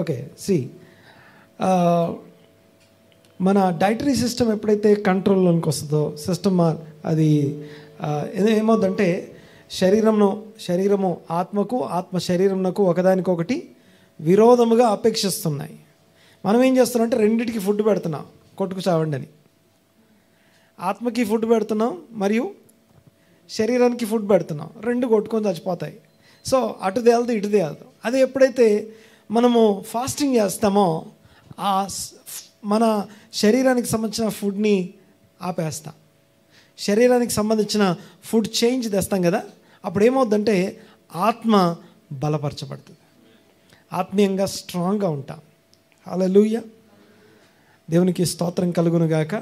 Okay, మన dietary system ఎప్పుడైతే కంట్రోల్లోనికి వస్తుందో సిస్టమ్ అది ఏమవుతుందంటే శరీరము ఆత్మకు, ఆత్మ శరీరంకు ఒకదానికొకటి విరోధముగా అపేక్షిస్తున్నాయి. మనం ఏం చేస్తున్నామంటే రెండింటికి ఫుడ్ పెడుతున్నాం, కొట్టుకు చావండి అని. ఆత్మకి ఫుడ్ పెడుతున్నాం మరియు శరీరానికి ఫుడ్ పెడుతున్నాం, రెండు కొట్టుకొని చచ్చిపోతాయి. సో అటు తేలదు ఇటు తేలదు. అది ఎప్పుడైతే మనము ఫాస్టింగ్ చేస్తామో మన శరీరానికి సంబంధించిన ఫుడ్ని ఆపేస్తాం, శరీరానికి సంబంధించిన ఫుడ్ చేంజ్ తెస్తాం కదా. అప్పుడు ఏమవుద్దంటే ఆత్మ బలపరచబడుతుంది, ఆత్మీయంగా స్ట్రాంగ్గా ఉంటాం. హల్లెలూయా, దేవునికి స్తోత్రం కలుగును గాక.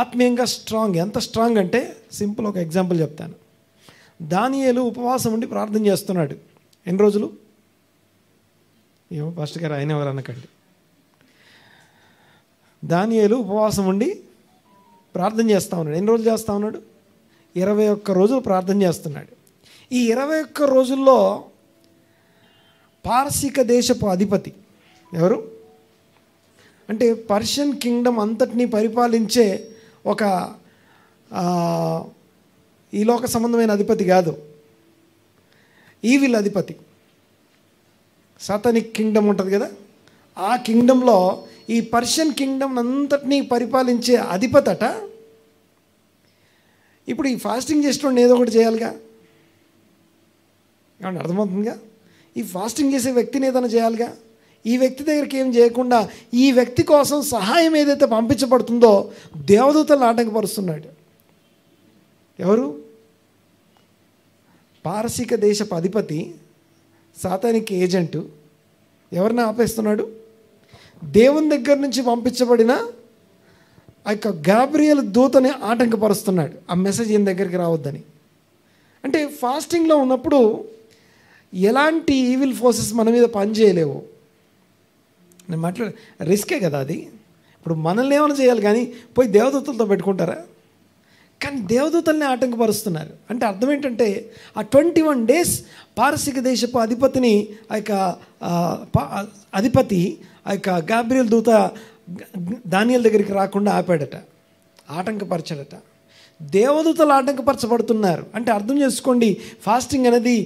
ఆత్మీయంగా స్ట్రాంగ్, ఎంత స్ట్రాంగ్ అంటే సింపుల్ ఒక ఎగ్జాంపుల్ చెప్తాను. దానియేలు ఉపవాసం ఉండి ప్రార్థన చేస్తున్నాడు. ఎన్ని రోజులు? పాస్టర్ గారు ఆయన ఎవరు అనకండి. దానియేలు ఉపవాసం ఉండి ప్రార్థన చేస్తూ ఉన్నాడు. ఎన్ని రోజులు చేస్తూ ఉన్నాడు? 21 రోజులు ప్రార్థన చేస్తున్నాడు. ఈ 21 రోజుల్లో పారసీక దేశపు అధిపతి ఎవరు అంటే పర్షియన్ కింగ్డమ్ అంతటినీ పరిపాలించే ఒక ఈ లోక సంబంధమైన అధిపతి కాదు, ఈవిల్ అధిపతి. సాతానిక్ కింగ్డమ్ ఉంటుంది కదా, ఆ కింగ్డంలో ఈ పర్షియన్ కింగ్డమ్ అంతటినీ పరిపాలించే అధిపతట. ఇప్పుడు ఈ ఫాస్టింగ్ చేసేటోడిని ఏదో ఒకటి చేయాలిగా, ఏమన్నా అర్థమవుతుందిగా? ఈ ఫాస్టింగ్ చేసే వ్యక్తిని ఏదైనా చేయాలిగా. ఈ వ్యక్తి దగ్గరికి ఏం చేయకుండా ఈ వ్యక్తి కోసం సహాయం ఏదైతే పంపించబడుతుందో దేవదూతలను ఆటంకపరుస్తున్నాడు. ఎవరు? పారసీక దేశపు అధిపతి, సాతానిక్ ఏజెంటు. ఎవరిని ఆపేస్తున్నాడు? దేవుని దగ్గర నుంచి పంపించబడిన ఆ యొక్క గాబ్రియల్ దూతని ఆటంకపరుస్తున్నాడు, ఆ మెసేజ్ ఈయన దగ్గరికి రావద్దని. అంటే ఫాస్టింగ్లో ఉన్నప్పుడు ఎలాంటి ఈవిల్ ఫోర్సెస్ మన మీద పనిచేయలేవు. నేను రిస్కే కదా అది. ఇప్పుడు మనల్ని ఏమైనా చేయాలి కానీ పోయి దేవదూతలతో పెట్టుకుంటారా? కానీ దేవదూతల్ని ఆటంకపరుస్తున్నారు. అంటే అర్థం ఏంటంటే ఆ 21 days పారసీక దేశపు అధిపతిని ఆ యొక్క గాబ్రియల్ దూత దానియేలు దగ్గరికి రాకుండా ఆపాడట, ఆటంకపరచాడట. దేవదూతలు ఆటంకపరచబడుతున్నారు అంటే అర్థం చేసుకోండి ఫాస్టింగ్ అనేది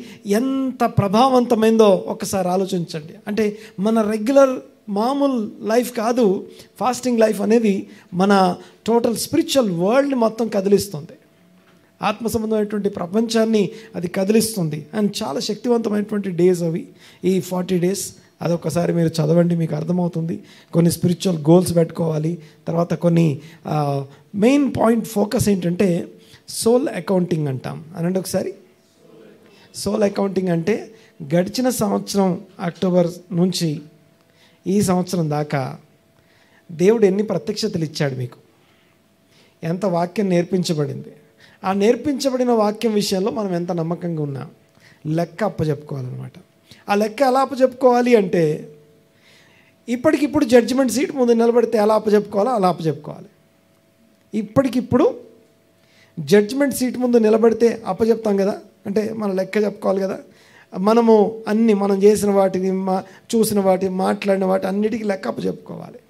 ఎంత ప్రభావవంతమైందో ఒక్కసారి ఆలోచించండి. అంటే మన రెగ్యులర్ మామూలు లైఫ్ కాదు, ఫాస్టింగ్ లైఫ్ అనేది మన టోటల్ స్పిరిచువల్ వరల్డ్ని మొత్తం కదిలిస్తుంది, ఆత్మ సంబంధమైనటువంటి ప్రపంచాన్ని అది కదిలిస్తుంది. అండ్ చాలా శక్తివంతమైనటువంటి డేస్ అవి ఈ 40 days. అదొకసారి మీరు చదవండి, మీకు అర్థమవుతుంది. కొన్ని స్పిరిచువల్ గోల్స్ పెట్టుకోవాలి. తర్వాత కొన్ని మెయిన్ పాయింట్ ఫోకస్ ఏంటంటే సోల్ అకౌంటింగ్ అంటాం. అనండి ఒకసారి. సోల్ అకౌంటింగ్ అంటే గడిచిన సంవత్సరం అక్టోబర్ నుంచి ఈ సంవత్సరం దాకా దేవుడు ఎన్ని ప్రత్యక్షతలు ఇచ్చాడు మీకు, ఎంత వాక్యం నేర్పించబడింది, ఆ నేర్పించబడిన వాక్యం విషయంలో మనం ఎంత నమ్మకంగా ఉన్నాం, లెక్క అప్పచెప్పుకోవాలన్నమాట. ఆ లెక్క ఎలా అప్పచెప్పుకోవాలి అంటే ఇప్పటికిప్పుడు జడ్జిమెంట్ సీట్ ముందు నిలబడితే ఎలా అప్పచెప్పుకోవాలో అలా అప్పచెప్పుకోవాలి. ఇప్పటికిప్పుడు జడ్జిమెంట్ సీట్ ముందు నిలబడితే అప్పచెప్తాం కదా, అంటే మన లెక్క చెప్పుకోవాలి కదా. మనము అన్ని మనం చేసిన వాటిని చూసిన వాటి మాట్లాడిన వాటి అన్నిటికీ లెక్క అప్పచెప్పుకోవాలి.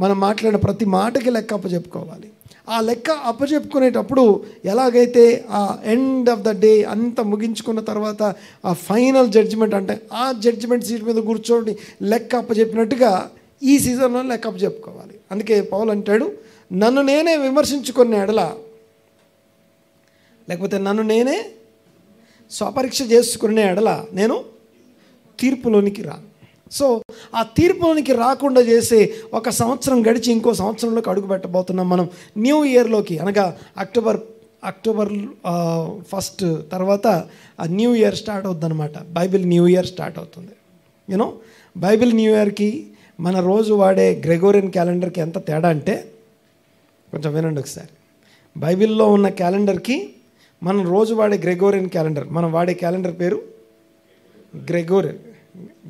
మనం మాట్లాడిన ప్రతి మాటకి లెక్క అప్పచెప్పుకోవాలి. ఆ లెక్క అప్పచెప్పుకునేటప్పుడు ఎలాగైతే ఆ ఎండ్ ఆఫ్ ద డే అంతా ముగించుకున్న తర్వాత ఆ ఫైనల్ జడ్జిమెంట్ అంటే ఆ జడ్జిమెంట్ సీట్ మీద కూర్చోండి లెక్క అప్పచెప్పినట్టుగా ఈ సీజన్లో లెక్క అప్పచెప్పుకోవాలి. అందుకే పౌలు అంటాడు, నన్ను నేనే విమర్శించుకునే ఎడల, లేకపోతే నన్ను నేనే స్వపరీక్ష చేసుకునే ఎడల నేను తీర్పులోనికి రాను. సో ఆ తీర్పులోనికి రాకుండా చేసే ఒక సంవత్సరం గడిచి ఇంకో సంవత్సరంలోకి అడుగు పెట్టబోతున్నాం మనం. న్యూ ఇయర్లోకి అనగా అక్టోబర్ 1 తర్వాత ఆ న్యూ ఇయర్ స్టార్ట్ అవుతుంది అనమాట. బైబిల్ న్యూ ఇయర్ స్టార్ట్ అవుతుంది. బైబిల్ న్యూ ఇయర్కి మన రోజు వాడే గ్రెగోరియన్ క్యాలెండర్కి ఎంత తేడా అంటే, కొంచెం వినండి ఒకసారి. బైబిల్లో ఉన్న క్యాలెండర్కి మనం రోజు వాడే గ్రెగోరియన్ క్యాలెండర్, మనం వాడే క్యాలెండర్ పేరు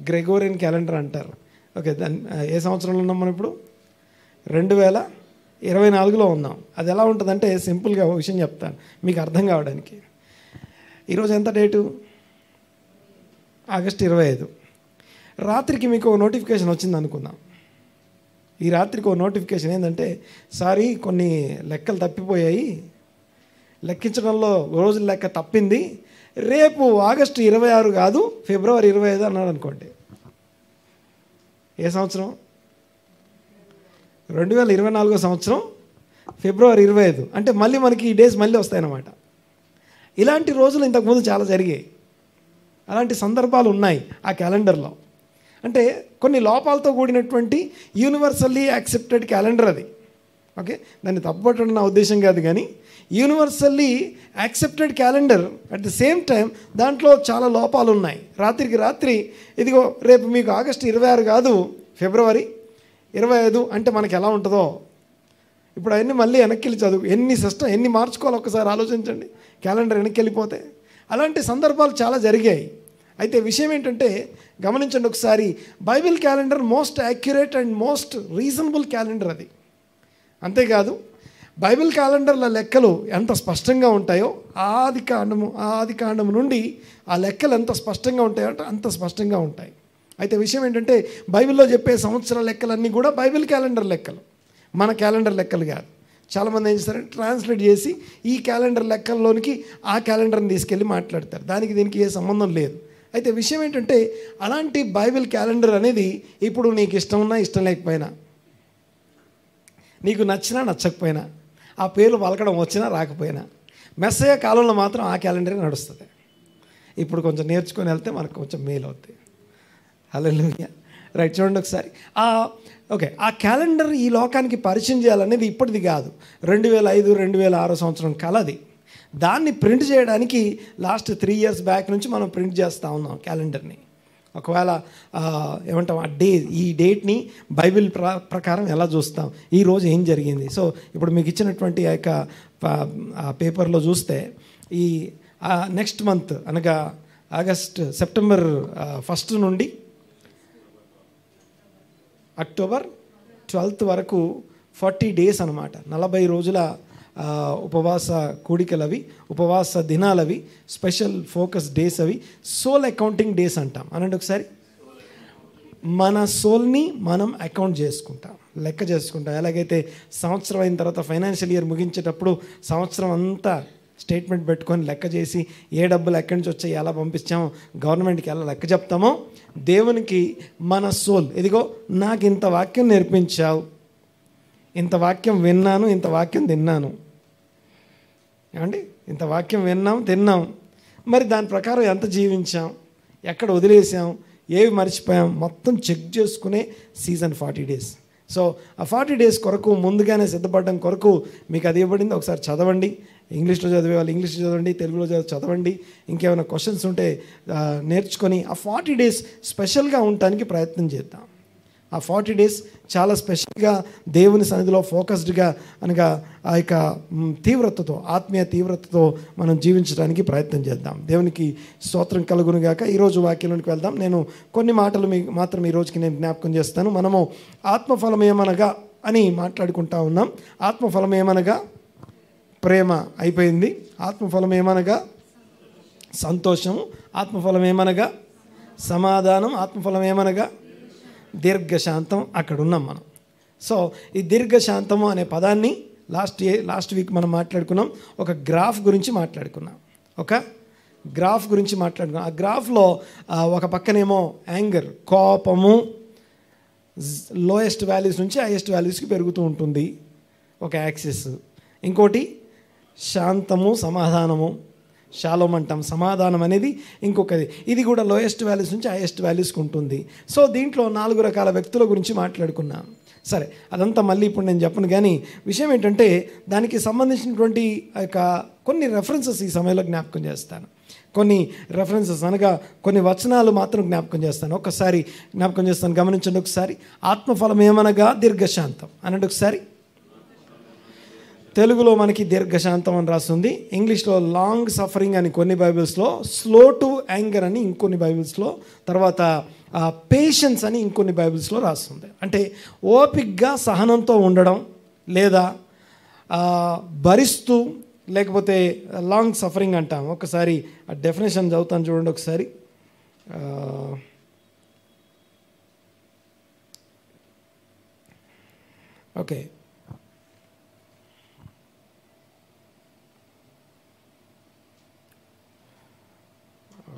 గ్రెగోరియన్ క్యాలెండర్ అంటారు. ఓకే, దాన్ని ఏ సంవత్సరంలో ఉన్నాం మనం ఇప్పుడు? 2024లో ఉన్నాం. అది ఎలా ఉంటుందంటే సింపుల్గా ఒక విషయం చెప్తాను మీకు అర్థం కావడానికి. ఈరోజు ఎంత డేటు? ఆగస్టు 25. రాత్రికి మీకు ఒక నోటిఫికేషన్ వచ్చింది అనుకుందాం. ఈ రాత్రికి ఒక నోటిఫికేషన్ ఏంటంటే, సారీ కొన్ని లెక్కలు తప్పిపోయాయి, లెక్కించడంలో రోజుల లెక్క తప్పింది, రేపు ఆగస్టు 26 కాదు ఫిబ్రవరి 25 అన్నాడు అనుకోండి. ఏ సంవత్సరం? 2024 సంవత్సరం ఫిబ్రవరి 25. అంటే మళ్ళీ మనకి ఈ డేస్ మళ్ళీ వస్తాయన్నమాట. ఇలాంటి రోజులు ఇంతకుముందు చాలా జరిగాయి. అలాంటి సందర్భాలు ఉన్నాయి ఆ క్యాలెండర్లో. అంటే కొన్ని లోపాలతో కూడినటువంటి యూనివర్సల్లీ యాక్సెప్టెడ్ క్యాలెండర్ అది. ఓకే, దాన్ని తప్పుపట్టడం నా ఉద్దేశం కాదు, కానీ universally accepted calendar. At the same time దాంట్లో చాలా లోపాలు ఉన్నాయి. రాత్రికి రాత్రి ఇదిగో రేపు మీకు ఆగస్టు 26 కాదు ఫిబ్రవరి 25 అంటే మనకి ఎలా ఉంటుందో ఇప్పుడు అవన్నీ మళ్ళీ వెనక్కి వెళ్ళి చదువు, ఎన్ని మార్చుకోవాలి ఒక్కసారి ఆలోచించండి. క్యాలెండర్ వెనక్కి వెళ్ళిపోతే అలాంటి సందర్భాలు చాలా జరిగాయి. అయితే విషయం ఏంటంటే గమనించండి ఒకసారి, Bible calendar most accurate and most reasonable calendar అది. అంతేకాదు బైబిల్ క్యాలెండర్ల లెక్కలు ఎంత స్పష్టంగా ఉంటాయో ఆది కాండము నుండి ఆ లెక్కలు ఎంత స్పష్టంగా ఉంటాయో అంత స్పష్టంగా ఉంటాయి. అయితే విషయం ఏంటంటే బైబిల్లో చెప్పే సంవత్సర లెక్కలన్నీ కూడా బైబిల్ క్యాలెండర్ లెక్కలు, మన క్యాలెండర్ లెక్కలు కాదు. చాలామంది ఏం చేస్తారంటే ట్రాన్స్లేట్ చేసి ఈ క్యాలెండర్ లెక్కల్లోనికి ఆ క్యాలెండర్ని తీసుకెళ్ళి మాట్లాడతారు. దీనికి ఏ సంబంధం లేదు. అయితే విషయం ఏంటంటే అలాంటి బైబిల్ క్యాలెండర్ అనేది ఇప్పుడు నీకు ఇష్టం ఉన్నా ఇష్టం లేకపోయినా, నీకు నచ్చినా నచ్చకపోయినా, ఆ పేర్లు పలకడం వచ్చినా రాకపోయినా, మెస్సయ్య కాలంలో మాత్రం ఆ క్యాలెండరే నడుస్తుంది. ఇప్పుడు కొంచెం నేర్చుకొని వెళ్తే మనకు కొంచెం మేలు అవుతాయి. హల్లెలూయా. రైట్, చూడండి ఒకసారి. ఓకే, ఆ క్యాలెండర్ ఈ లోకానికి పరిచయం చేయాలనేది ఇప్పటిది కాదు, 2005 2006 సంవత్సరం కలది. దాన్ని ప్రింట్ చేయడానికి లాస్ట్ 3 years బ్యాక్ నుంచి మనం ప్రింట్ చేస్తూ ఉన్నాం క్యాలెండర్ని. ఒకవేళ ఏమంటాం, ఈ డేట్ని బైబిల్ ప్రకారం ఎలా చూస్తాం, ఈరోజు ఏం జరిగింది. సో ఇప్పుడు మీకు ఇచ్చినటువంటి ఆ యొక్క పేపర్లో చూస్తే ఈ నెక్స్ట్ మంత్ అనగా సెప్టెంబర్ 1 నుండి అక్టోబర్ 12 వరకు 40 days అనమాట. 40 రోజుల ఉపవాస కూడికలు అవి, ఉపవాస దినాలవి, స్పెషల్ ఫోకస్ డేస్ అవి, సోల్ అకౌంటింగ్ డేస్ అంటాం. అనండి ఒకసారి. మన సోల్ని మనం అకౌంట్ చేసుకుంటాం, లెక్క చేసుకుంటాం. ఎలాగైతే సంవత్సరం అయిన తర్వాత ఫైనాన్షియల్ ఇయర్ ముగించేటప్పుడు సంవత్సరం అంతా స్టేట్మెంట్ పెట్టుకొని లెక్క చేసి ఏ డబ్బులు ఎక్కడి నుంచి వచ్చాయి, ఎలా పంపించామో, గవర్నమెంట్కి ఎలా లెక్క చెప్తామో, దేవునికి మన సోల్, ఇదిగో నాకు ఇంత వాక్యం నేర్పించావు, ఇంత వాక్యం విన్నాను, ఇంత వాక్యం తిన్నాను, ఏమండి, ఇంత వాక్యం విన్నాం తిన్నాం, మరి దాని ప్రకారం ఎంత జీవించాం, ఎక్కడ వదిలేసాం, ఏవి మర్చిపోయాం, మొత్తం చెక్ చేసుకునే సీజన్ 40 days. సో ఆ 40 days కొరకు ముందుగానే సిద్ధపడడం కొరకు మీకు అది ఇవ్వబడింది. ఒకసారి చదవండి. ఇంగ్లీష్లో చదివే వాళ్ళు ఇంగ్లీష్లో చదవండి, తెలుగులో చదవండి. ఇంకేమైనా క్వశ్చన్స్ ఉంటే నేర్చుకొని ఆ 40 days స్పెషల్గా ఉండటానికి ప్రయత్నం చేద్దాం. ఆ 40 days చాలా స్పెషల్గా దేవుని సన్నిధిలో ఫోకస్డ్గా అనగా ఆ యొక్క తీవ్రతతో, ఆత్మీయ తీవ్రతతో మనం జీవించడానికి ప్రయత్నం చేద్దాం. దేవునికి స్తోత్రం కలుగునుగాక. ఈరోజు వాక్యంలోనికి వెళ్దాం. నేను కొన్ని మాటలు మీకు మాత్రం ఈరోజుకి నేను జ్ఞాపకం చేస్తాను. మనము ఆత్మఫలం ఏమనగా అని మాట్లాడుకుంటా ఉన్నాం. ఆత్మఫలం ఏమనగా ప్రేమ అయిపోయింది. ఆత్మఫలం ఏమనగా సంతోషము. ఆత్మఫలం ఏమనగా సమాధానం. ఆత్మఫలం ఏమనగా దీర్ఘశాంతం. అక్కడ ఉన్నాం మనం. సో ఈ దీర్ఘశాంతము అనే పదాన్ని లాస్ట్ వీక్ మనం మాట్లాడుకున్నాం. ఒక గ్రాఫ్ గురించి మాట్లాడుకున్నాం. ఆ గ్రాఫ్లో ఒక పక్కనేమో యాంగర్, కోపము లోయెస్ట్ వాల్యూస్ నుంచి హైయెస్ట్ వాల్యూస్కి పెరుగుతూ ఉంటుంది ఒక యాక్సిస్. ఇంకోటి శాంతము, సమాధానము, షాలోమ్ అంటాం. సమాధానం అనేది ఇంకొకది. ఇది కూడా లోయెస్ట్ వాల్యూస్ నుంచి హైయెస్ట్ వాల్యూస్కి ఉంటుంది. సో దీంట్లో 4 రకాల వ్యక్తుల గురించి మాట్లాడుకున్నాం. సరే, అదంతా మళ్ళీ ఇప్పుడు నేను చెప్పను. కానీ విషయం ఏంటంటే దానికి సంబంధించినటువంటి కొన్ని రెఫరెన్సెస్ ఈ సమయంలో జ్ఞాపకం చేస్తాను. కొన్ని రెఫరెన్సెస్ అనగా కొన్ని వచనాలు మాత్రం జ్ఞాపకం చేస్తాను. ఒకసారి జ్ఞాపకం చేస్తాను, గమనించండి ఒకసారి. ఆత్మఫలం ఏమనగా దీర్ఘశాంతం అనండి ఒకసారి. తెలుగులో మనకి దీర్ఘశాంతం అని రాస్తుంది. ఇంగ్లీష్లో లాంగ్ సఫరింగ్ అని కొన్ని బైబిల్స్లో, స్లో టు యాంగర్ అని ఇంకొన్ని బైబిల్స్లో, తర్వాత పేషెన్స్ అని ఇంకొన్ని బైబిల్స్లో రాస్తుంది. అంటే ఓపిక్గా సహనంతో ఉండడం, లేదా భరిస్తూ, లేకపోతే లాంగ్ సఫరింగ్ అంటాం. ఒకసారి ఆ డెఫినేషన్ చదువుతాను చూడండి ఒకసారి. ఓకే,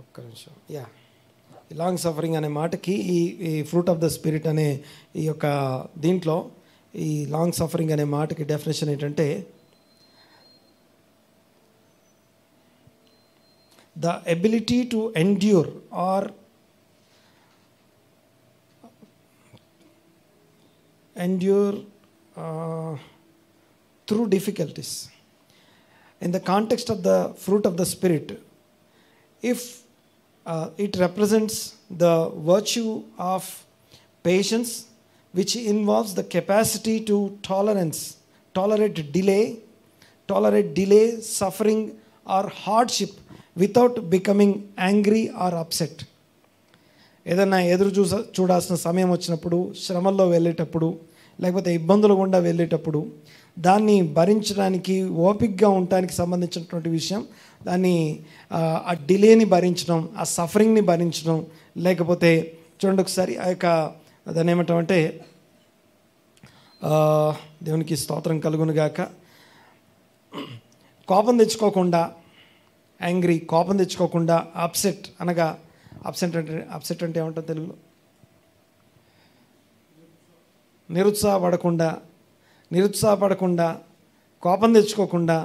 ఒక్క నిమిషం. లాంగ్ సఫరింగ్ అనే మాటకి ఈ ఫ్రూట్ ఆఫ్ ద స్పిరిట్ అనే ఈ యొక్క దీంట్లో ఈ లాంగ్ సఫరింగ్ అనే మాటకి డెఫినేషన్ ఏంటంటే the ability to endure or through difficulties. In the context of the fruit of the Spirit, if it represents the virtue of patience, which involves the capacity to tolerate delay, suffering or hardship without becoming angry or upset. ఏదన్నా ఎదురు చూడాల్సిన సమయం వచ్చినప్పుడు, శ్రమల్లో వెళ్ళేటప్పుడు, లేకపోతే ఇబ్బందులు గుండా వెళ్ళేటప్పుడు దాన్ని భరించడానికి, ఓపికగా ఉండటానికి సంబంధించినటువంటి విషయం. దాన్ని ఆ డిలేని భరించడం, ఆ సఫరింగ్ని భరించడం, లేకపోతే చూడండి ఒకసారి ఆ యొక్క దాన్ని ఏమంటామంటే దేవునికి స్తోత్రం కలుగునుగాక, కోపం తెచ్చుకోకుండా, కోపం తెచ్చుకోకుండా, అప్సెట్ అంటే ఏమంటారు తెలుగులో? నిరుత్సాహపడకుండా, కోపం తెచ్చుకోకుండా,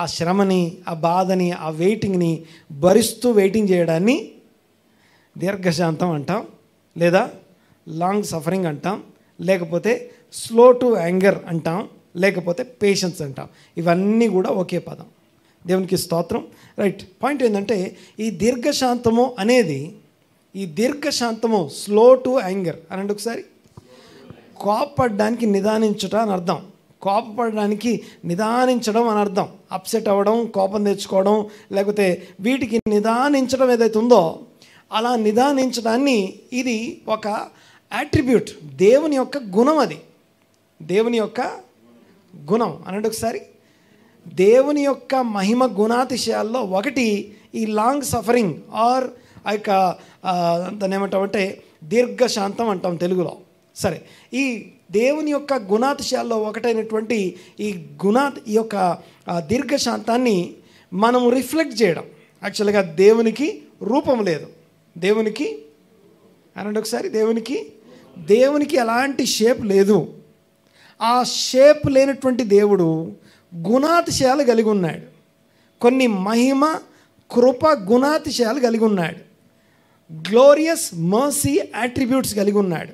ఆ శ్రమని, ఆ బాధని, ఆ వెయిటింగ్ని భరిస్తూ వెయిటింగ్ చేయడాన్ని దీర్ఘశాంతం అంటాం, లేదా లాంగ్ సఫరింగ్ అంటాం, లేకపోతే స్లో టు యాంగర్ అంటాం, లేకపోతే పేషెన్స్ అంటాం. ఇవన్నీ కూడా ఒకే పదం. దేవునికి స్తోత్రం. రైట్. పాయింట్ ఏంటంటే ఈ దీర్ఘశాంతము స్లో టు యాంగర్ అనండి ఒకసారి. కోపపడడానికి నిదానించుట అని అర్థం. కోపపడడానికి నిదానించడం అని అర్థం. అప్సెట్ అవ్వడం, కోపం తెచ్చుకోవడం, లేకపోతే వీటికి నిదానించడం ఏదైతే ఉందో అలా నిదానించడాన్ని, ఇది ఒక యాట్రిబ్యూట్, దేవుని యొక్క గుణం. అది దేవుని యొక్క గుణం అనండి ఒకసారి. దేవుని యొక్క మహిమ గుణాతిశయాల్లో ఒకటి ఈ లాంగ్ సఫరింగ్ ఆర్ ఆ యొక్క దాన్ని ఏమంటామంటే దీర్ఘశాంతం అంటాం తెలుగులో. సరే, ఈ దేవుని యొక్క గుణాతిశయాల్లో ఒకటైనటువంటి ఈ యొక్క దీర్ఘశాంతాన్ని మనము రిఫ్లెక్ట్ చేయడం. యాక్చువల్గా దేవునికి రూపం లేదు. దేవునికి అనండి ఒకసారి. దేవునికి ఎలాంటి షేప్ లేదు. ఆ షేప్ లేనటువంటి దేవుడు గుణాతిశయాలు కలిగి ఉన్నాడు. కొన్ని మహిమ, కృప గుణాతిశయాలు కలిగి ఉన్నాడు. గ్లోరియస్ మర్సీ యాట్రిబ్యూట్స్ కలిగి ఉన్నాడు.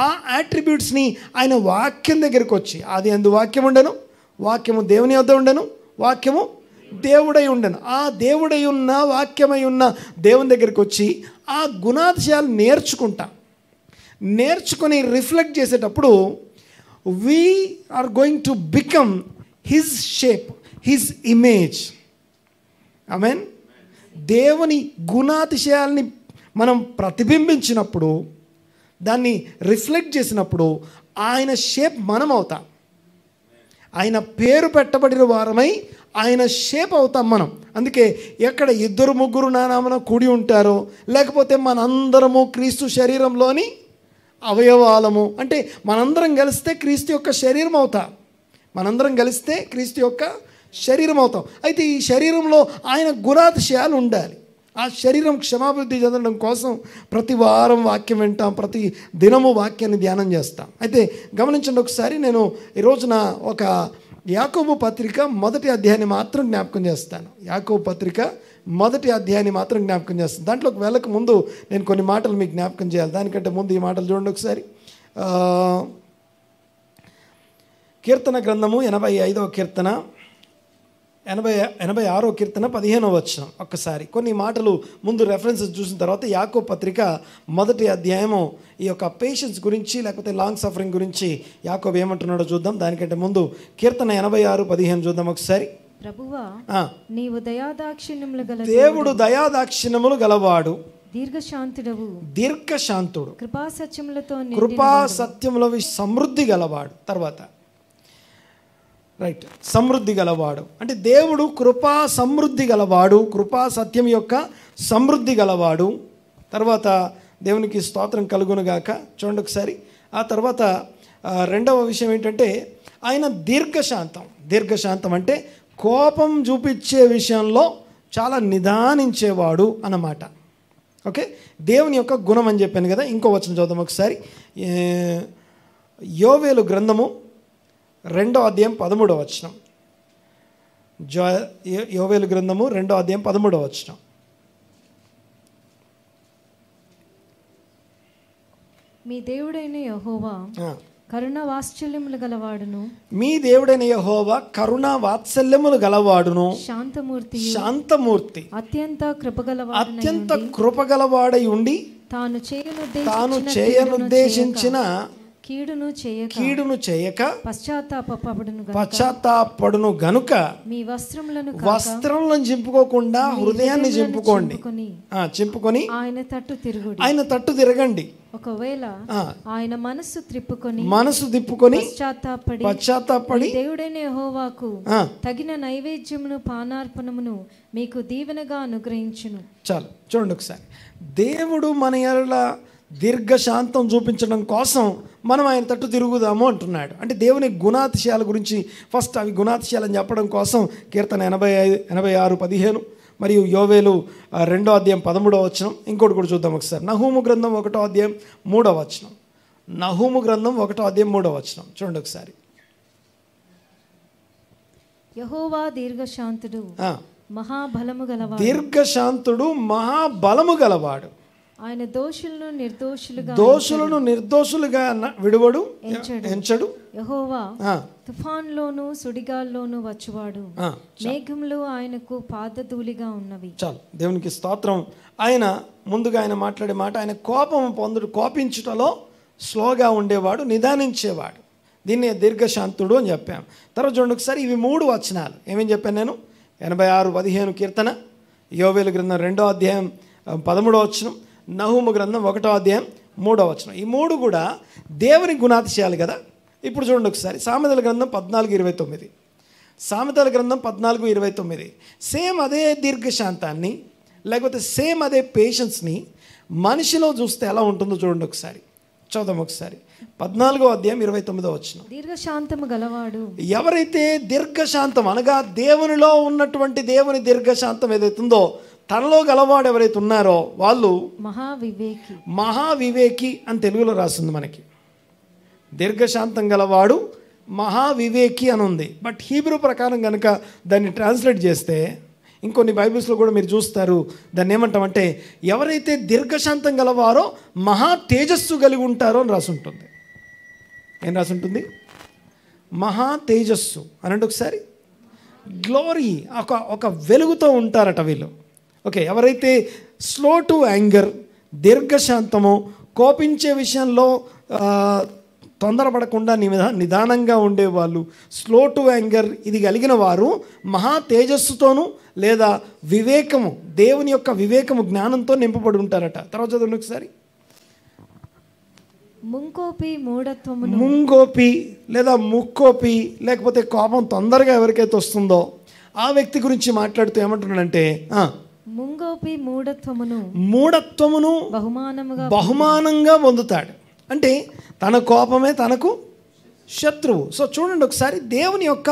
ఆ యాట్రిబ్యూట్స్ని ఆయన వాక్యం దగ్గరికి వచ్చి, అది ఎందు వాక్యం ఉండను, వాక్యము దేవుని వద్ద ఉండను, వాక్యము దేవుడై ఉండను, ఆ దేవుడై ఉన్న, వాక్యమై ఉన్న దేవుని దగ్గరికి వచ్చి ఆ గుణాతిశయాలు నేర్చుకొని రిఫ్లెక్ట్ చేసేటప్పుడు we are going to become his shape, his image. Amen. దేవుని గుణాతిశయాల్ని మనం ప్రతిబింబించినప్పుడు, దాన్ని రిఫ్లెక్ట్ చేసినప్పుడు ఆయన షేప్ మనం అవుతాం. ఆయన పేరు పెట్టబడిన వారమై ఆయన షేప్ అవుతాం మనం. అందుకే ఎక్కడ 2-3 నా నామమున కూడి ఉంటారో, లేకపోతే మనందరము క్రీస్తు శరీరంలోని అవయవాలము, అంటే మనందరం కలిస్తే క్రీస్తు యొక్క శరీరం అవుతాం. అయితే ఈ శరీరంలో ఆయన గుణాతిశయాలు ఉండాలి. ఆ శరీరం క్షమాభివృద్ధి చెందడం కోసం ప్రతి వారం వాక్యం వింటాం, ప్రతి దినము వాక్యాన్ని ధ్యానం చేస్తాం. అయితే గమనించండి ఒకసారి. నేను ఈ రోజున ఒక యాకోబు పత్రిక 1వ అధ్యాయాన్ని మాత్రం జ్ఞాపకం చేస్తాను. యాకోబు పత్రిక 1వ అధ్యాయాన్ని మాత్రం జ్ఞాపకం చేస్తాను. దాంట్లోకి వెళ్ళక ముందు నేను కొన్ని మాటలు మీకు జ్ఞాపకం చేయాలి. దానికంటే ముందు ఈ మాటలు చూడండి ఒకసారి. కీర్తన గ్రంథము 85వ కీర్తన, 86వ కీర్తన 15వ వచనం. ఒక్కసారి కొన్ని మాటలు ముందు రెఫరెన్సెస్ చూసిన తర్వాత యాకోబు పత్రిక 1వ అధ్యాయము ఈ యొక్క పేషెన్స్ గురించి, లేకపోతే లాంగ్ సఫరింగ్ గురించి యాకోబు ఏమంటున్నాడో చూద్దాం. దానికంటే ముందు కీర్తన 86:15 చూద్దాం ఒకసారి. ప్రభువా, నీవు దయాదాక్షిణ్యములు గల దేవుడు, దయాదాక్షిణ్యములు గలవాడు, దీర్ఘశాంతుడు, కృపా సత్యముల సమృద్ధి గలవాడు. తర్వాత రైట్, సమృద్ధి గలవాడు అంటే దేవుడు కృపా సమృద్ధి గలవాడు, కృపా సత్యం యొక్క సమృద్ధి గలవాడు. తర్వాత దేవునికి స్తోత్రం కలుగునుగాక. చూడండి ఒకసారి. ఆ తర్వాత రెండవ విషయం ఏంటంటే ఆయన దీర్ఘశాంతం. దీర్ఘశాంతం అంటే కోపం చూపించే విషయంలో చాలా నిదానించేవాడు అన్నమాట. ఓకే, దేవుని యొక్క గుణం అని చెప్పాను కదా. ఇంకో వచనం చూద్దాం ఒకసారి. యోవేలు గ్రంథము 2వ అధ్యాయం 13వ వచనం. యోవేలు గ్రంథము 2వ అధ్యాయం 13వ వచనం. మీ దేవుడైన యెహోవా కరుణ వాత్సల్యములు గలవాడును. మీ దేవుడైన యెహోవా కరుణ వాత్సల్యములు గలవాడును, శాంతమూర్తి, అత్యంత కృపగలవాడై ఉండి తాను చేయనుద్దేశించిన కీడును చేయక పశ్చాత్తాపడును గనుక మీ వస్త్రములను చింపుకోకుండా హృదయాన్ని చింపుకొని ఆయన తట్టు తిరగండి. ఒకవేళ ఆయన మనసు తిప్పుకొని పశ్చాత్తాపడి దేవుడైన యెహోవాకు తగిన నైవేద్యమును పానార్పణమును మీకు దీవెనగా అనుగ్రహించును. చాలు చూడండి ఒకసారి. దేవుడు మన ఎడల దీర్ఘశాంతం చూపించడం కోసం మనం ఆయన తట్టు తిరుగుదాము అంటున్నాడు. అంటే దేవుని గుణాతిశయాల గురించి ఫస్ట్ అవి గుణాతిశయాలని చెప్పడం కోసం కీర్తన 86:15 మరియు యోవేలు 2వ అధ్యాయం 13వ వచనం. ఇంకోటి కూడా చూద్దాం ఒకసారి. నహూము గ్రంథం 1వ అధ్యాయం 3వ వచనం. నహూము గ్రంథం 1వ అధ్యాయం 3వ వచనం చూడండి ఒకసారి. యెహోవా దీర్ఘశాంతుడు మహాబలము గలవాడు. దీర్ఘశాంతుడు మహాబలము గలవాడు. ఆయన దోషులను నిర్దోషులుగా విడువడు, ఎంచడు. యెహోవా తుఫాన్లోను సుడిగాల్లోను వచ్చువాడు. మేఘములు ఆయనకు పాదధూళిగా ఉన్నవి. చాలు, దేవునికి స్తోత్రం. ఆయన ముందుగా ఆయన మాట్లాడే మాట, ఆయన కోపించుటలో స్లోగా ఉండేవాడు, నిదానించేవాడు. దీన్ని దీర్ఘశాంతుడు అని చెప్పాం. తర్వాత చూడండి ఒకసారి, ఇవి 3 వచనాలు. ఏమేం చెప్పాను నేను? 86:15 కీర్తన, యోవేలు గ్రంథం 2వ అధ్యాయం 13వ వచనం, నహూము గ్రంథం 1వ అధ్యాయం 3వ వచనం. ఈ 3 కూడా దేవుని గుణాతిశయాలు కదా. ఇప్పుడు చూడండి ఒకసారి, సామెతల గ్రంథం 14:29. సామెతల గ్రంథం 14:29 సేమ్ అదే దీర్ఘశాంతాన్ని లేకపోతే సేమ్ అదే పేషెన్స్ని మనిషిలో చూస్తే ఎలా ఉంటుందో చూడండి ఒకసారి. చూద్దాం ఒకసారి. 14వ అధ్యాయం 29వ వచనం. దీర్ఘశాంతము గలవాడు. ఎవరైతే దీర్ఘశాంతం అనగా దేవునిలో ఉన్నటువంటి దేవుని దీర్ఘశాంతం ఏదైతుందో తనలో గలవాడు ఎవరైతే ఉన్నారో వాళ్ళు మహావివేకి అని తెలుగులో రాస్తుంది మనకి. దీర్ఘశాంతం గలవాడు మహావివేకి అని ఉంది. బట్ హీబ్రూ ప్రకారం కనుక దాన్ని ట్రాన్స్లేట్ చేస్తే, ఇంకొన్ని బైబిల్స్లో కూడా మీరు చూస్తారు, దాన్ని ఏమంటామంటే ఎవరైతే దీర్ఘశాంతం గలవారో మహా తేజస్సు కలిగి ఉంటారో అని రాసుంటుంది. ఏం రాసుంటుంది? మహా తేజస్సు అనండి ఒకసారి. గ్లోరీ, ఒక వెలుగుతో ఉంటారట వీళ్ళు. ఓకే, ఎవరైతే స్లో టు యాంగర్, దీర్ఘశాంతమో, కోపించే విషయంలో తొందరపడకుండా నిదానంగా ఉండేవాళ్ళు, స్లో టు యాంగర్ ఇది కలిగిన వారు మహా తేజస్సుతోనూ లేదా వివేకము, దేవుని యొక్క వివేకము, జ్ఞానంతో నింపబడి ఉంటారట. తర్వాత చదవండి ఒకసారి. ముంగోపి లేదా ముక్కోపి, లేకపోతే కోపం తొందరగా ఎవరికైతే వస్తుందో ఆ వ్యక్తి గురించి మాట్లాడుతూ ఏమంటున్నాడంటే, మూఢత్వమును బహుమానంగా పొందుతాడు. అంటే తన కోపమే తనకు శత్రువు. సో చూడండి ఒకసారి దేవుని యొక్క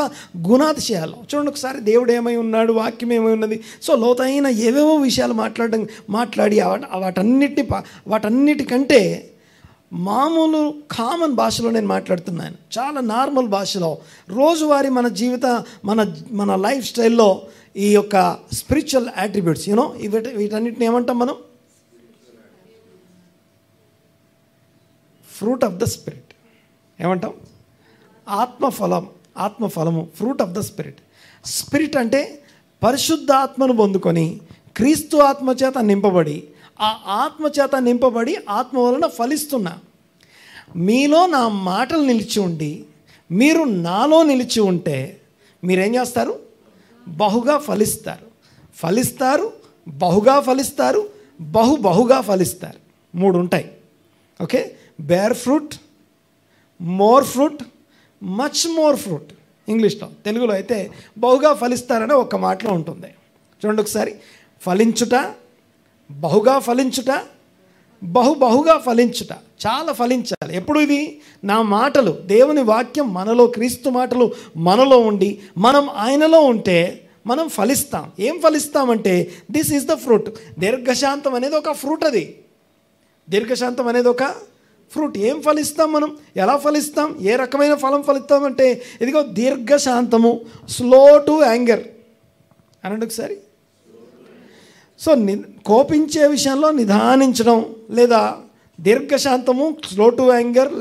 గుణాతిశయాలు చూడండి ఒకసారి. దేవుడు ఏమై ఉన్నాడు, వాక్యం ఏమై ఉన్నది. సో లోతైన ఏవేవో విషయాలు మాట్లాడి వాటన్నిటికంటే మామూలు కామన్ భాషలో నేను మాట్లాడుతున్నాను. చాలా నార్మల్ భాషలో రోజువారీ మన మన లైఫ్ స్టైల్లో ఈ యొక్క స్పిరిచువల్ యాట్రిబ్యూట్స్ వీటన్నిటిని ఏమంటాం మనం? ఫ్రూట్ ఆఫ్ ద స్పిరిట్ ఏమంటాం? ఆత్మఫలము, fruit of the spirit. Spirit అంటే పరిశుద్ధ ఆత్మను పొందుకొని క్రీస్తు ఆత్మచేత నింపబడి, ఆ ఆత్మచేత నింపబడి ఆత్మ వలన ఫలిస్తున్నా. మీలో నా మాటలు నిలిచి ఉండి మీరు నాలో నిలిచి ఉంటే మీరేం చేస్తారు? బహుగా ఫలిస్తారు, బహుగా ఫలిస్తారు, బహుగా ఫలిస్తారు. 3 ఉంటాయి. Okay, bear fruit, more fruit, much more fruit ఇంగ్లీష్లో. తెలుగులో అయితే బహుగా ఫలిస్తారనే ఒక మాటలో ఉంటుంది. చూడండి ఒకసారి. ఫలించుట, బహుగా ఫలించుట, బహుగా ఫలించుట, చాలా ఫలించాలి. ఎప్పుడు ఇది? నా మాటలు, దేవుని వాక్యం మనలో, క్రీస్తు మాటలు మనలో ఉండి మనం ఆయనలో ఉంటే మనం ఫలిస్తాం. ఏం ఫలిస్తామంటే దిస్ ఈజ్ ద ఫ్రూట్. దీర్ఘశాంతం అనేది ఒక ఫ్రూట్. అది దీర్ఘశాంతం అనేది ఒక ఫ్రూట్. ఏం ఫలిస్తాం మనం? ఎలా ఫలిస్తాం? ఏ రకమైన ఫలం ఫలిస్తామంటే ఇదిగో దీర్ఘశాంతము, స్లో టు యాంగర్ అనండి ఒకసారి. సో కోపించే విషయంలో నిదానించడం, లేదా దీర్ఘశాంతము, స్లో టు యాంగర్,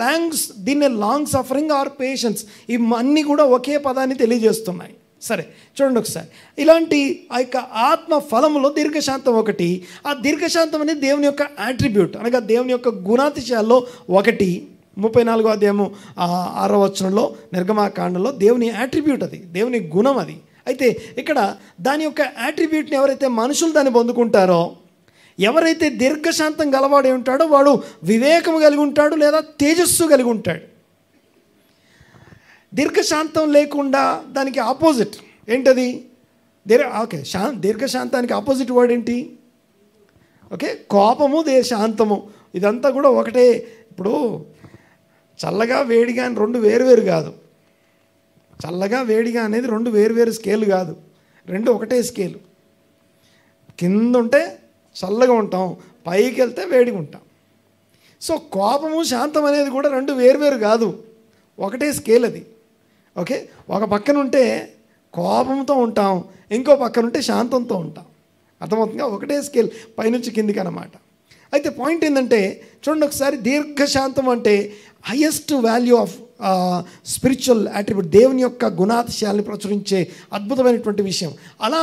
దీన్ని లాంగ్ సఫరింగ్ ఆర్ పేషెన్స్, ఇవన్నీ కూడా ఒకే పదాన్ని తెలియజేస్తున్నాయి. సరే చూడండి ఒకసారి. ఇలాంటి ఆ యొక్క ఆత్మ ఫలములో దీర్ఘశాంతం ఒకటి. ఆ దీర్ఘశాంతం అనేది దేవుని యొక్క యాట్రిబ్యూట్, అనగా దేవుని యొక్క గుణాతిశయాల్లో ఒకటి. 34వ అధ్యాయము 6వ వచనంలో నిర్గమాకాండంలో దేవుని యాట్రిబ్యూట్, అది దేవుని గుణం. అది అయితే ఇక్కడ దాని యొక్క యాట్రిబ్యూట్ని ఎవరైతే మనుషులు దాన్ని పొందుకుంటారో, ఎవరైతే దీర్ఘశాంతం గలవాడే ఉంటాడో వాడు వివేకము కలిగి ఉంటాడు, లేదా తేజస్సు కలిగి ఉంటాడు. దీర్ఘశాంతం లేకుండా దానికి ఆపోజిట్ ఏంటది? దీర్ఘశాంతానికి ఆపోజిట్ వర్డ్ ఏంటి? కోపము, శాంతము, ఇదంతా కూడా ఒకటే. ఇప్పుడు చల్లగా వేడిగా అని రెండు వేరువేరు కాదు. చల్లగా వేడిగా అనేది రెండు వేరువేరు స్కేల్ కాదు, రెండు ఒకటే స్కేలు. కింద ఉంటే చల్లగా ఉంటాం, పైకి వెళ్తే వేడిగా ఉంటాం. సో కోపము, శాంతం అనేది కూడా రెండు వేరువేరు కాదు, ఒకటే స్కేల్ అది. ఒక పక్కన ఉంటే కోపంతో ఉంటాం, ఇంకో పక్కన ఉంటే శాంతంతో ఉంటాం. అర్థమవుతుందిగా? ఒకటే స్కేల్, పైనుంచి కిందికి అన్నమాట. అయితే పాయింట్ ఏంటంటే చూడండి ఒకసారి, దీర్ఘశాంతం అంటే highest value of spiritual attribute, దేవుని యొక్క గుణాతిశయాల్ని ప్రచురించే అద్భుతమైనటువంటి విషయం. అలా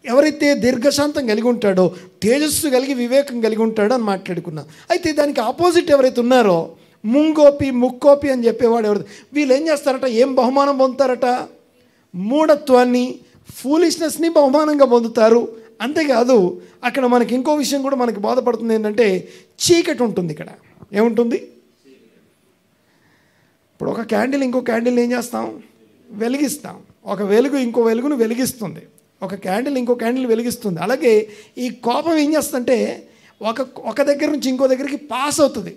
ఎవరైతే దీర్ఘశాంతం కలిగి ఉంటాడో, తేజస్సు కలిగి వివేకం కలిగి ఉంటాడో అని మాట్లాడుకున్నాం. అయితే దానికి ఆపోజిట్ ఎవరైతే ఉన్నారో, ముంగోపి, ముక్కోపి అని చెప్పేవాడు ఎవరు? వీళ్ళు ఏం చేస్తారట? ఏం బహుమానం పొందుతారట? మూఢత్వాన్ని, ఫూలిష్నెస్ని బహుమానంగా పొందుతారు. అంతేకాదు, అక్కడ మనకి ఇంకో విషయం కూడా మనకి బోధపడుతుంది. ఏంటంటే చీకటి ఉంటుంది. ఇక్కడ ఏముంటుంది? ఇప్పుడు ఒక క్యాండిల్ ఇంకో క్యాండిల్ ఏం చేస్తాం? వెలిగిస్తాం. ఒక వెలుగు ఇంకో వెలుగును వెలిగిస్తుంది, ఒక క్యాండిల్ ఇంకో క్యాండిల్ వెలిగిస్తుంది. అలాగే ఈ కోపం ఏం చేస్తుందంటే ఒక దగ్గర నుంచి ఇంకో దగ్గరికి పాస్ అవుతుంది.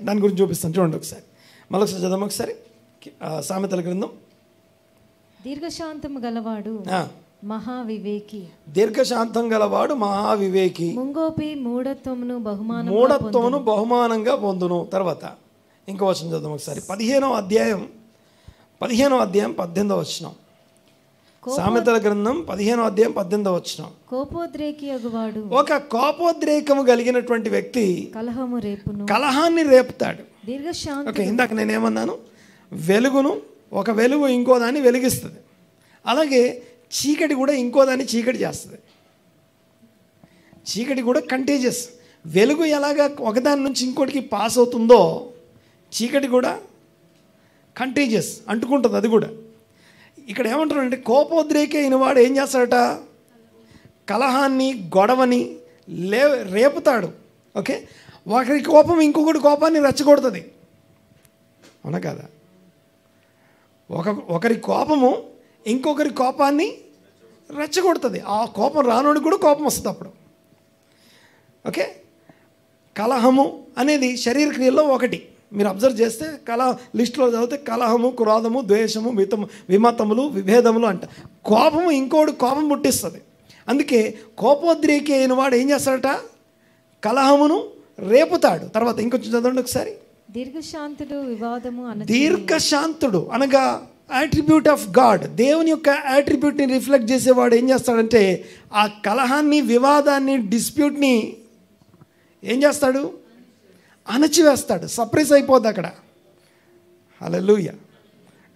దాని గురించి చూపిస్తాను చూడండి ఒకసారి. మళ్ళొకసారి చదవం ఒకసారి. సామెతల గ్రంథం. దీర్ఘశాంతము గలవాడు మహావివేకి. దీర్ఘశాంతం గలవాడు మహావివేకి. ముంగోపి మూఢత్వమును బహుమానంగా పొందును. తర్వాత ఇంకో వచనం చదవం ఒకసారి. 15వ అధ్యాయం 18వ వచనం. సామెతల గ్రంథం 15వ అధ్యాయం 18వ వచనం. కోపోద్రేకి అగువాడు. ఒక కోపోద్రేకము కలిగినటువంటి వ్యక్తి కలహము రేపును, కలహాన్ని రేపుతాడు. దీర్ఘశాంతం. ఇందాక నేనేమన్నాను? వెలుగును, ఒక వెలుగు ఇంకో దాన్ని వెలిగిస్తుంది. అలాగే చీకటి కూడా ఇంకో దాన్ని చీకటి చేస్తుంది. చీకటి కూడా కంటేజియస్. వెలుగు ఎలాగా ఒకదాని నుంచి ఇంకోటికి పాస్ అవుతుందో, చీకటి కూడా కంటేజియస్, అంటుకుంటుంది అది కూడా. ఇక్కడ ఏమంటారంటే కోపోద్రేకి అయిన వాడు ఏం చేస్తాడట? కలహాన్ని, గొడవని రేపుతాడు. ఒకరి కోపం ఇంకొకటి కోపాన్ని రెచ్చగొడుతుంది. అవునా కదా? ఒకరి కోపము ఇంకొకరి కోపాన్ని రెచ్చగొడుతుంది. ఆ కోపం రానోడికి కూడా కోపం వస్తుంది అప్పుడు. కలహము అనేది శరీర క్రియల్లో ఒకటి. మీరు అబ్జర్వ్ చేస్తే లిస్టులో చదివితే కలహము, క్రోధము, ద్వేషము, విమతములు, విభేదములు అంట. కోపము ఇంకోటి కోపం పుట్టిస్తుంది. అందుకే కోపోద్రేకి అయిన వాడు ఏం చేస్తాడట? కలహమును రేపుతాడు. తర్వాత ఇంకొంచెం చదవండి ఒకసారి. దీర్ఘశాంతుడు అనగా యాట్రిబ్యూట్ ఆఫ్ గాడ్, దేవుని యొక్క యాట్రిబ్యూట్ని రిఫ్లెక్ట్ చేసేవాడు ఏం చేస్తాడంటే ఆ కలహాన్ని, వివాదాన్ని, డిస్ప్యూట్ని ఏం చేస్తాడు? అణచివేస్తాడు. సప్రెస్ అయిపోద్ది అక్కడ. హల్లెలూయా.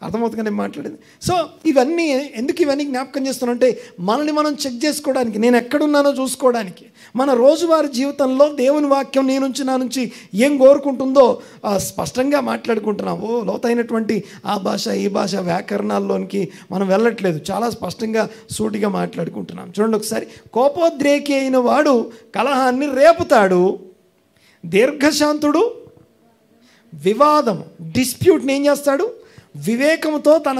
అర్థమవుతుంది నేను మాట్లాడేది. సో ఇవన్నీ ఎందుకు ఇవన్నీ జ్ఞాపకం చేస్తున్నానంటే మనల్ని మనం చెక్ చేసుకోవడానికి, నేను ఎక్కడున్నానో చూసుకోవడానికి. మన రోజువారీ జీవితంలో దేవుని వాక్యం నీ నుంచి నా నుంచి ఏం కోరుకుంటుందో స్పష్టంగా మాట్లాడుకుంటున్నాం. లోతైనటువంటి ఆ భాష ఈ భాష వ్యాకరణాల్లోనికి మనం వెళ్ళట్లేదు, చాలా స్పష్టంగా సూటిగా మాట్లాడుకుంటున్నాం. చూడండి ఒకసారి. కోపోద్రేకి అయిన వాడు కలహాన్ని రేపుతాడు, దీర్ఘశాంతుడు వివాదం, డిస్ప్యూట్ని ఏం చేస్తాడు? వివేకంతో, తన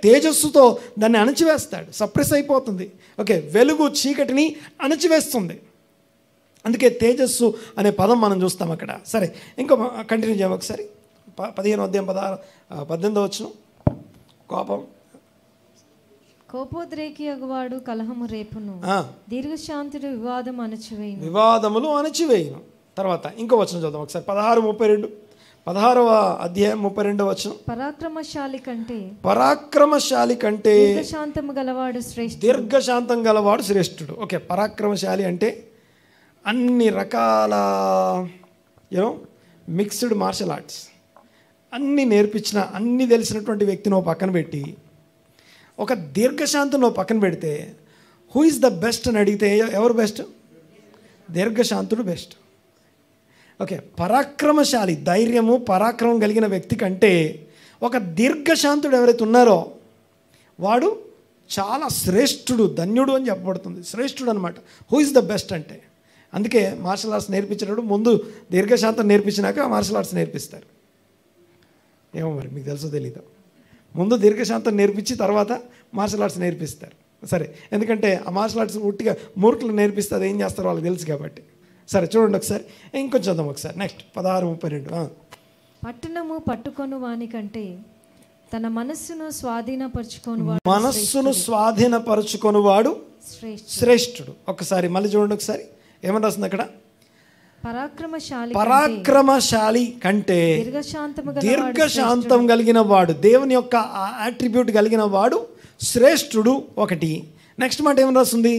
తేజస్సుతో దాన్ని అణచివేస్తాడు. సప్రెస్ అయిపోతుంది. వెలుగు చీకటిని అణచివేస్తుంది. అందుకే తేజస్సు అనే పదం మనం చూస్తాం అక్కడ. సరే, ఇంకో కంటిన్యూ చేయం ఒకసారి. 15వ అధ్యాయం 18వ వచనం. కోపం, కోపోద్రేకి అగువాడు కలహము రేపును, దీర్ఘశాంతుడు వివాదం అణచివేయును, వివాదములు అణచివేయును. తర్వాత ఇంకో వచనం చూద్దాం ఒకసారి. 16:32, 16వ అధ్యాయం 32వ వచనం. పరాక్రమశాలి కంటే దీర్ఘశాంతము గలవాడు శ్రేష్ఠుడు. దీర్ఘశాంతం గలవాడు శ్రేష్ఠుడు. ఓకే, పరాక్రమశాలి అంటే అన్ని రకాల మిక్స్డ్ మార్షల్ ఆర్ట్స్ అన్నీ నేర్పించిన, అన్నీ తెలిసినటువంటి వ్యక్తిని పక్కన పెట్టి ఒక దీర్ఘశాంతం పక్కన పెడితే హూ ఇస్ ద బెస్ట్ అని అడిగితే ఎవరు బెస్ట్? దీర్ఘశాంతుడు బెస్ట్. ఓకే, పరాక్రమశాలి, ధైర్యము పరాక్రమం కలిగిన వ్యక్తి కంటే ఒక దీర్ఘశాంతుడు ఎవరైతే ఉన్నారో వాడు చాలా శ్రేష్ఠుడు, ధన్యుడు అని చెప్పబడుతుంది. శ్రేష్ఠుడు అనమాట. హూ ఇస్ ద బెస్ట్ అంటే. అందుకే మార్షల్ ఆర్ట్స్ నేర్పించేటప్పుడు ముందు దీర్ఘశాంతం నేర్పించినాక మార్షల్ ఆర్ట్స్ నేర్పిస్తారు. ఏమో మరి మీకు తెలుసో తెలీదు. ముందు దీర్ఘశాంతం నేర్పించి తర్వాత మార్షల్ ఆర్ట్స్ నేర్పిస్తారు. సరే, ఎందుకంటే ఆ మార్షల్ ఆర్ట్స్ ఉట్టిగా మూర్ఖులు నేర్పిస్తే అది ఏం చేస్తారో వాళ్ళకి తెలుసు కాబట్టి. సరే చూడండి ఒకసారి, ఇంకొంచెం చూద్దాం ఒకసారి. నెక్స్ట్ 16:32. పట్టణము పట్టుకొను వాని కంటే తన మనస్సును స్వాధీనపరుచుకొనువాడు శ్రేష్ఠుడు. ఒకసారి మళ్ళీ చూడండి ఒకసారి, ఏమని రాస్తుంది అక్కడ? పరాక్రమశాలి కంటే దీర్ఘశాంతం కలిగిన వాడు, దేవుని యొక్క అట్రిబ్యూట్ కలిగిన వాడు శ్రేష్ఠుడు ఒకటి. నెక్స్ట్ మాట ఏమని రాస్తుంది?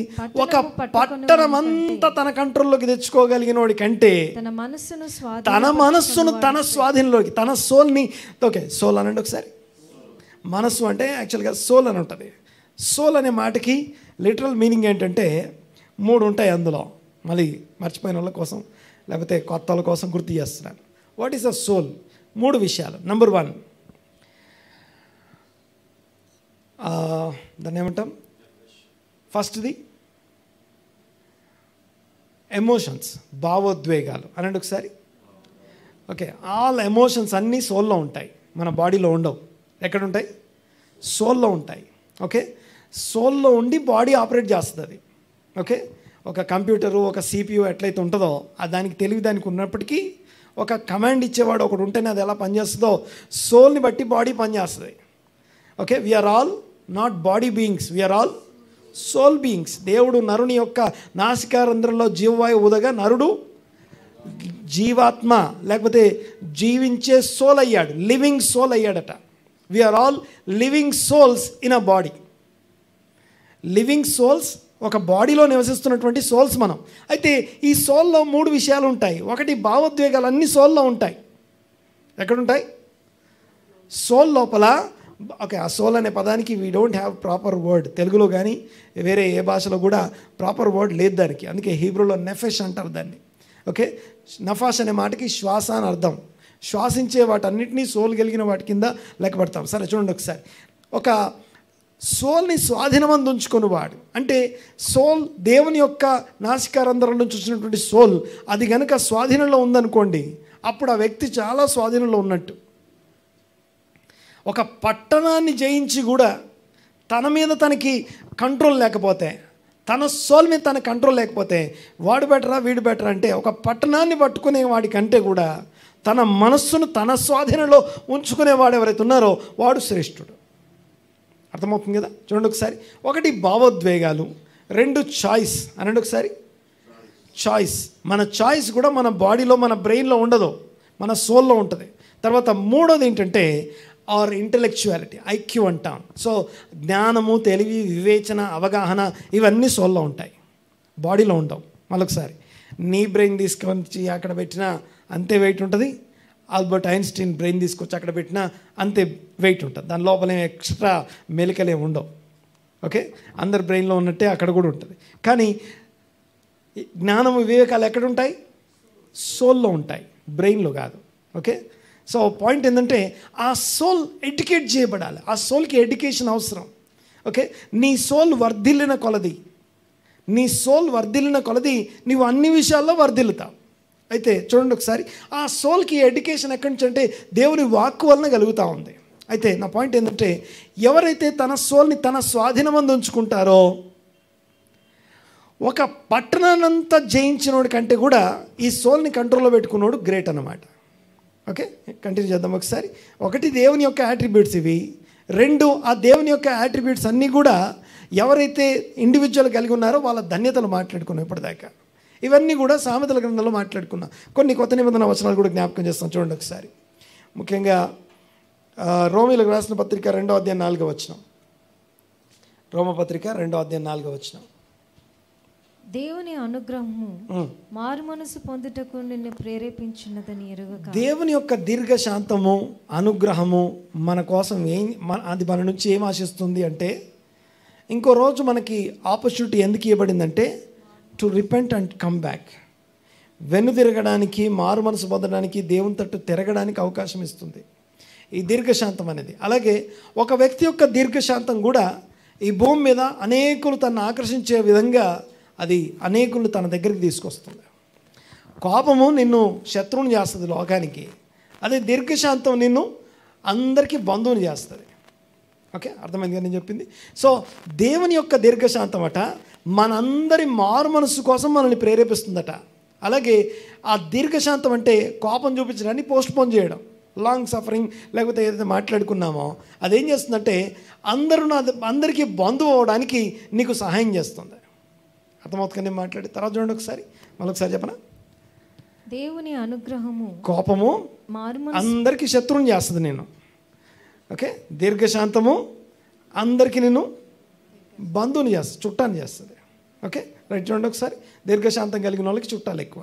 ఒక పట్టణమంతా తన కంట్రోల్లోకి తెచ్చుకోగలిగిన వాడి కంటే తన మనస్సును తన స్వాధీనంలోకి, తన సోల్ని. ఓకే, సోల్ అనండి ఒకసారి. మనస్సు అంటే యాక్చువల్గా సోల్ అని ఉంటుంది. సోల్ అనే మాటకి లిటరల్ మీనింగ్ ఏంటంటే 3 ఉంటాయి అందులో. మళ్ళీ మర్చిపోయిన వాళ్ళ కోసం లేకపోతే కొత్త వాళ్ళ కోసం గుర్తు చేస్తున్నాను. What is a soul? 3 విషయాలు. నెంబర్ 1, దాన్ని ఏమంటాం? ఫస్ట్ది ఎమోషన్స్, భావోద్వేగాలు అనండి ఒకసారి. ఓకే, ఆల్ ఎమోషన్స్ అన్నీ సోల్లో ఉంటాయి, మన బాడీలో ఉండవు. ఎక్కడుంటాయి? సోల్లో ఉంటాయి. ఓకే, సోల్లో ఉండి బాడీ ఆపరేట్ చేస్తుంది అది. ఓకే, ఒక కంప్యూటరు, ఒక CPU ఎట్లయితే ఉంటుందో దానికి తెలివి దానికి ఉన్నప్పటికీ ఒక కమాండ్ ఇచ్చేవాడు ఒకడు ఉంటేనే అది ఎలా పనిచేస్తుందో సోల్ని బట్టి బాడీ పనిచేస్తుంది. Okay, we are all not body beings, we are all soul beings. దేవుడు నరుని యొక్క నాసికారంధ్రంలో జీవవాయు ఊదగా నరుడు జీవాత్మ లేకపోతే జీవించే సోల్ అయ్యాడు, లివింగ్ సోల్ అయ్యాడట. We are all living souls in a body. Living souls, ఒక బాడీలో నివసిస్తున్నటువంటి సోల్స్ మనం. అయితే ఈ సోల్లో 3 విషయాలు ఉంటాయి. ఒకటి, భావోద్వేగాలు అన్నీ సోల్లో ఉంటాయి. ఎక్కడుంటాయి? సోల్ లోపల. ఓకే, ఆ సోల్ అనే పదానికి we don't have proper word. తెలుగులో కానీ వేరే ఏ భాషలో కూడా ప్రాపర్ వర్డ్ లేదు దానికి. అందుకే హీబ్రూలో నెఫెష్ అంటారు దాన్ని. ఓకే, నఫాష్ అనే మాటకి శ్వాస అని అర్థం. శ్వాసించే వాటన్నిటినీ సోల్ కలిగిన వాటి కింద లెక్కపడతాం. సరే చూడండి ఒకసారి. ఒక సోల్ని స్వాధీనమందు ఉంచుకొని వాడు అంటే సోల్ దేవుని యొక్క నాసికారంధ్రం నుంచి వచ్చినటువంటి సోల్ అది కనుక స్వాధీనంలో ఉందనుకోండి, అప్పుడు ఆ వ్యక్తి చాలా స్వాధీనంలో ఉన్నట్టు. ఒక పట్టణాన్ని జయించి కూడా తన మీద తనకి కంట్రోల్ లేకపోతే, తన సోల్ మీద తన కంట్రోల్ లేకపోతే వాడు బెటరా వీడు బెటరా అంటే, ఒక పట్టణాన్ని పట్టుకునే వాడి కంటే కూడా తన మనస్సును తన స్వాధీనంలో ఉంచుకునేవాడు ఎవరైతే ఉన్నారో వాడు శ్రేష్ఠుడు. అర్థమవుతుంది కదా? చూడండి ఒకసారి. ఒకటి, భావోద్వేగాలు. 2, చాయిస్ అనండి ఒకసారి. చాయిస్, మన చాయిస్ కూడా మన బాడీలో, మన బ్రెయిన్లో ఉండదు, మన సోల్లో ఉంటుంది. తర్వాత 3వది ఏంటంటే ఆర్ ఇంటెలెక్చువాలిటీ, ఐక్యూ అంటాం. సో జ్ఞానము, తెలివి, వివేచన, అవగాహన ఇవన్నీ సోల్లో ఉంటాయి, బాడీలో ఉండవు. మళ్ళొకసారి, నీ బ్రెయిన్ తీసుకొచ్చి అక్కడ పెట్టినా అంతే వెయిట్ ఉంటుంది, ఆల్బర్ట్ ఐన్స్టీన్ బ్రెయిన్ తీసుకొచ్చి అక్కడ పెట్టినా అంతే వెయిట్ ఉంటుంది. దాని లోపల ఎక్స్ట్రా మెలికలే ఉండవు. ఓకే, అందరి బ్రెయిన్లో ఉన్నట్టే అక్కడ కూడా ఉంటుంది. కానీ జ్ఞానము, వివేకాలు ఎక్కడ ఉంటాయి? సోల్లో ఉంటాయి, బ్రెయిన్లో కాదు. ఓకే, సో పాయింట్ ఏంటంటే ఆ సోల్ ఎడ్యుకేట్ చేయబడాలి. ఆ సోల్కి ఎడ్యుకేషన్ అవసరం. ఓకే, నీ సోల్ వర్ధిల్లిన కొలది, నీవు అన్ని విషయాల్లో వర్ధిల్లుతావు. అయితే చూడండి ఒకసారి, ఆ సోల్కి ఎడ్యుకేషన్ ఎక్కడి నుంచి అంటే దేవుని వాక్కు వలన కలుగుతూ ఉంది. అయితే నా పాయింట్ ఏంటంటే ఎవరైతే తన సోల్ని తన స్వాధీనమందు ఉంచుకుంటారో ఒక పట్టణాన్నంతా జయించినోడి కంటే కూడా ఈ సోల్ని కంట్రోల్లో పెట్టుకున్నోడు గ్రేట్ అన్నమాట. ఓకే, కంటిన్యూ చేద్దాం ఒకసారి. ఒకటి, దేవుని యొక్క యాట్రిబ్యూట్స్ ఇవి. రెండు, ఆ దేవుని యొక్క యాట్రిబ్యూట్స్ అన్నీ కూడా ఎవరైతే ఇండివిజువల్ కలిగి ఉన్నారో వాళ్ళ ధన్యతలు మాట్లాడుకున్నాం ఇప్పటిదాకా. ఇవన్నీ కూడా సామెతల గ్రంథంలో మాట్లాడుకున్నాం. కొన్ని కొత్త నిబంధన వచనాలు కూడా జ్ఞాపకం చేస్తాం. చూడండి ఒకసారి. ముఖ్యంగా రోమీలకు రాసిన పత్రిక 2వ అధ్యాయం 4వ వచనం. రోమపత్రిక 2వ అధ్యాయం 4వ వచనం. దేవుని అనుగ్రహము మారు మనసు పొందుటకు నిన్ను ప్రేరేపించినదని ఎరుగక. దేవుని యొక్క దీర్ఘశాంతము, అనుగ్రహము మన కోసం అది మన నుంచి ఏం ఆశిస్తుంది అంటే, ఇంకో రోజు మనకి ఆపర్చునిటీ ఎందుకు ఇవ్వబడిందంటే to repent and come back. వెన్ను తిరగడానికి, మారు మనసు పొందడానికి, దేవుని తట్టు తిరగడానికి అవకాశం ఇస్తుంది ఈ దీర్ఘశాంతం అనేది. అలాగే ఒక వ్యక్తి యొక్క దీర్ఘశాంతం కూడా ఈ భూమి మీద అనేకులు తనను ఆకర్షించే విధంగా అది అనేకులను తన దగ్గరికి తీసుకొస్తుంది. కోపము నిన్ను శత్రువుని చేస్తుంది లోకానికి, అదే దీర్ఘశాంతం నిన్ను అందరికీ బంధువుని చేస్తుంది. ఓకే, అర్థమైంది నేను చెప్పింది. సో దేవుని యొక్క దీర్ఘశాంతం అట మనందరి మారు మనసు కోసం మనల్ని ప్రేరేపిస్తుందట. అలాగే ఆ దీర్ఘశాంతం అంటే కోపం చూపించడాన్ని పోస్ట్పోన్ చేయడం, లాంగ్ సఫరింగ్, లేకపోతే ఏదైతే మాట్లాడుకున్నామో అదేం చేస్తుందంటే అందరికీ బంధువు అవ్వడానికి నీకు సహాయం చేస్తుంది. అర్థమవుతుంది నేను మాట్లాడి తర్వాత చూడండి ఒకసారి, మళ్ళొకసారి చెప్పనా. దేవుని అనుగ్రహము, కోపము అందరికీ శత్రువుని చేస్తుంది నేను. ఓకే, దీర్ఘశాంతము అందరికీ నేను బంధువుని చేస్తుంది, చుట్టాన్ని చేస్తుంది. ఓకే రైట్, చూడండి ఒకసారి. దీర్ఘశాంతం కలిగిన వాళ్ళకి చుట్టాలు ఎక్కువ,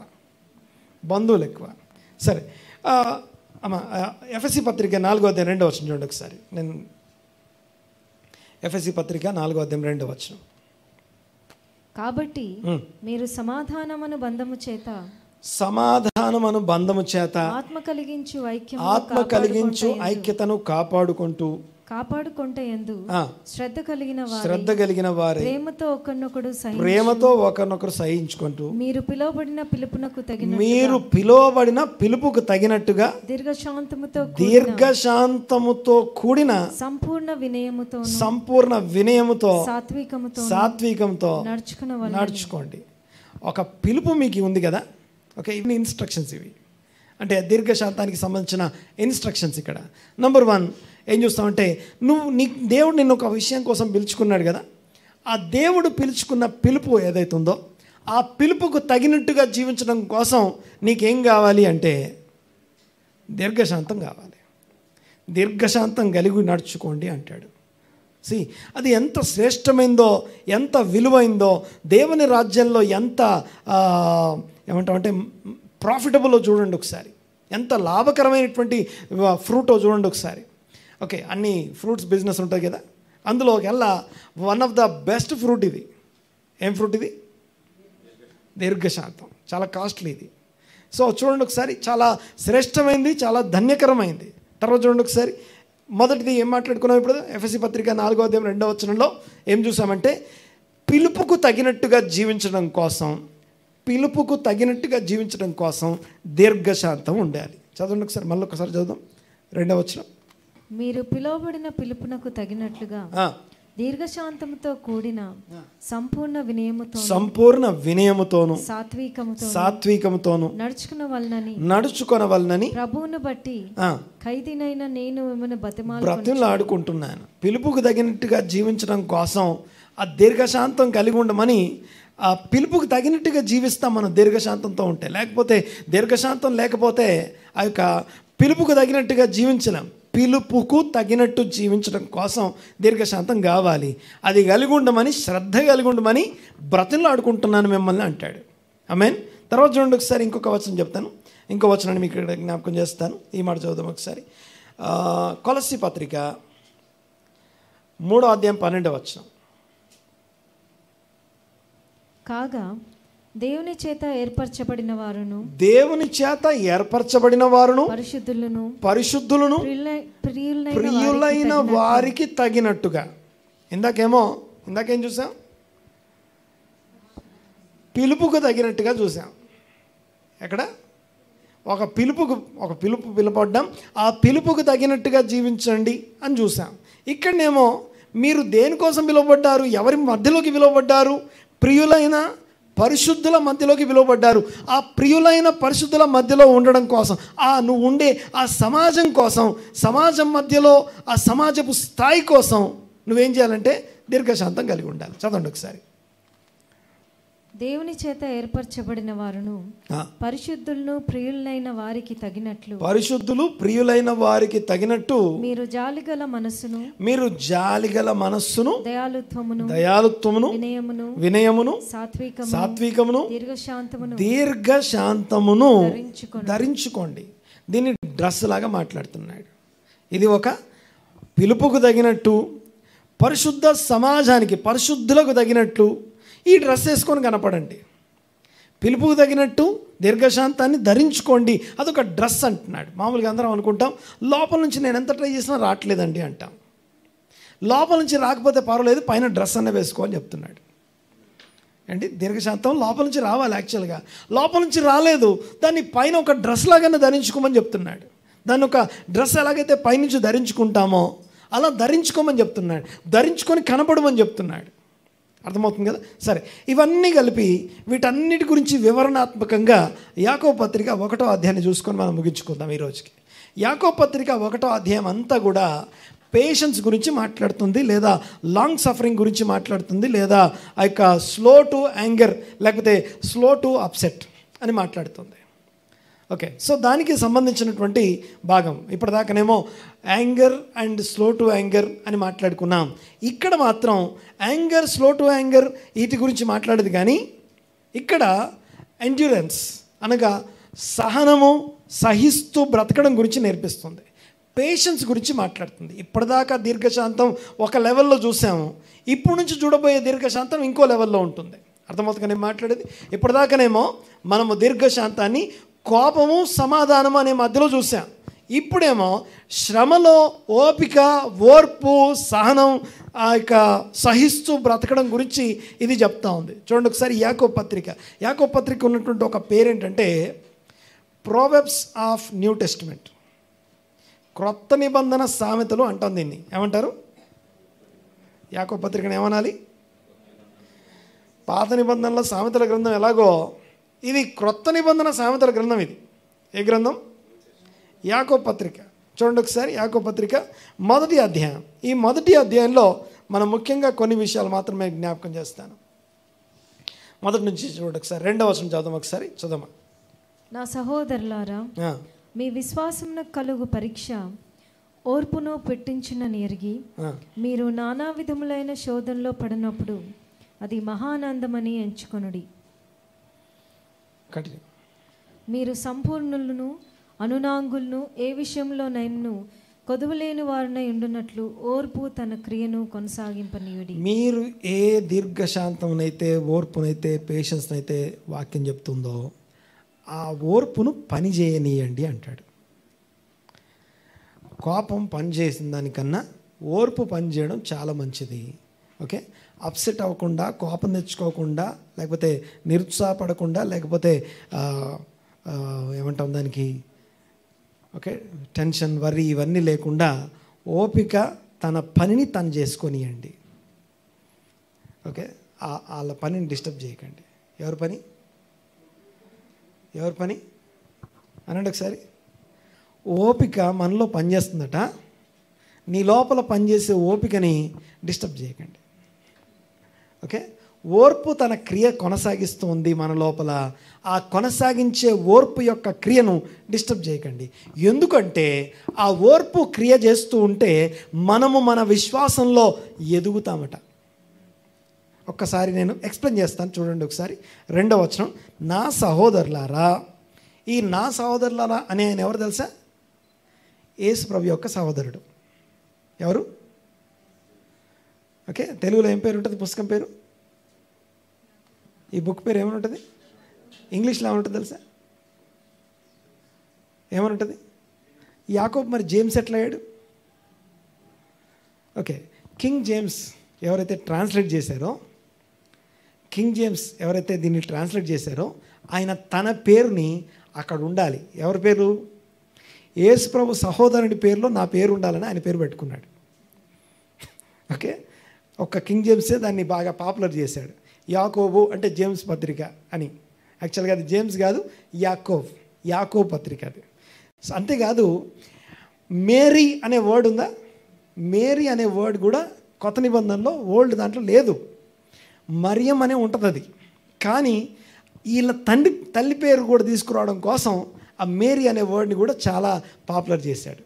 బంధువులు ఎక్కువ. సరే, అమ్మ ఎఫ్ఎస్సి పత్రిక 4వ అధ్యాయం 2వ వచనం చూడండి ఒకసారి. నేను ఎఫ్ఎస్సి పత్రిక 4వ అధ్యాయం 2వ వచనం. కాబట్టి మీరు సమాధానమను బంధము చేత ఆత్మ కలిగించు ఐక్యతను కాపాడుకొంటయందు శ్రద్ధ కలిగిన వారే ప్రేమతో ఒకరినొకరు సహించుకుంటూ మీరు పిలువబడిన పిలుపుకు తగినట్టుగా దీర్ఘశాంతముతో కూడిన సంపూర్ణ వినయముతో సాత్వికంతో నడుచుకోండి. ఒక పిలుపు మీకు ఉంది కదా. ఓకే, ఇన్ని ఇన్స్ట్రక్షన్స్ ఇవి అంటే దీర్ఘశాంతానికి సంబంధించిన ఇన్స్ట్రక్షన్స్. ఇక్కడ నెంబర్ 1 ఏం చూస్తామంటే, దేవుడు నిన్ను ఒక విషయం కోసం పిలుచుకున్నాడు కదా. ఆ దేవుడు పిలుచుకున్న పిలుపు ఏదైతే ఉందో ఆ పిలుపుకు తగినట్టుగా జీవించడం కోసం నీకేం కావాలి అంటే దీర్ఘశాంతం కావాలి. దీర్ఘశాంతం కలిగి నడుచుకోండి అంటాడు. అది ఎంత శ్రేష్టమైందో, ఎంత విలువైందో, దేవుని రాజ్యంలో ఎంత ఏమంటామంటే ప్రాఫిటబుల్లో చూడండి ఒకసారి, ఎంత లాభకరమైనటువంటి ఫ్రూటో చూడండి ఒకసారి. ఓకే, అన్ని ఫ్రూట్స్ బిజినెస్ ఉంటుంది కదా, అందులోకెల్లా one of the best fruit ఇది. ఏం ఫ్రూట్ ఇది? దీర్ఘశాంతం. చాలా కాస్ట్లీ ఇది. సో చూడండి ఒకసారి, చాలా శ్రేష్టమైంది, చాలా ధన్యకరమైంది. తర్వాత చూడండి ఒకసారి, మొదటిది ఏం మాట్లాడుకున్నాం ఇప్పుడు? ఎఫ్ఎస్సి పత్రిక 4వ అధ్యాయం 2వ వచనంలో ఏం చూసామంటే పిలుపుకు తగినట్టుగా జీవించడం కోసం దీర్ఘశాంతం ఉండాలి. చదవండి ఒకసారి, మళ్ళీ ఒకసారి చదువుదాం 2వ వచనం. మీరు పిలువబడిన పిలుపునకు తగినట్లుగా దీర్ఘశాంతముతో కూడిన సంపూర్ణ వినయముతోను సాత్వికముతోను నడుచుకొనవలనని ప్రభువును బట్టి ఖైదీనైన నేను మిమ్మల్ని బ్రతిమలాడుకుంటున్నాను. పిలుపుకు తగినట్టుగా జీవించడం కోసం ఆ దీర్ఘశాంతం కలిగి ఉండమని, ఆ పిలుపుకు తగినట్టుగా జీవిస్తాం మనం దీర్ఘశాంతంతో ఉంటే. లేకపోతే దీర్ఘశాంతం లేకపోతే ఆ యొక్క పిలుపుకు తగినట్టుగా జీవించలేం. పిలుపుకు తగినట్టు జీవించడం కోసం దీర్ఘశాంతం కావాలి. అది కలిగి ఉండమని, శ్రద్ధ కలిగి ఉండమని బ్రతిమలాడుకుంటున్నాను మిమ్మల్ని అంటాడు. ఆమేన్. తర్వాత చూడండి ఒకసారి, ఇంకొక వచనం చెప్తాను, ఇంకో వచనాన్ని మీకు ఇక్కడ జ్ఞాపకం చేస్తాను. ఈ మాట చదువుదాం ఒకసారి. కొలస్సీ పత్రిక 3వ అధ్యాయం 12వ వచనం. కాగా దేవుని చేత ఏర్పరచబడిన వారును పరిశుద్ధులను ప్రియులైన వారికి తగినట్టుగా. ఇందాకేం చూసాం? పిలుపుకు తగినట్టుగా చూసాం. ఎక్కడ? ఒక పిలుపు పిలుపడ్డాం, ఆ పిలుపుకు తగినట్టుగా జీవించండి అని చూసాం. ఇక్కడనేమో మీరు దేనికోసం పిలువబడ్డారు, ఎవరి మధ్యలోకి పిలువబడ్డారు? ప్రియులైన పరిశుద్ధుల మధ్యలోకి పిలువబడ్డారు. ఆ ప్రియులైన పరిశుద్ధుల మధ్యలో ఉండడం కోసం, నువ్వు ఉండే ఆ సమాజం కోసం, సమాజం మధ్యలో ఆ సమాజపు స్థాయి కోసం నువ్వేం చేయాలంటే దీర్ఘశాంతం కలిగి ఉండాలి. చదవండి ఒకసారి. దేవుని చేత ఏర్పరచబడిన వారును పరిశుద్ధులను ప్రియులైన వారికి తగినట్లు, పరిశుద్ధులు ప్రియులైన వారికి తగినట్టు మీరు జాలిగల మనస్సును దయాలుత్వమును వినయమును సాత్వికమును దీర్ఘశాంతమును ధరించుకోండి. దీన్ని డ్రెస్ లాగా మాట్లాడుతున్నాడు. ఇది ఒక పిలుపుకు తగినట్టు, పరిశుద్ధ సమాజానికి, పరిశుద్ధులకు తగినట్లు ఈ డ్రెస్ వేసుకొని కనపడండి. పిలుపుకు తగినట్టు దీర్ఘశాంతాన్ని ధరించుకోండి. అదొక డ్రెస్ అంటున్నాడు. మామూలుగా అందరం అనుకుంటాం, లోపల నుంచి నేను ఎంత ట్రై చేసినా రావట్లేదండి అంటాం. లోపల నుంచి రాకపోతే పర్వాలేదు, పైన డ్రెస్ అన్న వేసుకోవాలని చెప్తున్నాడు అండి. దీర్ఘశాంతం లోపల నుంచి రావాలి. యాక్చువల్గా లోపల నుంచి రాలేదు, దాన్ని పైన ఒక డ్రెస్ లాగానే ధరించుకోమని చెప్తున్నాడు. దాన్ని ఒక డ్రెస్ ఎలాగైతే పైనుంచి ధరించుకుంటామో అలా ధరించుకోమని చెప్తున్నాడు. ధరించుకొని కనపడమని చెప్తున్నాడు. అర్థమవుతుంది కదా? సరే, ఇవన్నీ కలిపి వీటన్నిటి గురించి వివరణాత్మకంగా యాకోబు పత్రిక 1వ అధ్యాయాన్ని చూసుకొని మనం ముగించుకుందాం ఈ రోజుకి. యాకోబు పత్రిక 1వ అధ్యాయం అంతా కూడా పేషెన్స్ గురించి మాట్లాడుతుంది, లేదా లాంగ్ సఫరింగ్ గురించి మాట్లాడుతుంది, లేదా ఆ యొక్క స్లో టు యాంగర్ లేకపోతే స్లో టు అప్సెట్ అని మాట్లాడుతుంది. ఓకే, సో దానికి సంబంధించినటువంటి భాగం ఇప్పటిదాకానేమో anger and slow to anger అని మాట్లాడుకున్నాం. ఇక్కడ మాత్రం యాంగర్, స్లో టు యాంగర్ వీటి గురించి మాట్లాడేది, కానీ ఇక్కడ ఎండ్యూరెన్స్ అనగా సహనము, సహిస్తూ బ్రతకడం గురించి నేర్పిస్తుంది. పేషెన్స్ గురించి మాట్లాడుతుంది. ఇప్పటిదాకా దీర్ఘశాంతం ఒక లెవెల్లో చూసాము, ఇప్పుడు నుంచి చూడబోయే దీర్ఘశాంతం ఇంకో లెవెల్లో ఉంటుంది. అర్థమవుతుంది నేను మాట్లాడేది? ఇప్పటిదాకానేమో మనము దీర్ఘశాంతాన్ని కోపము, సమాధానము అనే మధ్యలో చూసాం. ఇప్పుడేమో శ్రమలో ఓపిక, ఓర్పు, సహనం, ఆ యొక్క సహిస్తూ బ్రతకడం గురించి ఇది చెప్తా ఉంది. చూడండి ఒకసారి యాకోబు పత్రిక ఉన్నటువంటి ఒక పేరు ఏంటంటే ప్రోవెబ్స్ ఆఫ్ న్యూ టెస్టిమెంట్, క్రొత్త నిబంధన సామెతలు అంటాం. దీన్ని ఏమంటారు? యాకోబు పత్రికను ఏమనాలి? పాత నిబంధనల సామెతల గ్రంథం ఎలాగో ఇది క్రొత్త నిబంధన సామెతల గ్రంథం. ఇది ఏ గ్రంథం? యాకోబు పత్రిక. చూడండి ఒకసారి యాకోబు పత్రిక 1వ అధ్యాయం. ఈ 1వ అధ్యాయంలో మనం ముఖ్యంగా కొన్ని విషయాలు మాత్రమే జ్ఞాపకం చేస్తాను. 1 నుంచి చూడండి ఒకసారి. 2వ వచనం చదువు ఒకసారి. చదవమా. నా సహోదరులారా, మీ విశ్వాసమునకు కలుగు పరీక్ష ఓర్పును పెట్టించిన ఎరిగి మీరు నానా విధములైన శోధనలో పడినప్పుడు అది మహానందమని ఎంచుకొనుడి. మీరు సంపూర్ణులను అనునాంగులను ఏ విషయంలోనైనా కొదువలేని వారినై ఉండునట్లు ఓర్పు తన క్రియను కొనసాగింపనీయుడి. మీరు ఏ దీర్ఘశాంతమునైతే, ఓర్పునైతే, పేషెన్స్నైతే వాక్యం చెప్తుందో ఆ ఓర్పును పని చేయనీయండి అంటాడు. కోపం పని చేసిన దానికన్నా ఓర్పు పని చేయడం చాలా మంచిది. ఓకే, అప్సెట్ అవ్వకుండా, కోపం తెచ్చుకోకుండా, లేకపోతే నిరుత్సాహపడకుండా, లేకపోతే ఏమంటాం దానికి, ఓకే, టెన్షన్, వర్రీ ఇవన్నీ లేకుండా ఓపిక తన పనిని తను చేసుకొనియండి. ఓకే, వాళ్ళ పనిని డిస్టర్బ్ చేయకండి. ఎవరి పని అనండి ఒకసారి. ఓపిక మనలో పనిచేస్తుందట. నీ లోపల పనిచేసే ఓపికని డిస్టర్బ్ చేయకండి. ఓకే, ఓర్పు తన క్రియ కొనసాగిస్తుంది మన లోపల. ఆ కొనసాగించే ఓర్పు యొక్క క్రియను డిస్టర్బ్ చేయకండి. ఎందుకంటే ఆ ఓర్పు క్రియ చేస్తూ ఉంటే మనము మన విశ్వాసంలో ఎదుగుతామట. ఒక్కసారి నేను ఎక్స్ప్లెయిన్ చేస్తాను, చూడండి ఒకసారి. 2వ వచనం. నా సహోదరులారా. ఈ నా సహోదరులారా అనే ఆయన ఎవరు తెలుసా? యేసు ప్రభు యొక్క సహోదరుడు. ఎవరు? ఓకే, తెలుగులో ఏం పేరు ఉంటుంది? పుస్తకం పేరు, ఈ బుక్ పేరు ఏమని ఉంటుంది? ఇంగ్లీష్లో ఏమనుంటుంది తెలుసా? ఏమనుంటుంది? యాకోబు మరి జేమ్స్ ఎట్లా అయ్యాడు? ఓకే, కింగ్ జేమ్స్ ఎవరైతే ట్రాన్స్లేట్ చేశారో ఆయన తన పేరుని అక్కడ ఉండాలి. ఎవరి పేరు? యేసు ప్రభు సహోదరుని పేరులో నా పేరు ఉండాలని ఆయన పేరు పెట్టుకున్నాడు. ఓకే, ఒక్క కింగ్ జేమ్సే దాన్ని బాగా పాపులర్ చేశాడు. యాకోబు అంటే జేమ్స్ పత్రిక అని. యాక్చువల్గా అది జేమ్స్ కాదు, యాకోబ్ పత్రిక అది. అంతేకాదు మేరీ అనే వర్డ్ ఉందా? మేరీ అనే వర్డ్ కూడా కొత్త నిబంధనలో ఓల్డ్ దాంట్లో లేదు. మరియం అనే ఉంటుంది అది. కానీ వీళ్ళ తల్లి పేరు కూడా తీసుకురావడం కోసం ఆ మేరీ అనే వర్డ్ని కూడా చాలా పాపులర్ చేశాడు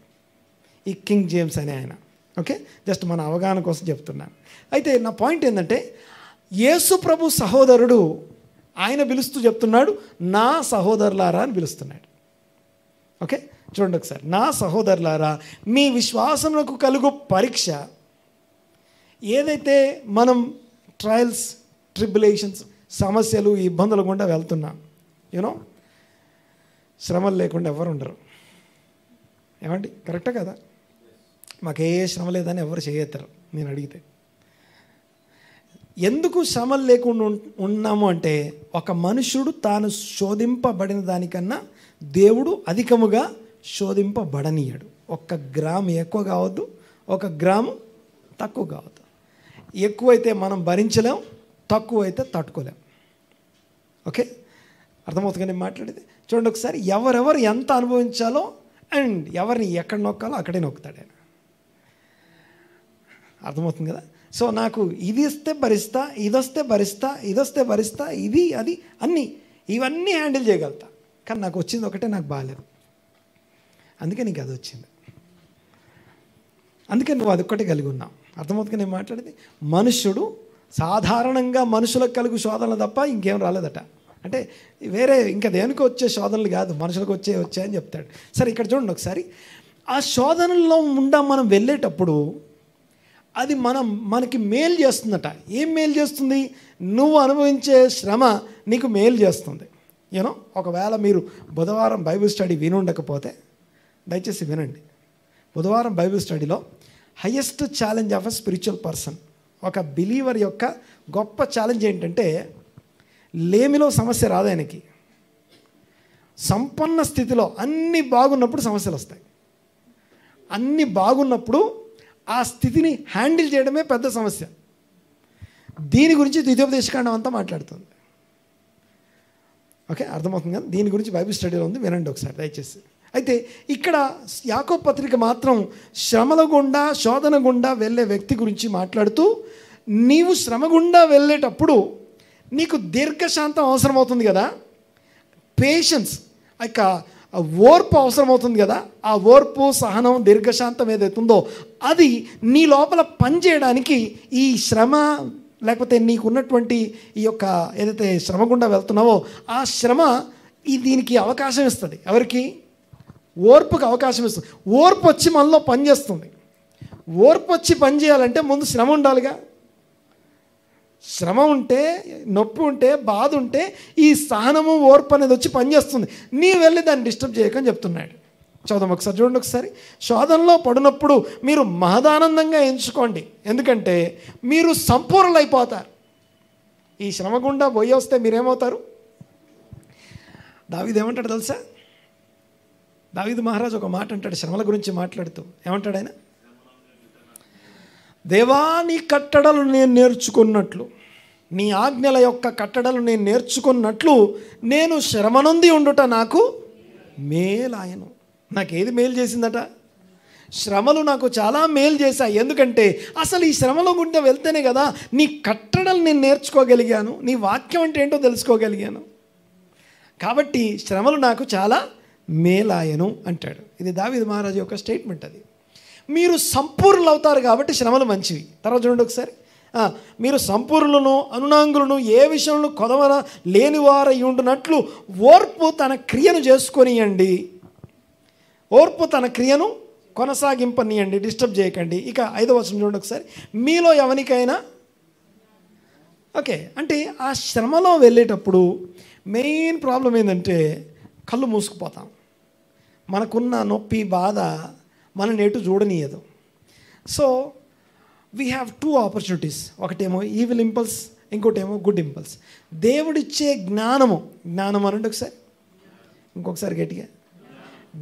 ఈ కింగ్ జేమ్స్ అనే ఆయన. ఓకే, జస్ట్ మన అవగాహన కోసం చెప్తున్నాను. అయితే నా పాయింట్ ఏంటంటే, యేసు ప్రభు సహోదరుడు ఆయన పిలుస్తూ చెప్తున్నాడు, నా సహోదరులారా అని పిలుస్తున్నాడు. ఓకే, చూడండి ఒకసారి. నా సహోదరులారా, మీ విశ్వాసములకు కలుగు పరీక్ష, ఏదైతే మనం ట్రయల్స్, ట్రిబులేషన్స్, సమస్యలు, ఇబ్బందులు గుండా వెళ్తున్నాం, యూనో, శ్రమలు లేకుండా ఎవరు ఉండరు. ఏమండి, కరెక్టే కదా? మాకు ఏ శ్రమ లేదని ఎవరు చేయెత్తరు నేను అడిగితే. ఎందుకు శ్రమలు లేకుండా ఉన్నాము అంటే, ఒక మనుషుడు తాను శోధింపబడిన దానికన్నా దేవుడు అధికముగా శోధింపబడనీయడు. 1 గ్రాము ఎక్కువ కావద్దు, 1 గ్రాము తక్కువ కావద్దు. ఎక్కువైతే మనం భరించలేం, తక్కువ అయితే తట్టుకోలేం. ఓకే, అర్థమవుతుంది నేను మాట్లాడేది. చూడండి ఒకసారి, ఎవరెవరు ఎంత అనుభవించాలో అండ్ ఎవరిని ఎక్కడ నొక్కాలో అక్కడే నొక్కుతాడు ఆయన. అర్థమవుతుంది కదా? సో నాకు ఇది ఇస్తే భరిస్తా, ఇదొస్తే భరిస్తా, ఇదొస్తే భరిస్తా, ఇది అది ఇవన్నీ హ్యాండిల్ చేయగలుగుతా. కానీ నాకు వచ్చింది ఒకటే, నాకు బాగాలేదు, అందుకే నీకు అది వచ్చింది, అందుకే నువ్వు అదొక్కటే కలిగి ఉన్నావు. అర్థమవుతుంది నేను మాట్లాడేది. మనుష్యుడు సాధారణంగా మనుషులకు కలుగు శోధనలు తప్ప ఇంకేం రాలేదట. అంటే వేరే ఇంకా దేనికి వచ్చే శోధనలు కాదు, మనుషులకు వచ్చాయని చెప్తాడు. సరే, ఇక్కడ చూడండి ఒకసారి. ఆ శోధనల్లో మనం వెళ్ళేటప్పుడు అది మనకి మేలు చేస్తుందట. ఏం మేలు చేస్తుంది? నువ్వు అనుభవించే శ్రమ నీకు మేలు చేస్తుంది. యూనో, ఒకవేళ మీరు బుధవారం బైబిల్ స్టడీ వినుండకపోతే దయచేసి వినండి. బుధవారం బైబిల్ స్టడీలో highest challenge of a spiritual person, ఒక బిలీవర్ యొక్క గొప్ప ఛాలెంజ్ ఏంటంటే, లేమిలో సమస్య రాదు ఆయనకి. సంపన్న స్థితిలో అన్నీ బాగున్నప్పుడు సమస్యలు వస్తాయి. అన్నీ బాగున్నప్పుడు ఆ స్థితిని హ్యాండిల్ చేయడమే పెద్ద సమస్య. దీని గురించి ద్వితీయోపదేశకాండం అంతా మాట్లాడుతుంది. ఓకే, అర్థమవుతుంది కదా? దీని గురించి బైబిల్ స్టడీలో ఉంది, వినండి ఒకసారి దయచేసి. అయితే ఇక్కడ యాకోబు పత్రిక మాత్రం శ్రమల గుండా, శోధన గుండా వెళ్ళే వ్యక్తి గురించి మాట్లాడుతూ, నీవు శ్రమ గుండా వెళ్ళేటప్పుడు నీకు దీర్ఘశాంతం అవసరం అవుతుంది కదా, పేషెన్స్, ఓర్పు అవసరం అవుతుంది కదా. ఆ ఓర్పు, సహనం, దీర్ఘశాంతం ఏదైతుందో అది నీ లోపల పనిచేయడానికి ఈ శ్రమ, లేకపోతే నీకు ఉన్నటువంటి ఈ యొక్క ఏదైతే శ్రమ గుండా వెళ్తున్నావో ఆ శ్రమ దీనికి అవకాశం ఇస్తుంది. ఎవరికి? ఓర్పుకి అవకాశం ఇస్తుంది. ఓర్పు వచ్చి మనలో పనిచేస్తుంది. ఓర్పు వచ్చి పని చేయాలంటే ముందు శ్రమ ఉండాలిగా. శ్రమ ఉంటే, నొప్పి ఉంటే, బాధ ఉంటే ఈ సహనము, ఓర్పు అనేది వచ్చి పనిచేస్తుంది. నీ వెళ్ళి దాన్ని డిస్టర్బ్ చేయకని చెప్తున్నాడు. చదువు ఒకసారి, చూడండి ఒకసారి. శోధనలో పడినప్పుడు మీరు మహదానందంగా ఎంచుకోండి, ఎందుకంటే మీరు సంపూర్ణులు అయిపోతారు. ఈ శ్రమ గుండా పోయి వస్తే మీరేమవుతారు? దావీదు ఏమంటాడు తెలుసా? దావీదు మహారాజు ఒక మాట అంటాడు శ్రమల గురించి మాట్లాడుతూ. ఏమంటాడు ఆయన? దేవా, నీ కట్టడలు నేను నేర్చుకున్నట్లు, నీ ఆజ్ఞల యొక్క కట్టడలు నేను నేర్చుకున్నట్లు నేను శ్రమనుంది ఉండుట నాకు మేలాయను. నాకేది మేలు చేసిందట? శ్రమలు నాకు చాలా మేలు చేశాయి. ఎందుకంటే అసలు ఈ శ్రమలో గుండా వెళ్తేనే కదా నీ కట్టడలు నేను నేర్చుకోగలిగాను, నీ వాక్యం అంటే ఏంటో తెలుసుకోగలిగాను. కాబట్టి శ్రమలు నాకు చాలా మేలాయను అంటాడు. ఇది దావీదు మహారాజు యొక్క స్టేట్మెంట్. అది మీరు సంపూర్ణులు అవుతారు కాబట్టి శ్రమలు మంచివి. తర్వాత చూడండి ఒకసారి. మీరు సంపూర్ణులను, అనునాంగులను, ఏ విషయంలో కొదవన లేనివారై ఉండునట్లు ఓర్పు తన క్రియను చేసుకొనియండి. ఓర్పు తన క్రియను కొనసాగింపనియండి, డిస్టర్బ్ చేయకండి. ఇక 5వ వచనం చూడండి ఒకసారి. మీలో ఎవరికైనా, ఓకే, అంటే ఆ శ్రమలో వెళ్ళేటప్పుడు మెయిన్ ప్రాబ్లం ఏంటంటే కళ్ళు మూసుకుపోతాం. మనకున్న నొప్పి, బాధ మనని ఎటు చూడనీయదు. So we have 2 opportunities. ఒకటేమో ఈవిల్ ఇంపల్స్, ఇంకోటేమో గుడ్ ఇంపల్స్. దేవుడిచ్చే జ్ఞానము అనండి ఒకసారి, ఇంకొకసారి గట్టిగా.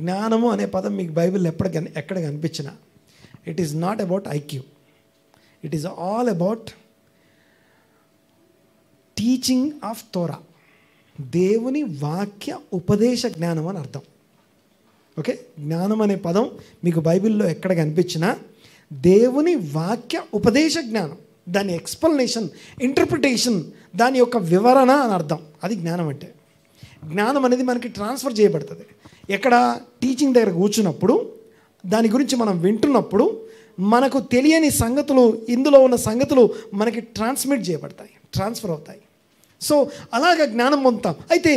జ్ఞానము అనే పదం మీకు బైబిల్ ఎక్కడ కనిపించినా it is not about IQ, it is all about teaching of Torah, దేవుని వాక్య ఉపదేశ జ్ఞానం అని అర్థం. ఓకే, జ్ఞానం అనే పదం మీకు బైబిల్లో ఎక్కడ కనిపించినా దేవుని వాక్య ఉపదేశ జ్ఞానం, దాని ఎక్స్ప్లెనేషన్, ఇంటర్ప్రిటేషన్, దాని యొక్క వివరణ అని అర్థం. అది జ్ఞానం అంటే. జ్ఞానం అనేది మనకి ట్రాన్స్ఫర్ చేయబడుతుంది. ఎక్కడ? టీచింగ్ దగ్గర కూర్చున్నప్పుడు, దాని గురించి మనం వింటున్నప్పుడు మనకు తెలియని సంగతులు, ఇందులో ఉన్న సంగతులు మనకి ట్రాన్స్మిట్ చేయబడతాయి, ట్రాన్స్ఫర్ అవుతాయి. సో అలాగ జ్ఞానం పొందుతాం. అయితే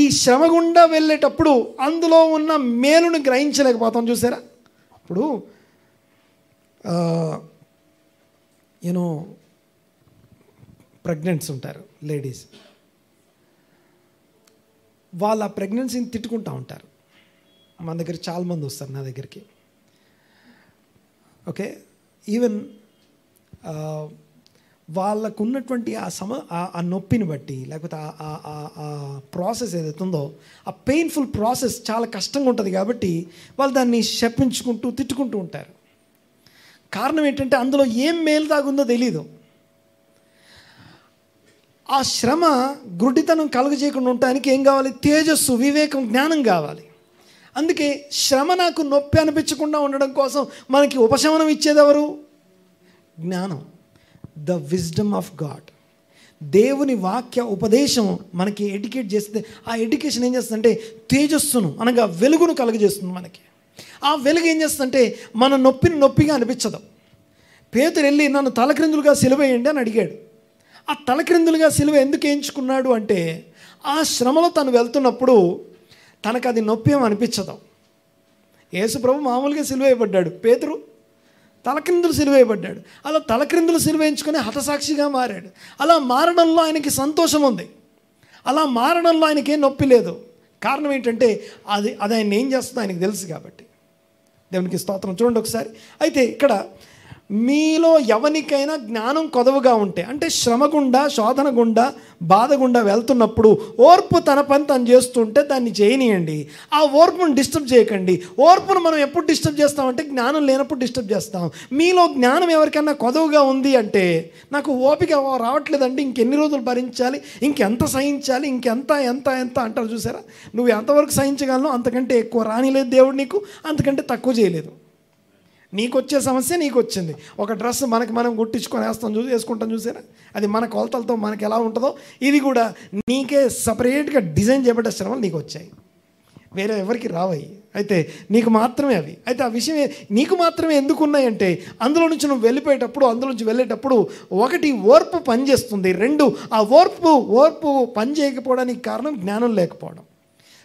ఈ శ్రమ గుండా వెళ్ళేటప్పుడు అందులో ఉన్న మేలును గ్రహించలేకపోతాం. చూసారా? ఇప్పుడు యూనో ప్రెగ్నెంట్స్ ఉంటారు లేడీస్, వాళ్ళ ప్రెగ్నెన్సీని తిట్టుకుంటూ ఉంటారు. మన దగ్గర చాలామంది వస్తారు నా దగ్గరికి. ఓకే, ఈవెన్ వాళ్ళకు ఉన్నటువంటి ఆ నొప్పిని బట్టి, లేకపోతే ఆ ప్రాసెస్ ఏదైతే ఉందో, ఆ పెయిన్ఫుల్ ప్రాసెస్ చాలా కష్టంగా ఉంటుంది కాబట్టి వాళ్ళు దాన్ని శపించుకుంటూ తిట్టుకుంటూ ఉంటారు. కారణం ఏంటంటే అందులో ఏం మేలు దాగుందో తెలీదు. ఆ శ్రమ గుడ్డితనం కలుగజేయకుండా ఉండటానికి ఏం కావాలి? తేజస్సు, వివేకం, జ్ఞానం కావాలి. అందుకే శ్రమ నాకు నొప్పి అనిపించకుండా ఉండడం కోసం మనకి ఉపశమనం ఇచ్చేది ఎవరు? జ్ఞానం, ద విజ్డమ్ ఆఫ్ గాడ్. దేవుని వాక్య ఉపదేశం మనకి ఎడ్యుకేట్ చేస్తే, ఆ ఎడ్యుకేషన్ ఏం చేస్తుందంటే తేజస్సును అనగా వెలుగును కలుగజేస్తుంది మనకి. ఆ వెలుగు ఏం చేస్తుందంటే మన నొప్పిని నొప్పిగా అనిపించదు. పేతురు వెళ్ళి నన్ను తలక్రిందులుగా సిలువ వేయండి అని అడిగాడు. ఆ తలక్రిందులుగా సిలువ ఎందుకు వేయించుకున్నాడు అంటే ఆ శ్రమలో తను వెళ్తున్నప్పుడు తనకు అది నొప్పి ఏం అనిపించదు. యేసు ప్రభు మామూలుగా సిలువ వేయబడ్డాడు, పేతురు తలక్రిందులు సిలువ వేయబడ్డాడు. అలా తలక్రిందులు సిలువ వేయించుకొని హతసాక్షిగా మారాడు. అలా మారడంలో ఆయనకి సంతోషం ఉంది, అలా మారడంలో ఆయనకేం నొప్పి లేదు. కారణం ఏంటంటే అది ఆయన ఏం చేస్తుందో ఆయనకు తెలుసు కాబట్టి. దేవునికి స్తోత్రం. చూడండి ఒకసారి. అయితే ఇక్కడ మీలో ఎవరికైనా జ్ఞానం కొదవగా ఉంటే, అంటే శ్రమ గుండా, శోధన గుండా, బాధ గుండా వెళ్తున్నప్పుడు ఓర్పు తన పని తను చేస్తుంటే దాన్ని చేయనీయండి. ఆ ఓర్పును డిస్టర్బ్ చేయకండి. ఓర్పును మనం ఎప్పుడు డిస్టర్బ్ చేస్తామంటే జ్ఞానం లేనప్పుడు డిస్టర్బ్ చేస్తాం. మీలో జ్ఞానం ఎవరికైనా కొదవగా ఉంది అంటే, నాకు ఓపిక రావట్లేదండి, ఇంకెన్ని రోజులు భరించాలి, ఇంకెంత సహించాలి, ఇంకెంత ఎంత ఎంత అంటారు. చూసారా? నువ్వు ఎంతవరకు సహించగలను, అంతకంటే ఎక్కువ రానిలేదు దేవుడు నీకు, అంతకంటే తక్కువ చేయలేదు. నీకు వచ్చే సమస్య నీకు వచ్చింది. ఒక డ్రెస్ మనకి మనం గుట్టించుకొని వేసుకుంటాం. చూసారా? అది మన కొలతలతో మనకి ఎలా ఉంటుందో ఇది కూడా నీకే సపరేట్గా డిజైన్ చేయబడ్డ శ్రమలు నీకు వచ్చాయి, వేరే ఎవరికి రావయి. అయితే నీకు మాత్రమే అవి. అయితే ఆ విషయం నీకు మాత్రమే ఎందుకు ఉన్నాయంటే అందులో నుంచి నువ్వు వెళ్ళేటప్పుడు ఒకటి ఓర్పు పనిచేస్తుంది, రెండు ఆ ఓర్పు పని చేయకపోవడానికి కారణం జ్ఞానం లేకపోవడం.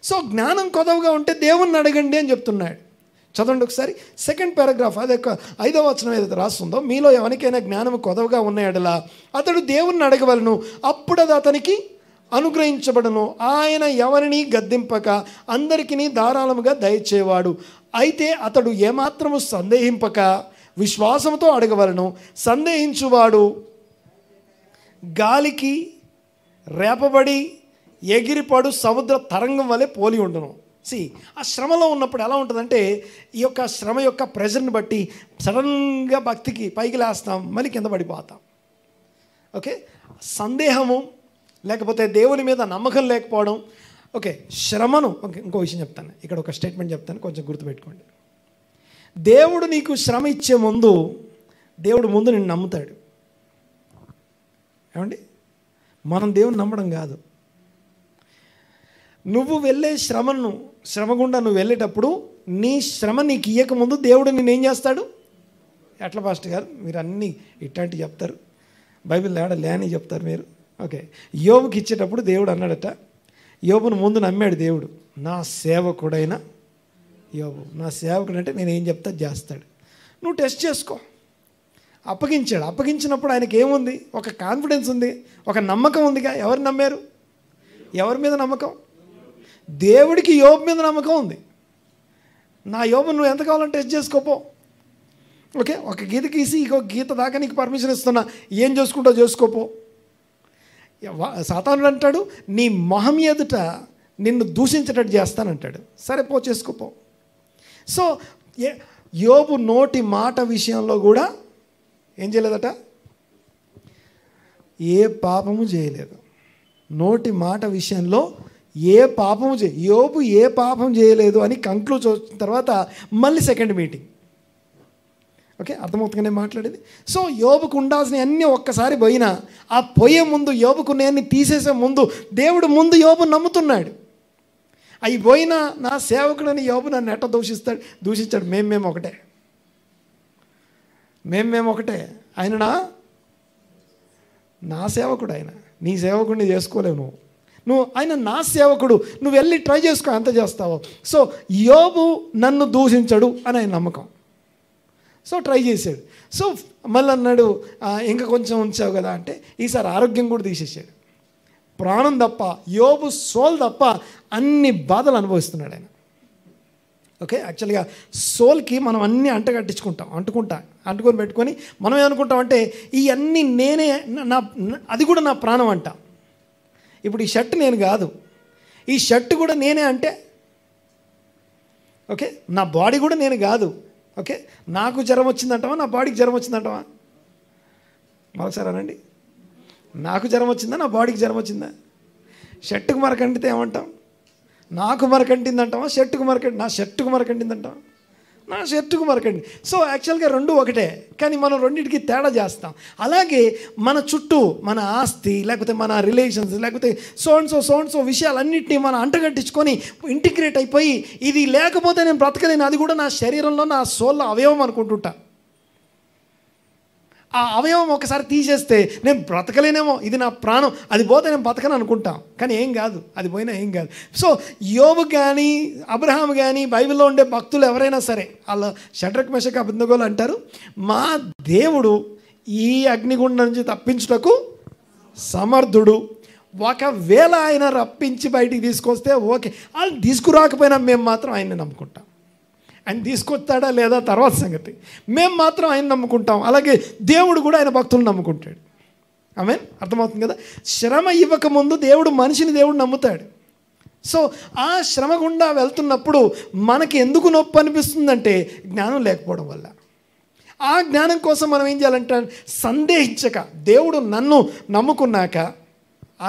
సో జ్ఞానం కొదవగా ఉంటే దేవుణ్ణి అడగండి అని చెప్తున్నాడు. చదవండి ఒకసారి 2nd పారాగ్రాఫ్, అది 5వ వచనం ఏదైతే రాస్తుందో, మీలో ఎవరికైనా జ్ఞానం కొదవగా ఉన్నాయడలా అతడు దేవుణ్ణి అడగవలను, అప్పుడు అది అతనికి అనుగ్రహించబడను. ఆయన ఎవరిని గద్దింపక అందరికీ ధారాళముగా దయచేవాడు. అయితే అతడు ఏమాత్రము సందేహింపక విశ్వాసంతో అడగవలను. సందేహించువాడు గాలికి రేపబడి ఎగిరిపడు సముద్ర తరంగం వలె పోలి ఉండును. ఆ శ్రమలో ఉన్నప్పుడు ఎలా ఉంటుందంటే, ఈ యొక్క శ్రమ యొక్క ప్రెజర్ని బట్టి సడన్గా భక్తికి పైకి లేస్తాం, మళ్ళీ కింద పడిపోతాం. ఓకే, సందేహము లేకపోతే దేవుని మీద నమ్మకం లేకపోవడం. ఓకే, శ్రమను ఇంకో విషయం చెప్తాను, ఇక్కడ ఒక స్టేట్మెంట్ చెప్తాను, కొంచెం గుర్తుపెట్టుకోండి. దేవుడు నీకు శ్రమ ఇచ్చే ముందు దేవుడు ముందు నిన్ను నమ్ముతాడు. ఏమండి? మనం దేవుని నమ్మడం కాదు. నువ్వు వెళ్ళే శ్రమ గుండా నువ్వు వెళ్ళేటప్పుడు నీ శ్రమ నీకు ఇయ్యకముందు దేవుడు నిన్ను ఏం చేస్తాడు? ఎట్లా పాస్టర్ గారు మీరు అన్నీ ఇట్లాంటివి చెప్తారు, బైబిల్ లేని చెప్తారు మీరు. ఓకే, యోబుకి ఇచ్చేటప్పుడు దేవుడు అన్నాడట, యోబును ముందు నమ్మాడు దేవుడు. నా సేవకుడైన యోబు, నా సేవకుడు అంటే నేను ఏం చెప్తా చేస్తాడు, నువ్వు టెస్ట్ చేసుకో. అప్పగించాడు. అప్పగించినప్పుడు ఆయనకి ఏముంది? ఒక కాన్ఫిడెన్స్ ఉంది, ఒక నమ్మకం ఉందిగా. ఎవరు నమ్మారు? ఎవరి మీద నమ్మకం? దేవుడికి యోబు మీద నమ్మకం ఉంది. నా యోబు నువ్వు ఎంత కావాలంటే టెస్ట్ చేసుకోపో. ఓకే, ఒక గీత గీసి ఇంకో గీత దాకా నీకు పర్మిషన్ ఇస్తున్నా, ఏం చేసుకుంటావు చేసుకోపో. సాతానుడు అంటాడు, నీ మొహం ఎదుట నిన్ను దూషించేటట్టు చేస్తానంటాడు. సరే పో, చేసుకోపో. సో యోబు నోటి మాట విషయంలో కూడా ఏం చేయలేదట? ఏ పాపము చేయలేదు. నోటి మాట విషయంలో ఏ పాపం యోబు ఏ పాపం చేయలేదు అని కంక్లూజ్ వచ్చిన తర్వాత మళ్ళీ సెకండ్ మీటింగ్. ఓకే, అర్థమవుతుందనే మాట్లాడేది. సో యోబుకు ఉండాల్సిన అన్నీ ఒక్కసారి పోయినా ఆ పోయే ముందు యోబుకున్నాయన్ని తీసేసే ముందు దేవుడు ముందు యోబు నమ్ముతున్నాడు. అవి పోయినా నా సేవకుడని యోబు నన్ను ఎట్ట దూషించాడు. మేము ఒకటే, మేము ఒకటే. ఆయన నా సేవకుడు, ఆయన నీ సేవకుడిని చేసుకోలేవు నువ్వు ఆయన నా సేవకుడు, నువ్వు వెళ్ళి ట్రై చేసుకో, ఎంత చేస్తావో. సో యోబు నన్ను దూషించడు అని ఆయన నమ్మకం. సో ట్రై చేశాడు. సో మళ్ళీ అన్నాడు ఇంకా కొంచెం ఉంచావు కదా అంటే ఈసారి ఆరోగ్యం కూడా తీసేసాడు. ప్రాణం తప్ప, యోబు సోల్ తప్ప అన్ని బాధలు అనుభవిస్తున్నాడు ఆయన. ఓకే, యాక్చువల్గా సోల్కి మనం అన్నీ అంటుకొని పెట్టుకొని మనం ఏమనుకుంటాం అంటే ఇవన్నీ నేనే, అది కూడా నా ప్రాణం అంట. ఇప్పుడు ఈ షర్ట్ నేను కాదు, ఈ షర్ట్ కూడా నేనే అంటే ఓకే, నా బాడీ కూడా నేను కాదు. ఓకే, నాకు జ్వరం వచ్చిందంటావా, నా బాడీకి జ్వరం వచ్చిందంటావా? మరొకసారి అనండి, నాకు జ్వరం వచ్చిందా, నా బాడీకి జ్వరం వచ్చిందా? షర్టుకు మరకంటితే ఏమంటాం? నాకు మరకంటిందంటావా, నా షర్టుకు మరకంటిందంటావా, నా షర్టుకు మరకండి. సో యాక్చువల్గా రెండు ఒకటే, కానీ మనం రెండింటికి తేడా చేస్తాం. అలాగే మన చుట్టూ మన ఆస్తి, లేకపోతే మన రిలేషన్స్, లేకపోతే సో విషయాలన్నింటినీ మనం అంటగట్టించుకొని ఇంటిగ్రేట్ అయిపోయి ఇది లేకపోతే నేను బ్రతకలేను, అది కూడా నా శరీరంలో నా సోల్లో అవయవం అనుకుంటుంటా. ఆ అవయవం ఒకసారి తీసేస్తే నేను బ్రతకలేనేమో, ఇది నా ప్రాణం, అది పోతే నేను బ్రతకను అనుకుంటాం. కానీ ఏం కాదు, అది పోయినా ఏం కాదు. సో యోబు కానీ అబ్రహాం కానీ బైబిల్లో ఉండే భక్తులు ఎవరైనా సరే వాళ్ళు షడ్రక్ మెషక్ అబేద్నెగోలు అంటారు, మా దేవుడు ఈ అగ్నిగుండం నుంచి తప్పించుటకు సమర్థుడు. ఒకవేళ ఆయన రప్పించి బయటికి తీసుకొస్తే ఓకే, వాళ్ళు తీసుకురాకపోయినా మేము మాత్రం ఆయన్ని నమ్ముకుంటాం. ఆయన తీసుకొస్తాడా లేదా తర్వాత సంగతి, మేము మాత్రం ఆయన నమ్ముకుంటాం. అలాగే దేవుడు కూడా ఆయన భక్తులు నమ్ముకుంటాడు. ఆమేన్, అర్థమవుతుంది కదా. శ్రమ ఇవ్వకముందు దేవుడు నమ్ముతాడు. సో ఆ శ్రమ గుండా వెళ్తున్నప్పుడు మనకి ఎందుకు నొప్పి అనిపిస్తుందంటే జ్ఞానం లేకపోవడం వల్ల. ఆ జ్ఞానం కోసం మనం ఏం చేయాలంటే సందేహించక, దేవుడు నన్ను నమ్ముకున్నాక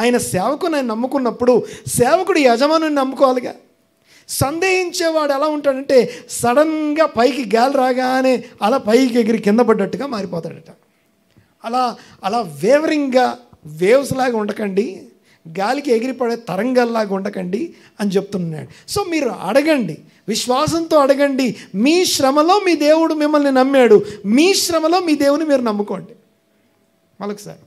ఆయన సేవకుని ఆయన నమ్ముకున్నప్పుడు సేవకుడు యజమానుని నమ్ముకోవాలిగా. సందేహించేవాడు ఎలా ఉంటాడంటే సడన్గా పైకి గాలి రాగానే అలా పైకి ఎగిరి కింద పడ్డట్టుగా మారిపోతాడట. అలా వేవరింగ్గా వేవ్స్ లాగా ఉండకండి, గాలికి ఎగిరిపడే తరంగాల్లాగా ఉండకండి అని చెప్తున్నాడు. సో మీరు అడగండి, విశ్వాసంతో అడగండి. మీ శ్రమలో మీ దేవుడు మిమ్మల్ని నమ్మాడు, మీ శ్రమలో మీ దేవుని మీరు నమ్ముకోండి. మరొకసారి,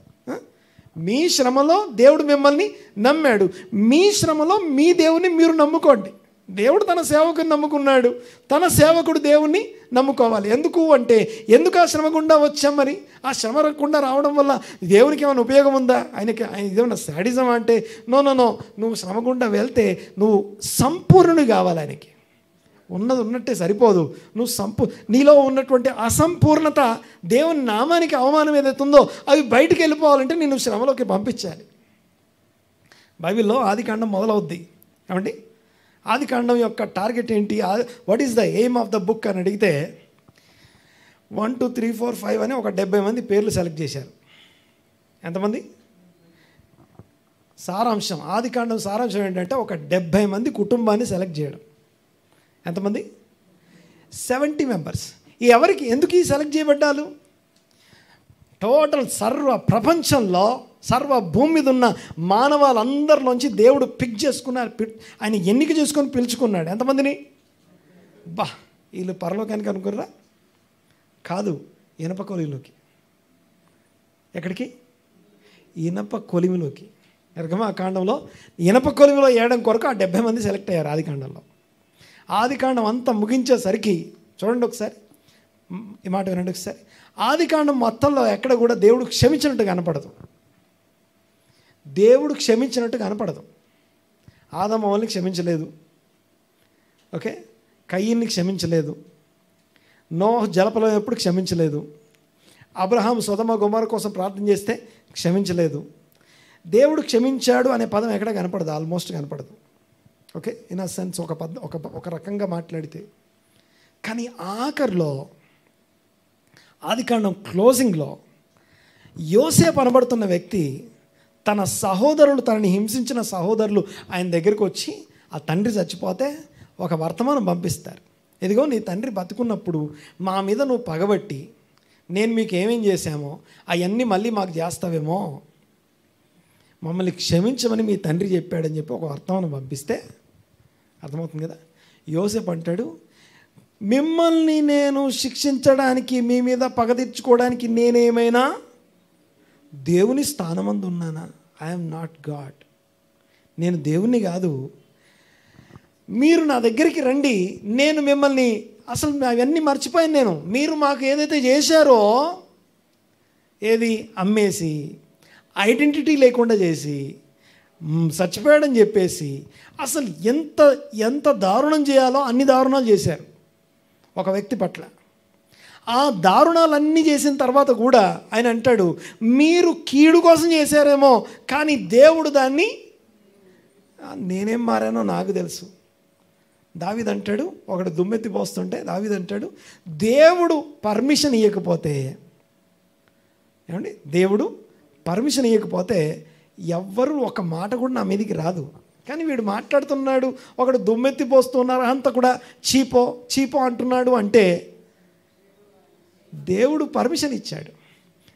మీ శ్రమలో దేవుడు మిమ్మల్ని నమ్మాడు, మీ శ్రమలో మీ దేవుని మీరు నమ్ముకోండి. దేవుడు తన సేవకుని నమ్ముకున్నాడు, తన సేవకుడు దేవుణ్ణి నమ్ముకోవాలి. ఎందుకు అంటే ఎందుకు ఆ శ్రమ గుండా వచ్చాం? మరి ఆ శ్రమ గుండా రావడం వల్ల దేవునికి ఏమైనా ఉపయోగం ఉందా? ఆయన ఇదేమన్నా శాడిజం అంటే నో, నువ్వు శ్రమ గుండా వెళ్తే నువ్వు సంపూర్ణుడు కావాలి. ఆయనకి ఉన్నట్టే సరిపోదు, నువ్వు నీలో ఉన్నటువంటి అసంపూర్ణత, దేవుని నామానికి అవమానం ఏదైతే ఉందో అవి బయటికి వెళ్ళిపోవాలంటే నిన్ను శ్రమలోకి పంపించాలి. బైబిల్లో ఆదికాండం మొదలవుద్ది. ఏమండి, ఆదికాండం యొక్క టార్గెట్ ఏంటి? What is the aim of the book అని అడిగితే 1 2 3 4 5 అని ఒక 70 మంది పేర్లు సెలెక్ట్ చేశారు. ఎంతమంది? సారాంశం, ఆదికాండం సారాంశం ఏంటంటే ఒక 70 మంది కుటుంబాన్ని సెలెక్ట్ చేయడం. ఎంతమంది? 70 మెంబర్స్. ఎవరికి ఎందుకు ఈ సెలెక్ట్ చేయబడ్డారు? టోటల్ ప్రపంచంలో సర్వ భూమి మీద ఉన్న మానవాళ్ళందరిలోంచి దేవుడు పిక్ చేసుకున్నారు, ఆయన ఎన్నిక చేసుకొని పిలుచుకున్నాడు. ఎంతమందిని? వీళ్ళు పరలోకానికి అనుకుర్రా? కాదు, ఇనప కొలిమిలోకి. ఎక్కడికి? ఇనప కొలిమిలోకి. నిర్గమకాండంలో ఇనప కొలిమిలో వేయడం కొరకు ఆ 70 మంది సెలెక్ట్ అయ్యారు. ఆదికాండం అంతా ముగించేసరికి చూడండి ఒకసారి, ఈ మాట వినండి ఒకసారి. ఆదికాండం మొత్తంలో ఎక్కడ కూడా దేవుడు క్షమించినట్టు కనపడదు. ఆదాము వాళ్ళని క్షమించలేదు. ఓకే, కయ్యిన్ని క్షమించలేదు. నోహు జలప్రళయం ఎప్పుడు క్షమించలేదు. అబ్రహాం సొదొమ గొమొర్రా కోసం ప్రార్థన చేస్తే క్షమించలేదు. దేవుడు క్షమించాడు అనే పదం ఎక్కడ కనపడదు, ఆల్మోస్ట్ కనపడదు. ఓకే, ఇన్ అ సెన్స్ ఒక రకంగా మాట్లాడితే. కానీ ఆఖరిలో ఆదికాండం క్లోజింగ్లో యోసేపు అనబడుతున్న వ్యక్తి తన సహోదరులు, తనని హింసించిన సహోదరులు ఆయన దగ్గరికి వచ్చి ఆ తండ్రి చచ్చిపోతే ఒక వర్తమానం పంపిస్తారు. ఇదిగో నీ తండ్రి బతుకున్నప్పుడు మా మీద నువ్వు పగబట్టి నేను మీకు ఏమేం చేశామో అవన్నీ మళ్ళీ మాకు చేస్తావేమో, మమ్మల్ని క్షమించమని మీ తండ్రి చెప్పాడని చెప్పి ఒక వర్తమానం పంపిస్తే అర్థమవుతుంది కదా. యోసేపు అంటాడు, మిమ్మల్ని నేను శిక్షించడానికి, మీ మీద పగ తెచ్చుకోవడానికి నేనేమైనా దేవుని స్థానమందు ఉన్నానా? I'm not God. నేను దేవుణ్ణి కాదు. మీరు నా దగ్గరికి రండి, నేను మిమ్మల్ని అసలు అవన్నీ మర్చిపోయాను నేను. మీరు మాకు ఏదైతే చేశారో, ఏది అమ్మేసి, ఐడెంటిటీ లేకుండా చేసి, చచ్చిపోయాడని చెప్పేసి, అసలు ఎంత ఎంత దారుణం చేయాలో అన్ని దారుణాలు చేశారు ఒక వ్యక్తి పట్ల. ఆ దారుణాలన్నీ చేసిన తర్వాత కూడా ఆయన అంటాడు, మీరు కీడు కోసం చేశారేమో కానీ దేవుడు దాన్ని, నేనేం మారానో నాకు తెలుసు. దావీదు అంటాడు, ఒకడు దుమ్మెత్తి పోస్తుంటే దావీదు అంటాడు, దేవుడు పర్మిషన్ ఇవ్వకపోతే, ఏమండి, దేవుడు పర్మిషన్ ఇవ్వకపోతే ఎవ్వరు ఒక మాట కూడా నా మీదకి రాదు. కానీ వీడు మాట్లాడుతున్నాడు, ఒకడు దుమ్మెత్తి పోస్తున్నారు, అంతా కూడా చీపో చీపో అంటున్నాడు అంటే దేవుడు పర్మిషన్ ఇచ్చాడు.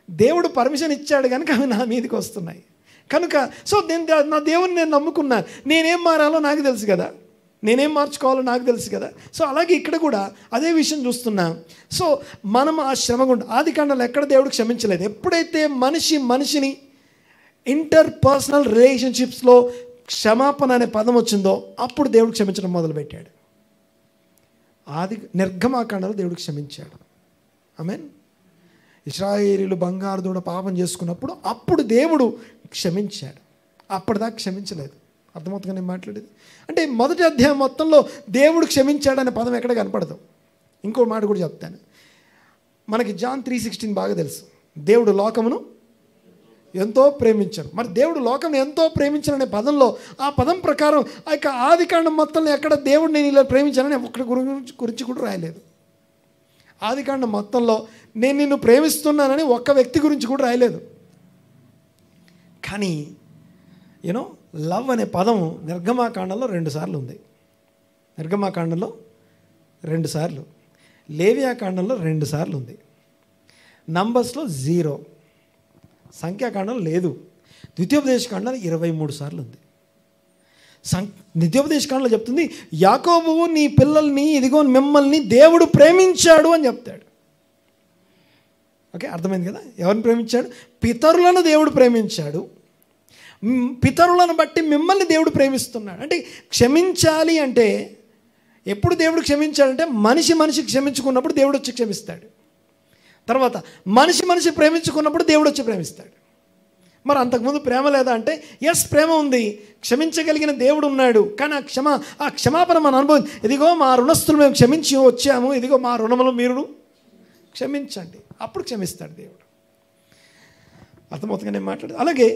దేవుడు పర్మిషన్ ఇచ్చాడు కనుక అవి నా మీదకి వస్తున్నాయి. కనుక సో నా దేవుని నేను నమ్ముకున్నాను, నేనేం మారాలో నాకు తెలుసు కదా, నేనేం మార్చుకోవాలో నాకు తెలుసు కదా. సో అలాగే ఇక్కడ కూడా అదే విషయం చూస్తున్నాం. సో మనం ఆ శ్రమ గుండా, ఆదికాండంలో ఎక్కడ దేవుడు క్షమించలేదు. ఎప్పుడైతే మనిషిని ఇంటర్పర్సనల్ రిలేషన్షిప్స్లో క్షమాపణ అనే పదం వచ్చిందో అప్పుడు దేవుడు క్షమించడం మొదలుపెట్టాడు. నిర్గమాకాండంలో దేవుడు క్షమించాడు. ఆమేన్. ఇశ్రాయేలీయులు బంగారు దూడ పాపం చేసుకున్నప్పుడు అప్పుడు దేవుడు క్షమించాడు. అప్పటిదాకా క్షమించలేదు. అర్థమవుతుందని నేను మాట్లాడేది అంటే మొదటి అధ్యాయం మొత్తంలో దేవుడు క్షమించాడనే పదం ఎక్కడ కనపడదు. ఇంకో మాట కూడా చెప్తాను. మనకి జాన్ 3:16 బాగా తెలుసు. దేవుడు లోకమును ఎంతో ప్రేమించాడు. మరి దేవుడు లోకం ఎంతో ప్రేమించాడనే పదంలో ఆ పదం ప్రకారం ఆ యొక్క ఆదికాండం మొత్తంలో ఎక్కడ దేవుడు నేను ఇలా ప్రేమించానని ఒక్కడి గురించి కూడా రాయలేదు. ఆదికాండం మొత్తంలో నేను నిన్ను ప్రేమిస్తున్నానని ఒక్క వ్యక్తి గురించి కూడా రాయలేదు. కానీ యూనో లవ్ అనే పదం నిర్గమాకాండంలో 2 సార్లు ఉంది. నిర్గమాకాండంలో 2 సార్లు, లేవియాకాండంలో 2 సార్లు ఉంది, నంబర్స్లో 0, సంఖ్యాకాండంలో లేదు, ద్వితీయోపదేశకాండంలో 23 సార్లు ఉంది. ద్వితీయోపదేశకాండంలో చెప్తుంది, యాకోబు నీ పిల్లల్ని, ఇదిగో మిమ్మల్ని దేవుడు ప్రేమించాడు అని చెప్తాడు. ఓకే, అర్థమైంది కదా. ఎవరిని ప్రేమించాడు? పితరులను దేవుడు ప్రేమించాడు. పితరులను బట్టి మిమ్మల్ని దేవుడు ప్రేమిస్తున్నాడు. అంటే క్షమించాలి అంటే ఎప్పుడు దేవుడు క్షమించాడంటే మనిషి క్షమించుకున్నప్పుడు దేవుడు వచ్చి క్షమిస్తాడు. తర్వాత మనిషి ప్రేమించుకున్నప్పుడు దేవుడు వచ్చి ప్రేమిస్తాడు. మరి అంతకుముందు ప్రేమ లేదా అంటే ఎస్, ప్రేమ ఉంది, క్షమించగలిగిన దేవుడు ఉన్నాడు. కానీ ఆ క్షమాపణ మన అనుభవం. ఇదిగో మా రుణస్తులు మేము క్షమించి వచ్చాము, ఇదిగో మా రుణములు మీరు క్షమించండి, అప్పుడు క్షమిస్తాడు దేవుడు. అర్థమవుతుందని నేను మాట్లాడదు. అలాగే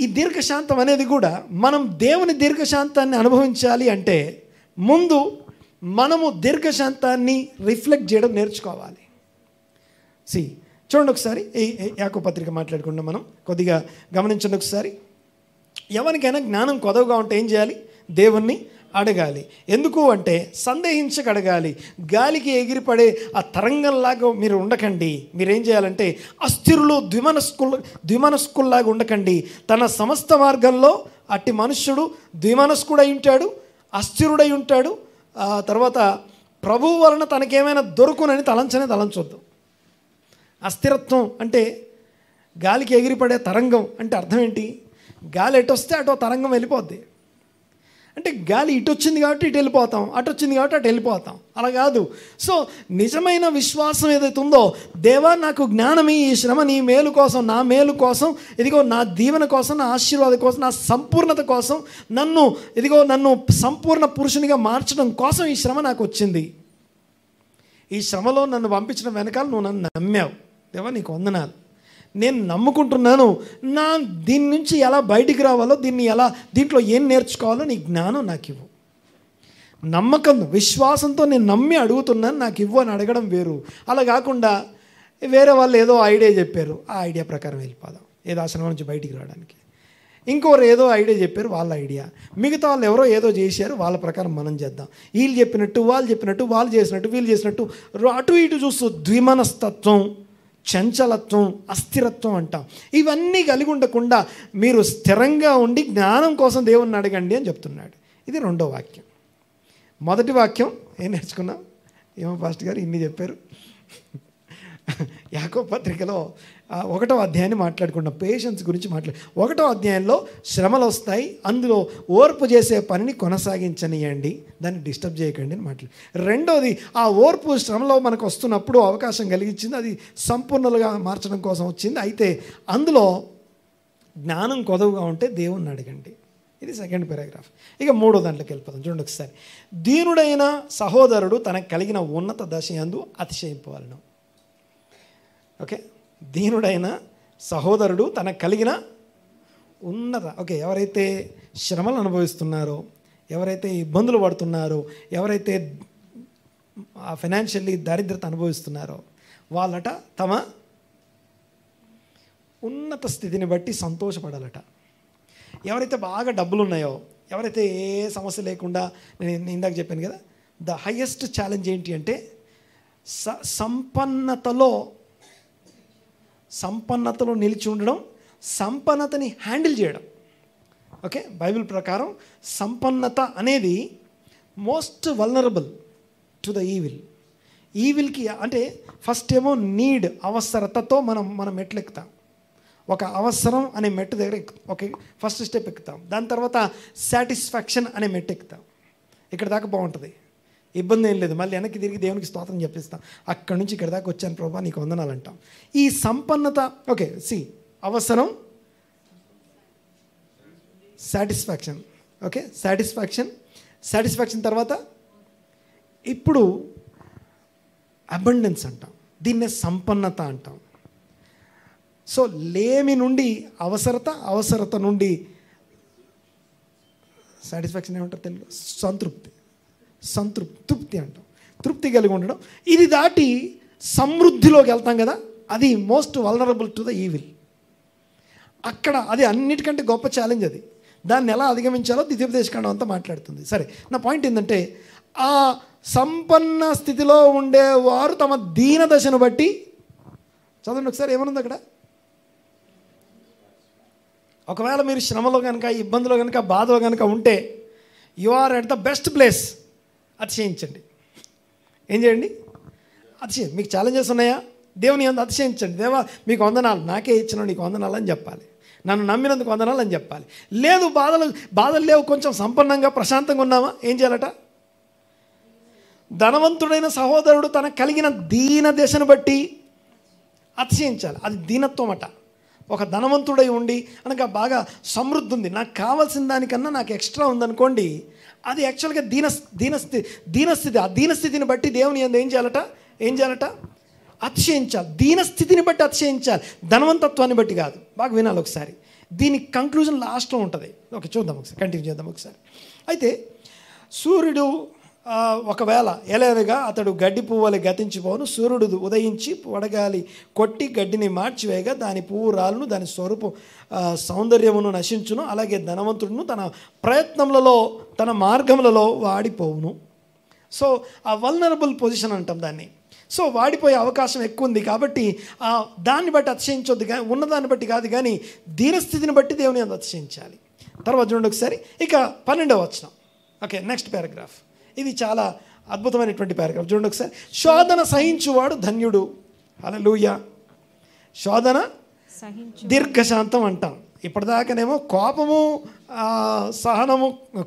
ఈ దీర్ఘశాంతం అనేది కూడా మనం దేవుని దీర్ఘశాంతాన్ని అనుభవించాలి అంటే ముందు మనము దీర్ఘశాంతాన్ని రిఫ్లెక్ట్ చేయడం నేర్చుకోవాలి. చూడండి ఒకసారి ఈ యాకోబు పత్రిక మాట్లాడుకుంటాం మనం. కొద్దిగా గమనించండి ఒకసారి. ఎవరికైనా జ్ఞానం కొదవగా ఉంటే ఏం చేయాలి? దేవుణ్ణి అడగాలి. ఎందుకు అంటే సందేహించక అడగాలి. గాలికి ఎగిరిపడే ఆ తరంగంలాగా మీరు ఉండకండి. మీరేం చేయాలంటే అస్థిరులు ద్విమనస్కుల్లాగా ఉండకండి. తన సమస్త మార్గంలో అట్టి మనుష్యుడు ద్విమనస్కుడై ఉంటాడు, అస్థిరుడై ఉంటాడు. తర్వాత ప్రభువు వలన తనకేమైనా దొరుకునని తలంచొద్దు. అస్థిరత్వం అంటే గాలికి ఎగిరిపడే తరంగం అంటే అర్థం ఏంటి? గాలి ఎటు వస్తే అటు తరంగం వెళ్ళిపోద్ది. అంటే గాలి ఇటు వచ్చింది కాబట్టి ఇటు వెళ్ళిపోతాం, అటు వచ్చింది కాబట్టి అటు వెళ్ళిపోతాం. అలా కాదు. సో నిజమైన విశ్వాసం ఏదైతే ఉందో, దేవా నాకు జ్ఞానమి, ఈ శ్రమ నీ మేలు కోసం, నా మేలు కోసం, ఇదిగో నా దీవెన కోసం, నా ఆశీర్వాదం కోసం, నా సంపూర్ణత కోసం, నన్ను సంపూర్ణ పురుషునిగా మార్చడం కోసం ఈ శ్రమ నాకు వచ్చింది. ఈ శ్రమలో నన్ను పంపించడం వెనకాల నువ్వు నన్ను నమ్మావు. దేవా నీకు వందనాలు. నేను నమ్ముకుంటున్నాను. దీని నుంచి ఎలా బయటికి రావాలో, దీంట్లో ఏం నేర్చుకోవాలో నీ జ్ఞానం నాకు ఇవ్వు. నమ్మకం, విశ్వాసంతో నేను నమ్మి అడుగుతున్నాను, నాకు ఇవ్వు అని అడగడం వేరు. అలా కాకుండా వేరే వాళ్ళు ఏదో ఐడియా చెప్పారు, ఆ ఐడియా ప్రకారం వెళ్ళిపోదాం ఏదో ఆశ్రమం నుంచి బయటికి రావడానికి. ఇంకోరు ఏదో ఐడియా చెప్పారు, వాళ్ళ ఐడియా. మిగతా వాళ్ళు ఎవరో ఏదో చేశారు, వాళ్ళ ప్రకారం మనం చేద్దాం. వీళ్ళు చెప్పినట్టు వాళ్ళు చెప్పినట్టు, వాళ్ళు చేసినట్టు వీళ్ళు చేసినట్టు, అటు ఇటు చూస్తూ ద్విమనస్తత్వం, చంచలత్వం, అస్థిరత్వం అంటాం. ఇవన్నీ కలిగి ఉండకుండా మీరు స్థిరంగా ఉండి జ్ఞానం కోసం దేవుణ్ణి అడగండి అని చెప్తున్నాడు. ఇది రెండో వాక్యం. మొదటి వాక్యం ఏం నేర్చుకున్నాం? ఏమో పాస్టర్ గారు ఇన్ని చెప్పారు. యాకోబు పత్రికలో 1వ అధ్యాయాన్ని మాట్లాడుకున్నాం, పేషెన్స్ గురించి 1వ అధ్యాయంలో శ్రమలు వస్తాయి, అందులో ఓర్పు చేసే పనిని కొనసాగించనియండి, దాన్ని డిస్టర్బ్ చేయకండి అని మాట్లాడు. రెండోది, ఆ ఓర్పు శ్రమలో మనకు వస్తున్నప్పుడు అవకాశం కలిగించింది, అది సంపూర్ణంగా మార్చడం కోసం వచ్చింది. అయితే అందులో జ్ఞానం కొదవగా ఉంటే దేవుణ్ణి అడగండి. ఇది సెకండ్ పారాగ్రాఫ్. ఇక మూడో దాంట్లోకి వెళ్ళిపోతాం. చూడండి ఒకసారి. దీనుడైన సహోదరుడు తనకు కలిగిన ఉన్నత దశ యందు అతిశయింపవలెను. ఓకే, దీనుడైన సహోదరుడు తనకు కలిగిన ఉన్నత, ఓకే, ఎవరైతే శ్రమలు అనుభవిస్తున్నారో, ఎవరైతే ఇబ్బందులు పడుతున్నారో, ఎవరైతే ఫైనాన్షియల్లీ దారిద్రత అనుభవిస్తున్నారో, వాళ్ళట తమ ఉన్నత స్థితిని బట్టి సంతోషపడాలట. ఎవరైతే బాగా డబ్బులు ఉన్నాయో, ఎవరైతే ఏ సమస్య లేకుండా, నేను ఇందాక చెప్పాను కదా, ద హైయెస్ట్ ఛాలెంజ్ ఏంటి అంటే సంపన్నతలో నిలిచి ఉండడం, సంపన్నతని హ్యాండిల్ చేయడం. ఓకే, బైబిల్ ప్రకారం సంపన్నత అనేది మోస్ట్ వల్నరబుల్ టు ద ఈవిల్కి. అంటే ఫస్ట్ ఏమో నీడ్, అవసరతతో మనం మెట్లెక్కుతాం. ఒక అవసరం అనే మెట్టు దగ్గర ఓకే ఫస్ట్ స్టెప్ ఎక్కుతాం. దాని తర్వాత సాటిస్ఫాక్షన్ అనే మెట్టు ఎక్కుతాం. ఇక్కడ దాకా బాగుంటుంది, ఇబ్బంది ఏం లేదు. మళ్ళీ వెనక్కి తిరిగి దేవునికి స్తోత్రం చెప్పిస్తాం. అక్కడి నుంచి ఇక్కడ దాకా వచ్చాను ప్రభా, నీకు వందనాలు అంటాం. ఈ సంపన్నత, ఓకే, అవసరం, సాటిస్ఫాక్షన్, ఓకే, సాటిస్ఫాక్షన్ తర్వాత ఇప్పుడు అబండెన్స్ అంటాం, దీన్నే సంపన్నత అంటాం. సో లేమి నుండి అవసరత నుండి సాటిస్ఫాక్షన్ ఏమంటారు తెలుగు? తృప్తి అంటాం. తృప్తి కలిగి ఉండడం. ఇది దాటి సమృద్ధిలోకి వెళ్తాం కదా, అది most vulnerable to the evil. అక్కడ అది అన్నిటికంటే గొప్ప ఛాలెంజ్. అది దాన్ని ఎలా అధిగమించాలో ద్వితీయోపదేశకాండం అంతా మాట్లాడుతుంది. సరే, నా పాయింట్ ఏంటంటే, ఆ సంపన్న స్థితిలో ఉండేవారు తమ దీన దశను బట్టి, చదవండి ఒకసారి ఏమనుంది అక్కడ. ఒకవేళ మీరు శ్రమలో కనుక, ఇబ్బందులో కనుక, బాధలో కనుక ఉంటే, you are at the best place. అతిశయించండి. ఏం చేయండి? అతిశయం. మీకు ఛాలెంజెస్ ఉన్నాయా? దేవుని అంత అతిశయించండి. దేవా మీకు వందనాలు, నాకే ఇచ్చిన నీకు వందనాలు అని చెప్పాలి. నన్ను నమ్మినందుకు వందనాలు అని చెప్పాలి. లేదు బాధలు లేవు, కొంచెం సంపన్నంగా ప్రశాంతంగా ఉన్నామా, ఏం చేయాలట? ధనవంతుడైన సహోదరుడు తనకు కలిగిన దీన దశను బట్టి అతిశయించాలి. అది దీనత్వం అట. ఒక ధనవంతుడై ఉండి అనగా బాగా సమృద్ధి ఉంది, నాకు కావాల్సిన దానికన్నా నాకు ఎక్స్ట్రా ఉందనుకోండి, అది యాక్చువల్గా దీనస్థితి. ఆ దీనస్థితిని బట్టి దేవుని ఏం చేయాలట? అతిశయించాలి. దీనస్థితిని బట్టి అతిశయించాలి, ధనవంతత్వాన్ని బట్టి కాదు. బాగా వినాలి ఒకసారి. దీని కంక్లూజన్ లాస్ట్లో ఉంటుంది. ఓకే, చూద్దాం ఒకసారి, కంటిన్యూ చేద్దాం ఒకసారి. అయితే సూర్యుడు ఒకవేళ ఎలాగా అతడు గడ్డి పువ్వులు గతించిపోను, సూర్యుడు ఉదయించి వడగాలి కొట్టి గడ్డిని మార్చివేయగా దాని పువ్వు రాళ్ళను, దాని స్వరూపు సౌందర్యమును నశించును. అలాగే ధనవంతుడును తన ప్రయత్నములలో, తన మార్గములలో వాడిపోవును. సో ఆ వల్నరబుల్ పొజిషన్ అంటాం దాన్ని. సో వాడిపోయే అవకాశం ఎక్కువ ఉంది కాబట్టి దాన్ని బట్టి అతిశయించొద్దు, కానీ ఉన్నదాన్ని బట్టి కాదు, కానీ దీనస్థితిని బట్టి దేవుని అతిశయించాలి. తర్వాత చూడండి ఒకసారి, ఇక 12వ వచనం. Okay, next paragraph. ఇది చాలా అద్భుతమైనటువంటి పారాగ్రాఫ్. చూడండి ఒకసారి. శోధన సహించువాడు ధన్యుడు. హల్లెలూయా. శోధన దీర్ఘశాంతం అంటాం. ఇప్పటిదాకానేమో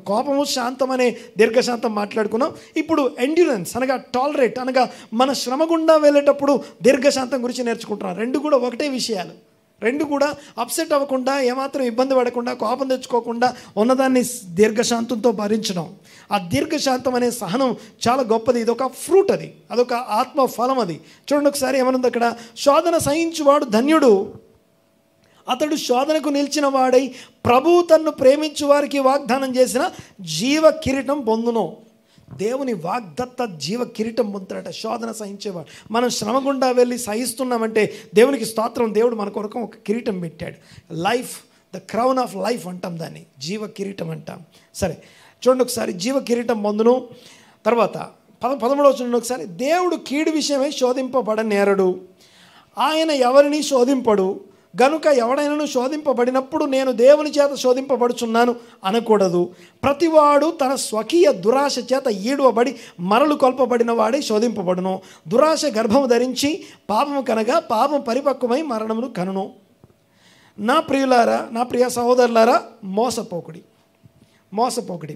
కోపము శాంతం అనే దీర్ఘశాంతం మాట్లాడుకున్నాం. ఇప్పుడు ఎండ్యూరెన్స్ అనగా టాలరేట్ అనగా మన శ్రమ గుండా వెళ్ళేటప్పుడు దీర్ఘశాంతం గురించి నేర్చుకుంటున్నాం. రెండు కూడా ఒకటే విషయాలు. రెండు కూడా అప్సెట్ అవ్వకుండా, ఏమాత్రం ఇబ్బంది పడకుండా, కోపం తెచ్చుకోకుండా ఉన్నదాన్ని దీర్ఘశాంతంతో భరించడం. ఆ దీర్ఘశాంతం అనే సహనం చాలా గొప్పది. ఇదొక ఫ్రూట్, అదొక ఆత్మ ఫలం. అది చూడండి ఒకసారి ఏమనుంది అక్కడ. శోధన సహించువాడు ధన్యుడు, అతడు శోధనకు నిలిచిన వాడై ప్రభువు తన్ను ప్రేమించు వారికి వాగ్దానం చేసిన జీవ కిరీటం పొందును. దేవుని వాగ్దత్త జీవ కిరీటం పొందుతాడట శోధన సహించేవాడు. మనం శ్రమ గుండా వెళ్ళి సహిస్తున్నామంటే దేవునికి స్తోత్రం. దేవుడు మన కొరకు ఒక కిరీటం పెట్టాడు. Life, the crown of life అంటాం, దాన్ని జీవ కిరీటం అంటాం. సరే చూడండి ఒకసారి, జీవ కిరీటం పొందును. తర్వాత 13వ వచనంలో ఒకసారి, దేవుడు కీడు విషయమై శోధింపబడనేరడు, ఆయన ఎవరిని శోధింపడు, గనుక ఎవడైనాను శోధింపబడినప్పుడు నేను దేవుని చేత శోధింపబడుచున్నాను అనకూడదు. ప్రతివాడు తన స్వకీయ దురాశ చేత ఈడవబడి మరలు కొల్పబడిన వాడే శోధింపబడును. దురాశ గర్భము ధరించి పాపము కనగా పాపం పరిపక్వమై మరణమును కనును. నా ప్రియులారా, నా ప్రియ సహోదరులారా, మోసపోకుడి.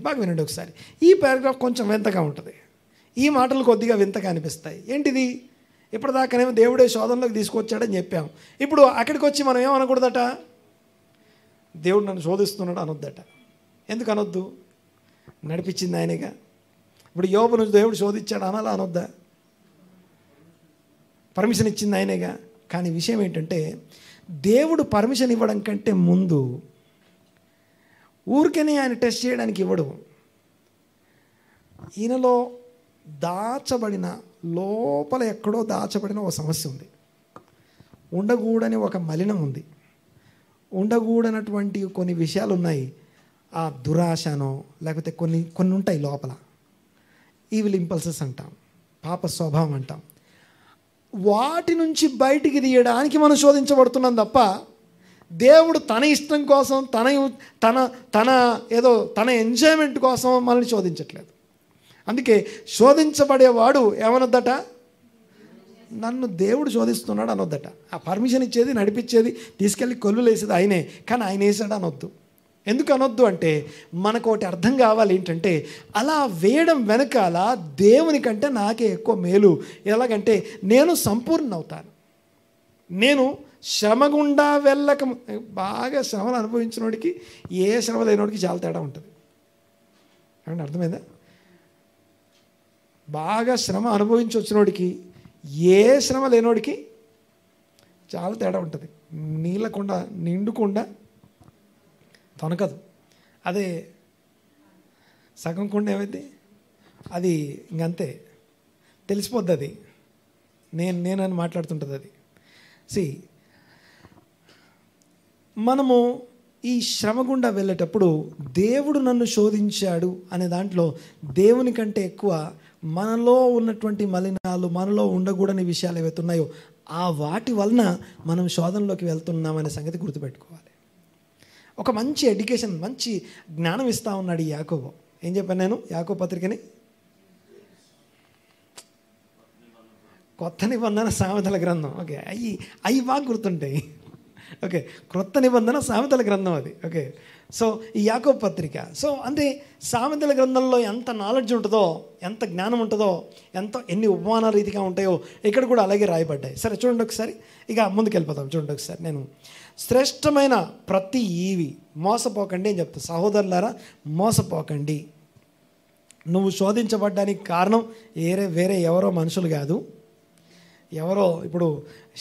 బాగా వినండి ఒకసారి. ఈ పారాగ్రాఫ్ కొంచెం వింతగా ఉంటుంది. ఈ మాటలు కొద్దిగా వింతగా అనిపిస్తాయి. ఏంటిది? ఇప్పటిదాకానేమో దేవుడే శోధనలోకి తీసుకొచ్చాడని చెప్పాం. ఇప్పుడు అక్కడికి వచ్చి మనం ఏమనకూడదట? దేవుడు నన్ను శోధిస్తున్నాడు అనొద్దట. ఎందుకు అనొద్దు? నడిపించింది ఆయనేగా. ఇప్పుడు యోబును దేవుడు శోధించాడు అనాలా అనొద్దా? పర్మిషన్ ఇచ్చింది ఆయనేగా. కానీ విషయం ఏంటంటే, దేవుడు పర్మిషన్ ఇవ్వడం కంటే ముందు ఊరికనే ఆయన టెస్ట్ చేయడానికి ఇవ్వడు. ఈయనలో దాచబడిన, లోపల ఎక్కడో దాచబడిన ఒక సమస్య ఉంది, ఉండకూడని ఒక మలినం ఉంది, ఉండకూడనటువంటి కొన్ని విషయాలు ఉన్నాయి. ఆ దురాశనో లేకపోతే కొన్ని ఉంటాయి లోపల. ఈవిల్ ఇంపల్సెస్ అంటాం, పాప స్వభావం అంటాం. వాటి నుంచి బయటికి తీయడానికి మనం శోధించబడుతున్నాం తప్ప దేవుడు తన ఇష్టం కోసం, తన ఎంజాయ్మెంట్ కోసం మనల్ని శోధించట్లేదు. అందుకే శోధించబడేవాడు ఏమనొద్దట? నన్ను దేవుడు శోధిస్తున్నాడు అనొద్దట. ఆ పర్మిషన్ ఇచ్చేది, నడిపించేది, తీసుకెళ్ళి కొల్లులు వేసేది ఆయనే. కానీ ఆయన వేసాడు అనొద్దు. ఎందుకు అనొద్దు అంటే, మనకు ఒకటి అర్థం కావాలి. ఏంటంటే, అలా వేయడం వెనకాల దేవుని కంటే నాకే ఎక్కువ మేలు. ఎలాగంటే, నేను సంపూర్ణ అవుతాను. నేను శ్రమ గుండా వెళ్ళక, బాగా శ్రమను అనుభవించినోడికి ఏ శ్రమ లేనోడికి చాలా తేడా ఉంటుంది. ఏమంటే అర్థమైందా? బాగా శ్రమ అనుభవించి వచ్చినోడికి ఏ శ్రమ లేనోడికి చాలా తేడా ఉంటుంది. నీళ్ళకుండా నిండుకుండా తొనకదు. అదే సగం కుండా ఏమైంది, అది ఇంకంతే తెలిసిపోద్ది. అది నేనని మాట్లాడుతుంటుంది అది. మనము ఈ శ్రమ గుండా వెళ్ళేటప్పుడు దేవుడు నన్ను శోధించాడు అనే దాంట్లో దేవుని కంటే ఎక్కువ మనలో ఉన్నటువంటి మలినాలు, మనలో ఉండకూడని విషయాలు ఏవైతే ఉన్నాయో ఆ వాటి వలన మనం శోధనలోకి వెళ్తున్నామనే సంగతి గుర్తుపెట్టుకోవాలి. ఒక మంచి ఎడ్యుకేషన్, మంచి జ్ఞానం ఇస్తా ఉన్నాడు ఈ యాకోబు. ఏం చెప్పాను నేను? యాకోబు పత్రికని కొత్త నిబంధన సామెతల గ్రంథం. ఓకే, అవి బాగా గుర్తుంటాయి. ఓకే, క్రొత్త నిబంధన సామెతల గ్రంథం అది. ఓకే, సో ఈ యాకోబు పత్రిక. సో అంటే సామెతల గ్రంథంలో ఎంత నాలెడ్జ్ ఉంటుందో, ఎంత జ్ఞానం ఉంటుందో, ఎన్ని ఉపమాన రీతిగా ఉంటాయో ఇక్కడ కూడా అలాగే రాయబడ్డాయి. సరే చూడండి ఒకసారి, ఇక ముందుకు వెళ్ళిపోతాం. చూడండి ఒకసారి, నేను శ్రేష్టమైన ప్రతి ఈవి మోసపోకండి అని చెప్తాను. సహోదరులారా, మోసపోకండి. నువ్వు శోధించబడ్డానికి కారణం వేరే ఎవరో మనుషులు కాదు. ఎవరో ఇప్పుడు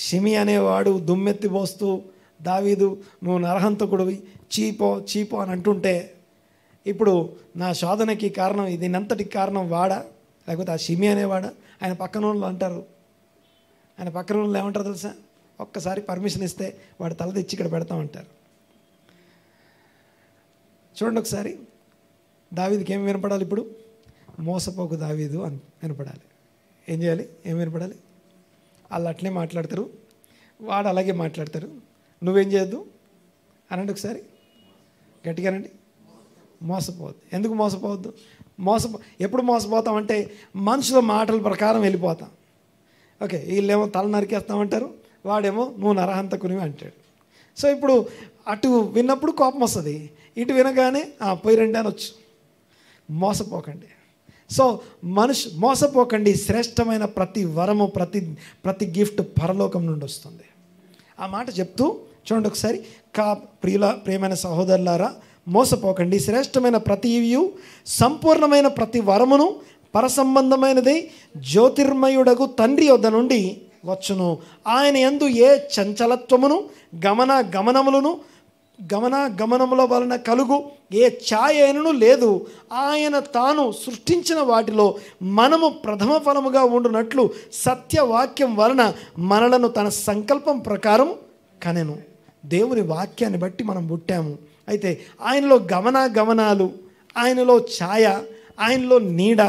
షిమి అనేవాడు దుమ్మెత్తి పోస్తూ దావీదు నువ్వు నరహంతకుడివి, చీపో అని అంటుంటే, ఇప్పుడు నా శోధనకి కారణం, దీనంతటికి కారణం వాడా లేకపోతే ఆ షిమి అనేవాడా? ఆయన పక్కన వాళ్ళు అంటారు. ఆయన పక్కన వాళ్ళు ఏమంటారు తెలుసా? ఒక్కసారి పర్మిషన్ ఇస్తే వాడు తల తెచ్చి ఇక్కడ పెడతామంటారు. చూడండి ఒకసారి, దావీదుకి ఏం వినపడాలి ఇప్పుడు? మోసపోకు దావీదు అని వినపడాలి. ఏం చేయాలి? ఏం వినపడాలి? వాళ్ళు అట్లే మాట్లాడతారు, వాడు అలాగే మాట్లాడతారు. నువ్వేం చేయొద్దు అనండి ఒకసారి, గట్టిగానండి. మోసపోవద్దు. ఎందుకు మోసపోవద్దు? ఎప్పుడు మోసపోతామంటే మనుషుల మాటల ప్రకారం వెళ్ళిపోతాం. ఓకే, వీళ్ళేమో తల నరికేస్తామంటారు, వాడేమో నువ్వు నరహంతకునివి అంటాడు. సో ఇప్పుడు అటు విన్నప్పుడు కోపం వస్తుంది, ఇటు వినగానే పోయి రండి అనొచ్చు. మోసపోకండి. సో మోసపోకండి. శ్రేష్టమైన ప్రతి వరము, ప్రతి గిఫ్ట్ పరలోకం నుండి వస్తుంది. ఆ మాట చెప్తూ చూడండి ఒకసారి, ప్రియమైన సహోదరులారా, మోసపోకండి. శ్రేష్టమైన ప్రతి ఈవియు, సంపూర్ణమైన ప్రతి వరమును పరసంబంధమైనది జ్యోతిర్మయుడగు తండ్రి యొద్ద నుండి వచ్చును. ఆయన యందు ఏ చంచలత్వమును గమనముల వలన కలుగు ఏ ఛాయ అయినను లేదు. ఆయన తాను సృష్టించిన వాటిలో మనము ప్రథమ ఫలముగా ఉండునట్లు సత్యవాక్యం వలన మనలను తన సంకల్పం ప్రకారం కనెను. దేవుని వాక్యాన్ని బట్టి మనం పుట్టాము. అయితే ఆయనలో గమనాలు, ఆయనలో ఛాయ, ఆయనలో నీడ,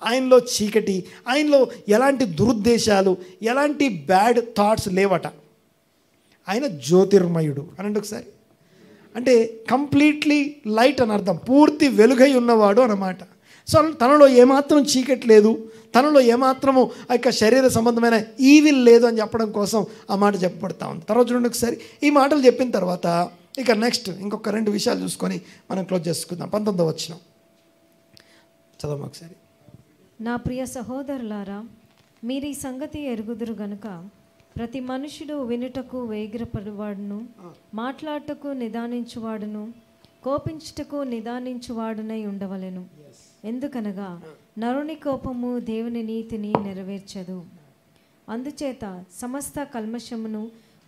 ఆయనలో చీకటి, ఆయనలో ఎలాంటి దురుద్దేశాలు, ఎలాంటి బ్యాడ్ థాట్స్ లేవట. ఆయన జ్యోతిర్మయుడు అనండి ఒకసారి. అంటే కంప్లీట్లీ లైట్ అని అర్థం, పూర్తి వెలుగై ఉన్నవాడు అన్నమాట. సో తనలో ఏమాత్రం చీకటి లేదు, తనలో ఏమాత్రము ఆ యొక్క శరీర సంబంధమైన ఈవిల్ లేదు అని చెప్పడం కోసం ఆ మాట చెప్పబడతా ఉంది. తర్వాత చూడండి ఒకసారి, ఈ మాటలు చెప్పిన తర్వాత ఇక నెక్స్ట్ ఇంకొక 2 విషయాలు చూసుకొని మనం క్లోజ్ చేసుకుందాం. 19వ వచనం చదవం ఒకసారి. నా ప్రియ సహోదరులారా, మీరు ఈ సంగతి ఎరుగుదురు గనుక ప్రతి మనుషుడు వినుటకు వేగిరపడువాడును, మాట్లాడటకు నిదానించువాడును, కోపించుటకు నిదానించువాడునై ఉండవలెను. ఎందుకనగా నరుని కోపము దేవుని నీతిని నెరవేర్చదు. అందుచేత సమస్త కల్మషమును,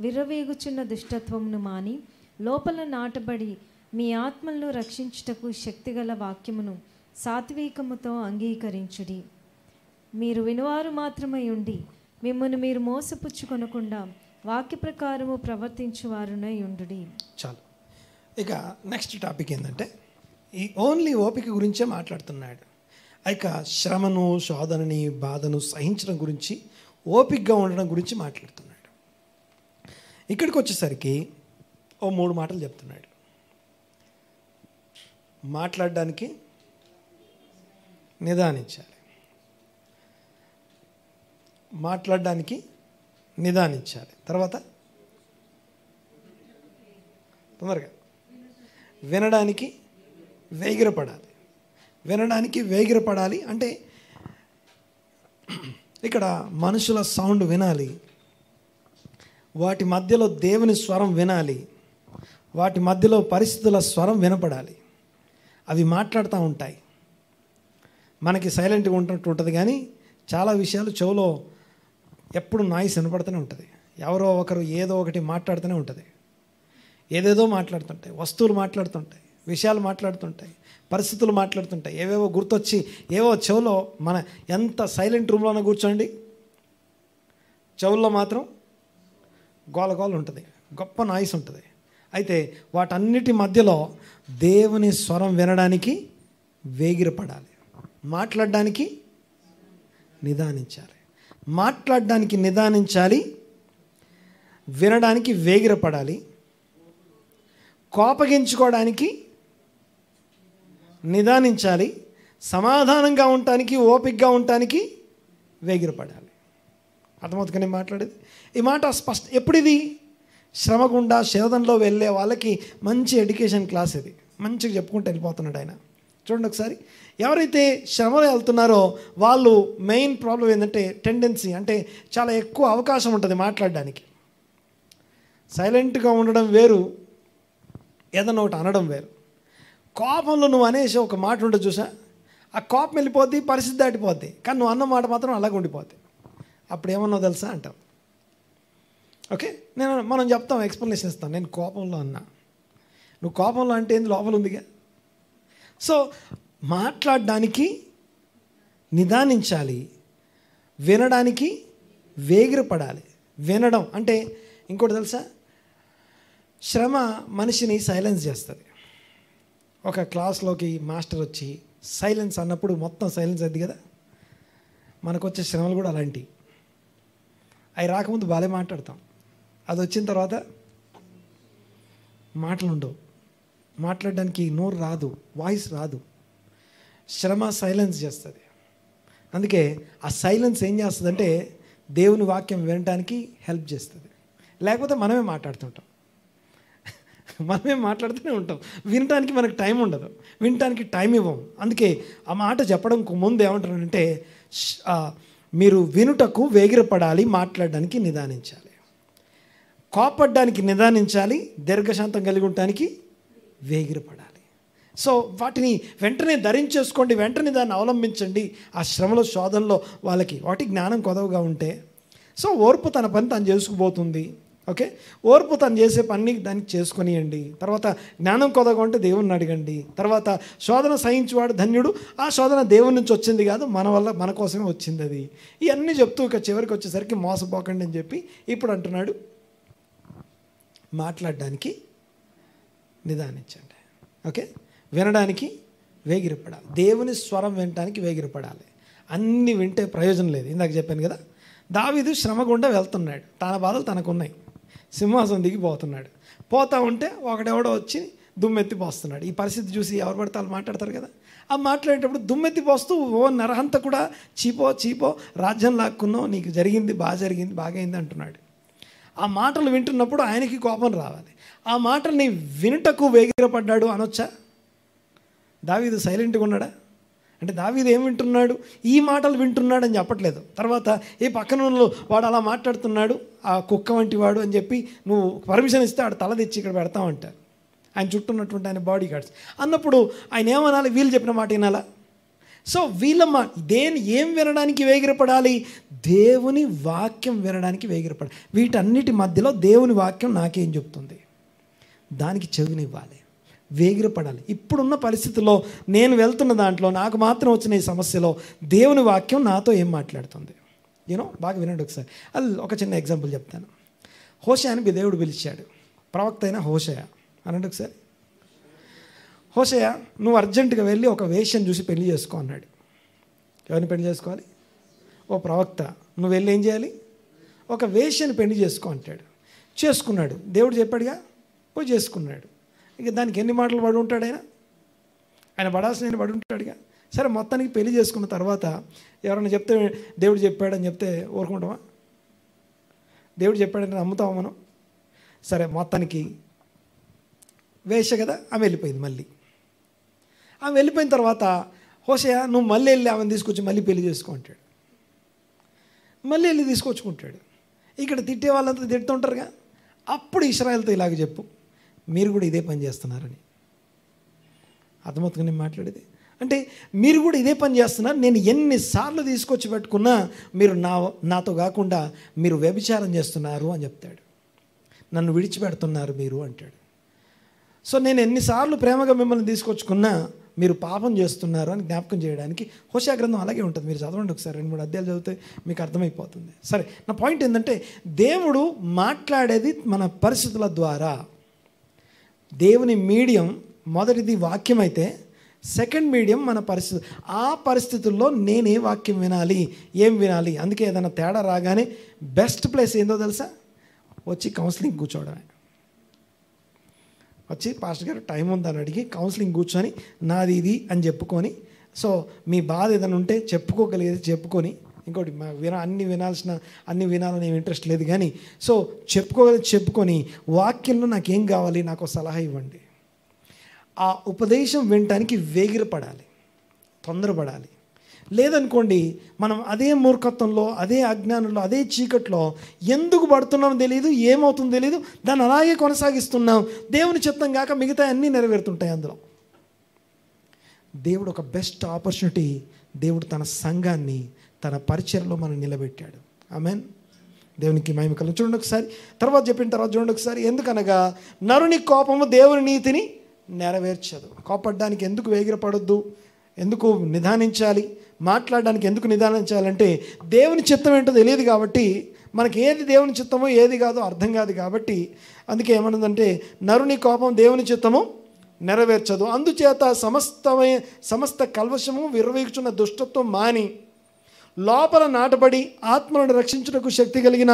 విర్రవీగుచున్న దుష్టత్వమును మాని లోపల నాటబడి మీ ఆత్మలను రక్షించుటకు శక్తిగల వాక్యమును సాత్వికముతో అంగీకరించుడి. మీరు వినువారు మాత్రమై ఉండి మిమ్మల్ని మీరు మోసపుచ్చుకొనకుండా వాక్య ప్రకారము ప్రవర్తించువారునై ఉండుడి. చాలు. ఇక నెక్స్ట్ టాపిక్ ఏంటంటే ఈ ఓన్లీ ఓపిక గురించే మాట్లాడుతున్నాడు. ఇక శ్రమను, శోధనని, బాధను సహించడం గురించి, ఓపికగా ఉండడం గురించి మాట్లాడుతున్నాడు. ఇక్కడికి వచ్చేసరికి 3 మాటలు చెప్తున్నాడు. మాట్లాడడానికి నిదానించాలి, మాట్లాడడానికి నిదానించాలి, తర్వాత తొందరగా వినడానికి వేగిరపడాలి. వినడానికి వేగిరపడాలి అంటే ఇక్కడ మనుషుల సౌండ్ వినాలి, వాటి మధ్యలో దేవుని స్వరం వినాలి, వాటి మధ్యలో పరిస్థితుల స్వరం వినపడాలి. అవి మాట్లాడుతూ ఉంటాయి. మనకి సైలెంట్గా ఉంటున్నట్టు ఉంటుంది, కానీ చాలా విషయాలు చెవులో ఎప్పుడు నాయిస్ వినపడుతూనే ఉంటుంది. ఎవరో ఒకరు ఏదో ఒకటి మాట్లాడుతూనే ఉంటుంది. ఏదేదో మాట్లాడుతుంటాయి, వస్తువులు మాట్లాడుతుంటాయి, విషయాలు మాట్లాడుతుంటాయి, పరిస్థితులు మాట్లాడుతుంటాయి, ఏవేవో గుర్తొచ్చి ఏవో చెవులో, మన ఎంత సైలెంట్ రూమ్లోనే కూర్చోండి, చెవుల్లో మాత్రం గోల ఉంటుంది, గొప్ప నాయిస్ ఉంటుంది. అయితే వాటన్నిటి మధ్యలో దేవుని స్వరం వినడానికి వేగిరపడాలి, మాట్లాడడానికి నిదానించాలి. మాట్లాడడానికి నిదానించాలి, వినడానికి వేగిరపడాలి, కోపగించుకోవడానికి నిదానించాలి, సమాధానంగా ఉండటానికి, ఓపికగా ఉండటానికి వేగిరపడాలి. అర్థమవుతుంది నేను మాట్లాడేది. ఈ మాట ఎప్పుడు ఇది? శ్రమ గుండా శోధనలో వెళ్ళే వాళ్ళకి మంచి ఎడ్యుకేషన్ క్లాస్ ఇది. మంచిగా చెప్పుకుంటూ వెళ్ళిపోతున్నాడు ఆయన. చూడండి ఒకసారి, ఎవరైతే శ్రమలో వెళ్తున్నారో వాళ్ళు మెయిన్ ప్రాబ్లం ఏంటంటే టెండెన్సీ, అంటే చాలా ఎక్కువ అవకాశం ఉంటుంది మాట్లాడడానికి. సైలెంట్గా ఉండడం వేరు, ఏదన్నా ఒకటి అనడం వేరు. కోపంలో నువ్వు అనేసి ఒక మాట ఉంటుంది చూసా, ఆ కోపం వెళ్ళిపోద్ది, పరిస్థితి దాటిపోద్ది, కానీ నువ్వు అన్న మాట మాత్రం అలాగే ఉండిపోద్ది. అప్పుడు ఏమన్నావు తెలుసా అంటావు. ఓకే, మనం చెప్తాం, ఎక్స్ప్లెనేషన్ ఇస్తాం, నేను కోపంలో అన్నా. నువ్వు కోపంలో అంటే ఏంది, లోపల ఉందిగా. సో మాట్లాడడానికి నిదానించాలి, వినడానికి వేగిరపడాలి. వినడం అంటే ఇంకోటి తెలుసా, శ్రమ మనిషిని సైలెన్స్ చేస్తుంది. ఒక క్లాస్లోకి మాస్టర్ వచ్చి సైలెన్స్ అన్నప్పుడు మొత్తం సైలెన్స్ అద్ది కదా. మనకు వచ్చే శ్రమలు కూడా అలాంటివి. అవి రాకముందు బాగా మాట్లాడతాం, అది వచ్చిన తర్వాత మాటలు ఉండవు, మాట్లాడడానికి నోరు రాదు, వాయిస్ రాదు. శ్రమ సైలెన్స్ చేస్తుంది. అందుకే ఆ సైలెన్స్ ఏం చేస్తుందంటే దేవుని వాక్యం వినడానికి హెల్ప్ చేస్తుంది. లేకపోతే మనమే మాట్లాడుతుంటాం, మనమే మాట్లాడుతూనే ఉంటాం, వినటానికి మనకు టైం ఉండదు, వినటానికి టైం ఇవ్వం. అందుకే ఆ మాట చెప్పడం ముందు ఏమంటారంటే, మీరు వినుటకు వేగిరపడాలి, మాట్లాడడానికి నిదానించాలి, కోపడ్డానికి నిదానించాలి, దీర్ఘశాంతం కలిగి ఉండటానికి వేగిరపడాలి. సో వాటిని వెంటనే ధరించేసుకోండి, వెంటనే దాన్ని అవలంబించండి. ఆ శ్రమలో, శోధనలో వాళ్ళకి వాటి జ్ఞానం కొదవగా ఉంటే, సో ఓర్పు తన పని తను చేసుకుపోతుంది. ఓకే, ఓర్పు తను చేసే పని దానికి చేసుకొనియండి. తర్వాత జ్ఞానం కొదవగా ఉంటే దేవుణ్ణి అడగండి. తర్వాత శోధన సహించేవాడు ధన్యుడు, ఆ శోధన దేవుని నుంచి వచ్చింది కాదు, మన వల్ల, మన కోసమే వచ్చింది అది. ఇవన్నీ చెప్తూ ఇక చివరికి వచ్చేసరికి మోసపోకండి అని చెప్పి ఇప్పుడు అంటున్నాడు, మాట్లాడడానికి నిదానించండి. ఓకే, వినడానికి వేగిరపడాలి. దేవుని స్వరం వినడానికి వేగిరపడాలి. అన్నీ వింటే ప్రయోజనం లేదు. ఇందాక చెప్పాను కదా, దావీదు శ్రమ గుండా వెళ్తున్నాడు, తన బాధలు తనకున్నాయి, సింహాసనం దిగిపోతున్నాడు. పోతా ఉంటే ఒకడెవడో వచ్చి దుమ్మెత్తి పోస్తున్నాడు. ఈ పరిస్థితి చూసి ఎవరు పడితే వాళ్ళు మాట్లాడతారు కదా. ఆ మాట్లాడేటప్పుడు దుమ్మెత్తి పోస్తూ ఓ నరహంత కూడా చీపో రాజ్యం లాక్కున్నావు, నీకు జరిగింది బాగా జరిగింది, బాగైంది అంటున్నాడు. ఆ మాటలు వింటున్నప్పుడు ఆయనకి కోపం రావాలి. ఆ మాటల్ని వినుటకు వేగిరపడ్డాడు అనొచ్చా? దావీదు సైలెంట్గా ఉన్నాడా? అంటే దావీదు ఏం వింటున్నాడు? ఈ మాటలు వింటున్నాడు అని చెప్పట్లేదు. తర్వాత ఏ పక్కన వాడు అలా మాట్లాడుతున్నాడు, ఆ కుక్క వంటి వాడు అని చెప్పి నువ్వు పర్మిషన్ ఇస్తే ఆడు తల తెచ్చి ఇక్కడ పెడతామంటారు ఆయన చుట్టూ ఉన్నటువంటి ఆయన బాడీ గార్డ్స్. అన్నప్పుడు ఆయన ఏమనాలి? వీళ్ళు చెప్పిన మాట వినాలా? సో వీళ్ళమ్మ ఏం వినడానికి వేగిరపడాలి? దేవుని వాక్యం వినడానికి వేగిరపడాలి. వీటన్నిటి మధ్యలో దేవుని వాక్యం నాకేం చెప్తుంది దానికి చెవినివ్వాలి, వేగిరపడాలి. ఇప్పుడున్న పరిస్థితుల్లో నేను వెళ్తున్న దాంట్లో నాకు మాత్రం వచ్చిన ఈ సమస్యలో దేవుని వాక్యం నాతో ఏం మాట్లాడుతుంది? బాగా వినండి ఒకసారి. అది ఒక చిన్న ఎగ్జాంపుల్ చెప్తాను. హోషేయని దేవుడు పిలిచాడు, ప్రవక్త అయిన హోషేయ అనండి ఒకసారి. హోషేయ, నువ్వు అర్జెంటుగా వెళ్ళి ఒక వేశ్యను చూసి పెళ్లి చేసుకో అన్నాడు. ఎవరిని పెళ్లి చేసుకోవాలి? ఓ ప్రవక్త, నువ్వు వెళ్ళి ఏం చేయాలి? ఒక వేశ్యను పెళ్లి చేసుకో అంటాడు. చేసుకున్నాడు, దేవుడు చెప్పాడుగా, పోయి చేసుకున్నాడు. ఇక దానికి ఎన్ని మాటలు పడి ఉంటాడు ఆయన పడాల్సిన పడి ఉంటాడుగా. సరే, మొత్తానికి పెళ్లి చేసుకున్న తర్వాత ఎవరైనా చెప్తే దేవుడు చెప్పాడని చెప్తే ఊరుకుంటామా? దేవుడు చెప్పాడని నమ్ముతామా మనం? సరే, మొత్తానికి వేశ్య కదా, ఆమె వెళ్ళిపోయింది. మళ్ళీ ఆమె వెళ్ళిపోయిన తర్వాత హోషేయ, నువ్వు మళ్ళీ వెళ్ళి ఆమెను తీసుకొచ్చి మళ్ళీ పెళ్లి చేసుకో అంటాడు. మళ్ళీ వెళ్ళి తీసుకొచ్చుకుంటాడు. ఇక్కడ తిట్టే వాళ్ళంతా తిడుతుంటారుగా. అప్పుడు ఇశ్రాయేలుతో ఇలాగ చెప్పు, మీరు కూడా ఇదే పని చేస్తున్నారని. అర్థమవుతుంది నేను మాట్లాడేది? అంటే మీరు కూడా ఇదే పని చేస్తున్నారు. నేను ఎన్నిసార్లు తీసుకొచ్చి పెట్టుకున్నా మీరు నాతో కాకుండా మీరు వ్యభిచారం చేస్తున్నారు అని చెప్తాడు. నన్ను విడిచిపెడుతున్నారు మీరు అంటాడు. సో నేను ఎన్నిసార్లు ప్రేమగా మిమ్మల్ని తీసుకొచ్చుకున్నా మీరు పాపం చేస్తున్నారు అని జ్ఞాపకం చేయడానికి హోషేయ గ్రంథం అలాగే ఉంటుంది. మీరు చదవండి ఒకసారి, 2-3 అధ్యాయాలు చదివితే మీకు అర్థమైపోతుంది. సరే, నా పాయింట్ ఏంటంటే దేవుడు మాట్లాడేది మన పరిస్థితుల ద్వారా. దేవుని మీడియం మొదటిది వాక్యం అయితే, సెకండ్ మీడియం మన పరిస్థితి. ఆ పరిస్థితుల్లో నేను ఏ వాక్యం వినాలి, ఏం వినాలి? అందుకే ఏదైనా తేడా రాగానే బెస్ట్ ప్లేస్ ఏందో తెలుసా? వచ్చి కౌన్సిలింగ్ కూర్చోవడమే. వచ్చి పాస్టర్ గారు టైం ఉందని అడిగి కౌన్సిలింగ్ కూర్చొని నాది ఇది అని చెప్పుకొని, సో మీ బాధ ఏదైనా ఉంటే చెప్పుకోగలిగేది చెప్పుకొని, ఇంకోటి అన్ని వినాలని ఏమి ఇంట్రెస్ట్ లేదు కానీ, సో చెప్పుకోగలిగి చెప్పుకొని వాక్యంలో నాకేం కావాలి, నాకు సలహా ఇవ్వండి. ఆ ఉపదేశం వినటానికి వేగిరపడాలి, తొందరపడాలి. లేదనుకోండి, మనం అదే మూర్ఖత్వంలో, అదే అజ్ఞానంలో, అదే చీకట్లో ఎందుకు పడుతున్నామో తెలియదు, ఏమవుతుందో తెలియదు, దాన్ని అలాగే కొనసాగిస్తున్నాం. దేవుని చిత్తం కాక మిగతా అన్నీ నెరవేరుతుంటాయి అందులో. దేవుడు ఒక బెస్ట్ ఆపర్చునిటీ, దేవుడు తన సంఘాన్ని తన పరిచర్లో మనం నిలబెట్టాడు. ఆమేన్. దేవునికి మహిమ కలుగును. చూడండి ఒకసారి, తర్వాత చెప్పిన తర్వాత చూడండి ఒకసారి. ఎందుకనగా నరుని కోపము దేవుని నీతిని నెరవేర్చదు. కోపడ్డానికి ఎందుకు వేగిరపడొద్దు, ఎందుకు నిదానించాలి, మాట్లాడడానికి ఎందుకు నిదానించాలంటే దేవుని చిత్తం ఏంటో తెలియదు కాబట్టి, మనకి ఏది దేవుని చిత్తమో ఏది కాదో అర్థం కాదు కాబట్టి, అందుకే ఏమన్నదంటే నరుని కోపం దేవుని చిత్తము నెరవేర్చదు. అందుచేత సమస్త కల్వశము విర్రవీగుచున్న దుష్టత్వం మాని లోపల నాటబడి ఆత్మలను రక్షించుటకు శక్తి కలిగిన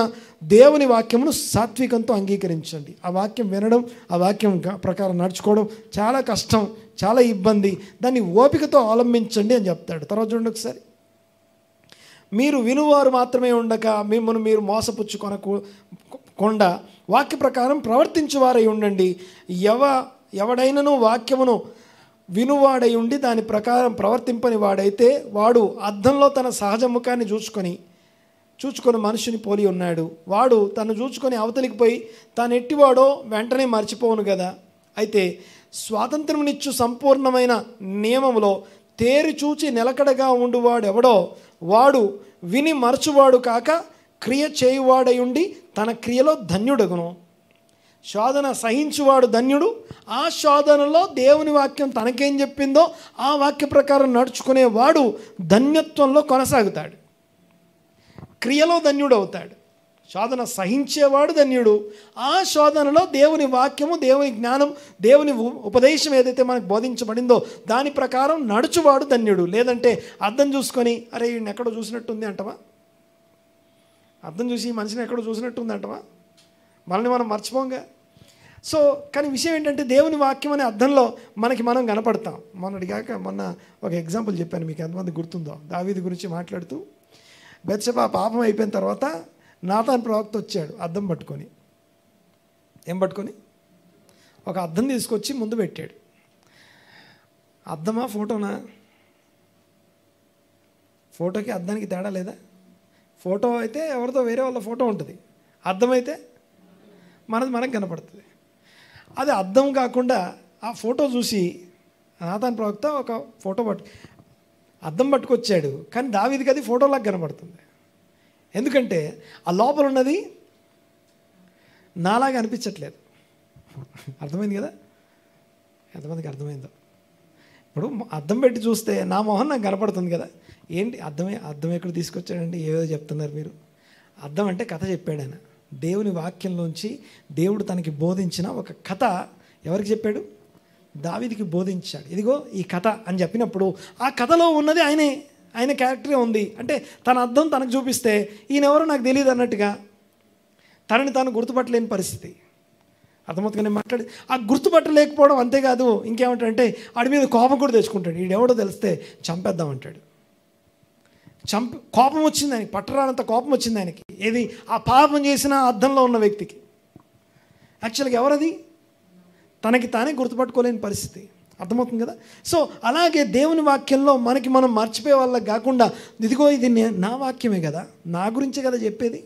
దేవుని వాక్యమును సాత్వికంతో అంగీకరించండి. ఆ వాక్యం వినడం, ఆ వాక్యం ప్రకారం నడుచుకోవడం చాలా కష్టం, చాలా ఇబ్బంది. దాన్ని ఓపికతో అవలంబించండి అని చెప్తాడు. తర్వాత చూడండి ఒకసారి. మీరు వినువారు మాత్రమే ఉండక మిమ్మల్ని మీరు మోసపుచ్చుకొనకుండా వాక్య ప్రకారం ప్రవర్తించువారై ఉండండి. ఎవడైనను వాక్యమును వినువాడై ఉండి దాని ప్రకారం ప్రవర్తింపని వాడైతే వాడు అద్దంలో తన సహజ ముఖాన్ని చూచుకొని మనుషుని పోలి ఉన్నాడు. వాడు తను చూచుకొని అవతలికి పోయి తాను ఎట్టివాడో వెంటనే మర్చిపోవును కదా. అయితే స్వాతంత్రమునిచ్చు సంపూర్ణమైన నియమములో తేరి చూచి నిలకడగా ఉండువాడు ఎవడో వాడు విని మరచువాడు కాక క్రియ చేయువాడై ఉండి తన క్రియలో ధన్యుడగును. శోధన సహించువాడు ధన్యుడు. ఆ శోధనలో దేవుని వాక్యం తనకేం చెప్పిందో ఆ వాక్య ప్రకారం నడుచుకునేవాడు ధన్యత్వంలో కొనసాగుతాడు, క్రియలో ధన్యుడు అవుతాడు. శోధన సహించేవాడు ధన్యుడు. ఆ శోధనలో దేవుని వాక్యము, దేవుని జ్ఞానం, దేవుని ఉపదేశం ఏదైతే మనకు బోధించబడిందో దాని ప్రకారం నడుచువాడు ధన్యుడు. లేదంటే అద్దం చూసుకొని అరే ఈయన ఎక్కడో చూసినట్టుంది అంటవా, అద్దం చూసి ఈ మనిషిని ఎక్కడో చూసినట్టుంది అంటవా, మనల్ని మనం మర్చిపోంగా. సో కానీ విషయం ఏంటంటే దేవుని వాక్యం అనే అర్థంలో మనకి మనం కనపడతాం. మొన్న ఒక ఎగ్జాంపుల్ చెప్పాను, మీకు ఎంతమంది గుర్తుందో, దావీదు గురించి మాట్లాడుతూ బెత్షెబా పాపం అయిపోయిన తర్వాత నాతాన్ ప్రవక్త వచ్చాడు అద్దం పట్టుకొని. ఏం పట్టుకొని? ఒక అద్దం తీసుకొచ్చి ముందు పెట్టాడు. అద్దమా ఫోటోనా? ఫోటోకి అద్దానికి తేడా లేదా? ఫోటో అయితే ఎవరితో వేరే వాళ్ళ ఫోటో ఉంటుంది, అద్దం అయితే మనది మనకు కనపడుతుంది. అది అద్దం కాకుండా ఆ ఫోటో చూసి నాతాన్ ప్రవక్త ఒక ఫోటో అద్దం పట్టుకొచ్చాడు. కానీ దావీదుకి అది ఫోటోలాగా కనపడుతుంది. ఎందుకంటే ఆ లోపల ఉన్నది నాలాగా అనిపించట్లేదు. అర్థమైంది కదా? ఎంతమందికి అర్థమైందో? ఇప్పుడు అద్దం పెట్టి చూస్తే నా మొహం నాకు కనపడుతుంది కదా. ఏంటి అద్దం ఎక్కడ తీసుకొచ్చాడండి, ఏదో చెప్తున్నారు మీరు. అద్దం అంటే కథ చెప్పాడు ఆయన. దేవుని వాక్యంలోంచి దేవుడు తనకి బోధించిన ఒక కథ ఎవరికి చెప్పాడు? దావీదుకి బోధించాడు. ఇదిగో ఈ కథ అని చెప్పినప్పుడు ఆ కథలో ఉన్నది ఆయన క్యారెక్టరే ఉంది. అంటే తన అద్దం తనకు చూపిస్తే ఈయనెవరో నాకు తెలియదు అన్నట్టుగా తనని తాను గుర్తుపట్టలేని పరిస్థితి. అర్థమవుతుంది నేను మాట్లాడి ఆ గుర్తుపట్టలేకపోవడం. అంతేకాదు ఇంకేమంటాడంటే వాడి మీద కోపం కూడా తెచ్చుకుంటాడు. వీడెవడో తెలిస్తే చంపేద్దామంటాడు. కోపం వచ్చింది ఆయనకి, పట్టరానంత కోపం వచ్చింది ఆయనకి. ఏది? ఆ పాపం చేసిన అద్దంలో ఉన్న వ్యక్తికి. యాక్చువల్గా ఎవరది? తనకి తానే గుర్తుపట్టుకోలేని పరిస్థితి. అర్థమవుతుంది కదా? సో అలాగే దేవుని వాక్యంలో మనకి మనం మర్చిపోయే వాళ్ళకి కాకుండా ఇదిగో ఇది నా వాక్యమే కదా, నా గురించే కదా చెప్పేది,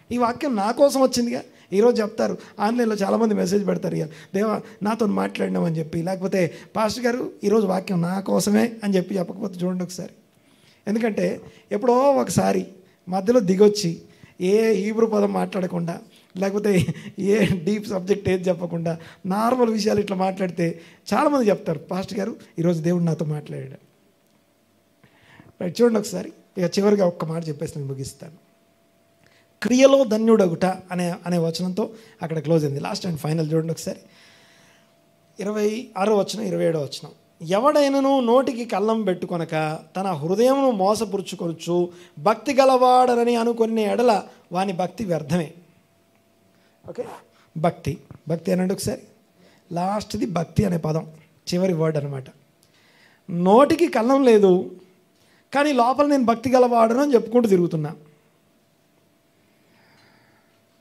ఈ వాక్యం నా కోసం వచ్చిందిగా. ఈరోజు చెప్తారు ఆన్లైన్లో చాలామంది మెసేజ్ పెడతారు, ఇక దేవా నాతో మాట్లాడినామని చెప్పి, లేకపోతే పాస్టర్ గారు ఈరోజు వాక్యం నా కోసమే అని చెప్పి చెప్పకపోతే చూడండి ఒకసారి. ఎందుకంటే ఎప్పుడో ఒకసారి మధ్యలో దిగొచ్చి ఏ హీబ్రూ పదం మాట్లాడకుండా, లేకపోతే ఏ డీప్ సబ్జెక్ట్ ఏది చెప్పకుండా నార్మల్ విషయాలు ఇట్లా మాట్లాడితే చాలామంది చెప్తారు పాస్టర్ గారు ఈరోజు దేవుడు నాతో మాట్లాడాడు. రైట్, చూడండి ఒకసారి. ఇక చివరిగా ఒక్క మాట చెప్పేసి నేను ముగిస్తాను. క్రియలో ధన్యుడగుట అనే వచనంతో అక్కడ క్లోజ్ అయింది. లాస్ట్ అండ్ ఫైనల్ చూడండి ఒకసారి. 26వ వచనం, 27వ వచనం. ఎవడైనను నోటికి కళ్ళం పెట్టుకొనక తన హృదయమును మోసపురుచుకొనుచు భక్తి గలవాడనని అనుకునే ఎడల వాని భక్తి వ్యర్థమే. ఓకే, భక్తి అనండి ఒకసారి. లాస్ట్ది భక్తి అనే పదం చివరి వర్డ్ అనమాట. నోటికి కళ్ళం లేదు కానీ లోపల నేను భక్తి గలవాడను అని చెప్పుకుంటూ తిరుగుతున్నా,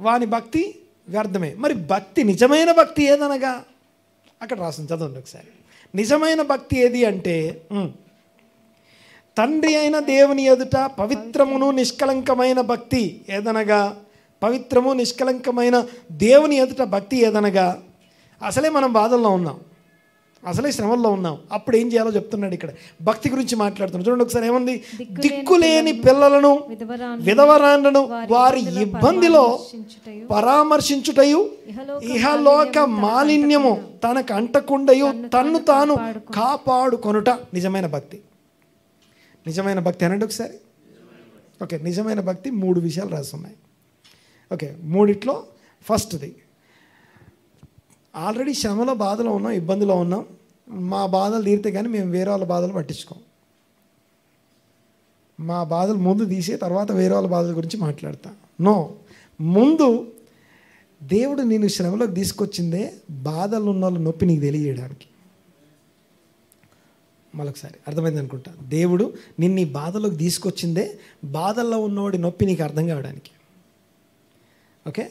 వాని భక్తి వ్యర్థమే. మరి భక్తి, నిజమైన భక్తి ఏదనగా అక్కడ రాసింది, చదవండి ఒకసారి. నిజమైన భక్తి ఏది అంటే తండ్రి అయిన దేవుని ఎదుట పవిత్రమును నిష్కలంకమైన భక్తి ఏదనగా, పవిత్రము నిష్కలంకమైన దేవుని ఎదుట భక్తి ఏదనగా. అసలే మనం బాధల్లో ఉన్నాం, అసలే శ్రమల్లో ఉన్నాం, అప్పుడు ఏం చేయాలో చెప్తున్నాడు ఇక్కడ. భక్తి గురించి మాట్లాడుతున్నాడు. చూడండి ఒకసారి ఏముంది? దిక్కులేని పిల్లలను విధవరాండ్లను వారి ఇబ్బందిలో పరామర్శించుటయు ఇహలోక మాలిన్యము తనకు అంటకుండయు తన్ను తాను కాపాడుకొనుట నిజమైన భక్తి. నిజమైన భక్తి అనండి ఒకసారి. ఓకే, నిజమైన భక్తి 3 విషయాలు రాస్తున్నాయి. ఓకే, 3 ఫస్ట్ది, ఆల్రెడీ శ్రమలో బాధలో ఉన్నాం, ఇబ్బందిలో ఉన్నాం, మా బాధలు తీరితే కానీ మేము వేరే వాళ్ళ బాధలు పట్టించుకోం. మా బాధలు ముందు తీసే తర్వాత వేరే వాళ్ళ బాధల గురించి మాట్లాడతా. నో, ముందు దేవుడు నేను శ్రమలోకి తీసుకొచ్చిందే బాధలు ఉన్న వాళ్ళ నొప్పి నీకు తెలియజేయడానికి. మరొకసారి అర్థమైంది అనుకుంటా. దేవుడు నిన్ను ఈ బాధలోకి తీసుకొచ్చిందే బాధల్లో ఉన్నవాడి నొప్పి నీకు అర్థం కావడానికి. ఓకే,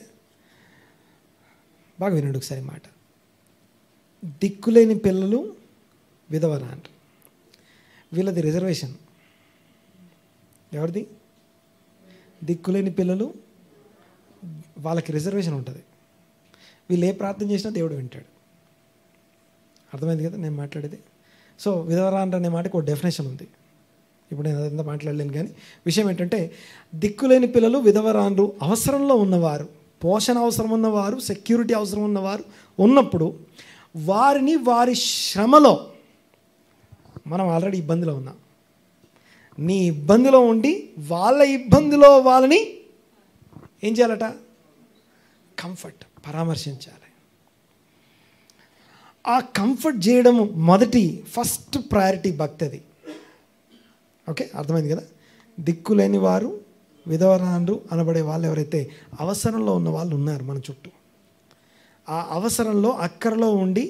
బాగా వినండి ఒకసారి మాట. దిక్కులేని పిల్లలు విధవరాండ్రు, వీళ్ళది రిజర్వేషన్. ఎవరిది? దిక్కులేని పిల్లలు, వాళ్ళకి రిజర్వేషన్ ఉంటుంది. వీళ్ళు ఏ ప్రార్థన చేసినా దేవుడు వింటాడు. అర్థమైంది కదా నేను మాట్లాడేది? సో విధవరాండ్రు అనే మాటకి ఒక డెఫినేషన్ ఉంది. ఇప్పుడు నేను అదంతా మాట్లాడలేను, కానీ విషయం ఏంటంటే దిక్కులేని పిల్లలు విధవరాండ్రు, అవసరంలో ఉన్నవారు, పోషణ అవసరం ఉన్నవారు, సెక్యూరిటీ అవసరం ఉన్నవారు ఉన్నప్పుడు వారిని వారి శ్రమలో, మనం ఆల్రెడీ ఇబ్బందిలో ఉన్నాం, నీ ఇబ్బందిలో ఉండి వాళ్ళ ఇబ్బందిలో వాళ్ళని ఏం చేయాలట? కంఫర్ట్, పరామర్శించాలి. ఆ కంఫర్ట్ చేయడం ఫస్ట్ ప్రయారిటీ భక్తి అది. ఓకే, అర్థమైంది కదా. దిక్కులేని వారు, విధవరాండ్రు అనబడే వాళ్ళు ఎవరైతే అవసరంలో ఉన్న వాళ్ళు ఉన్నారు మన చుట్టూ, ఆ అవసరంలో అక్కరలో ఉండి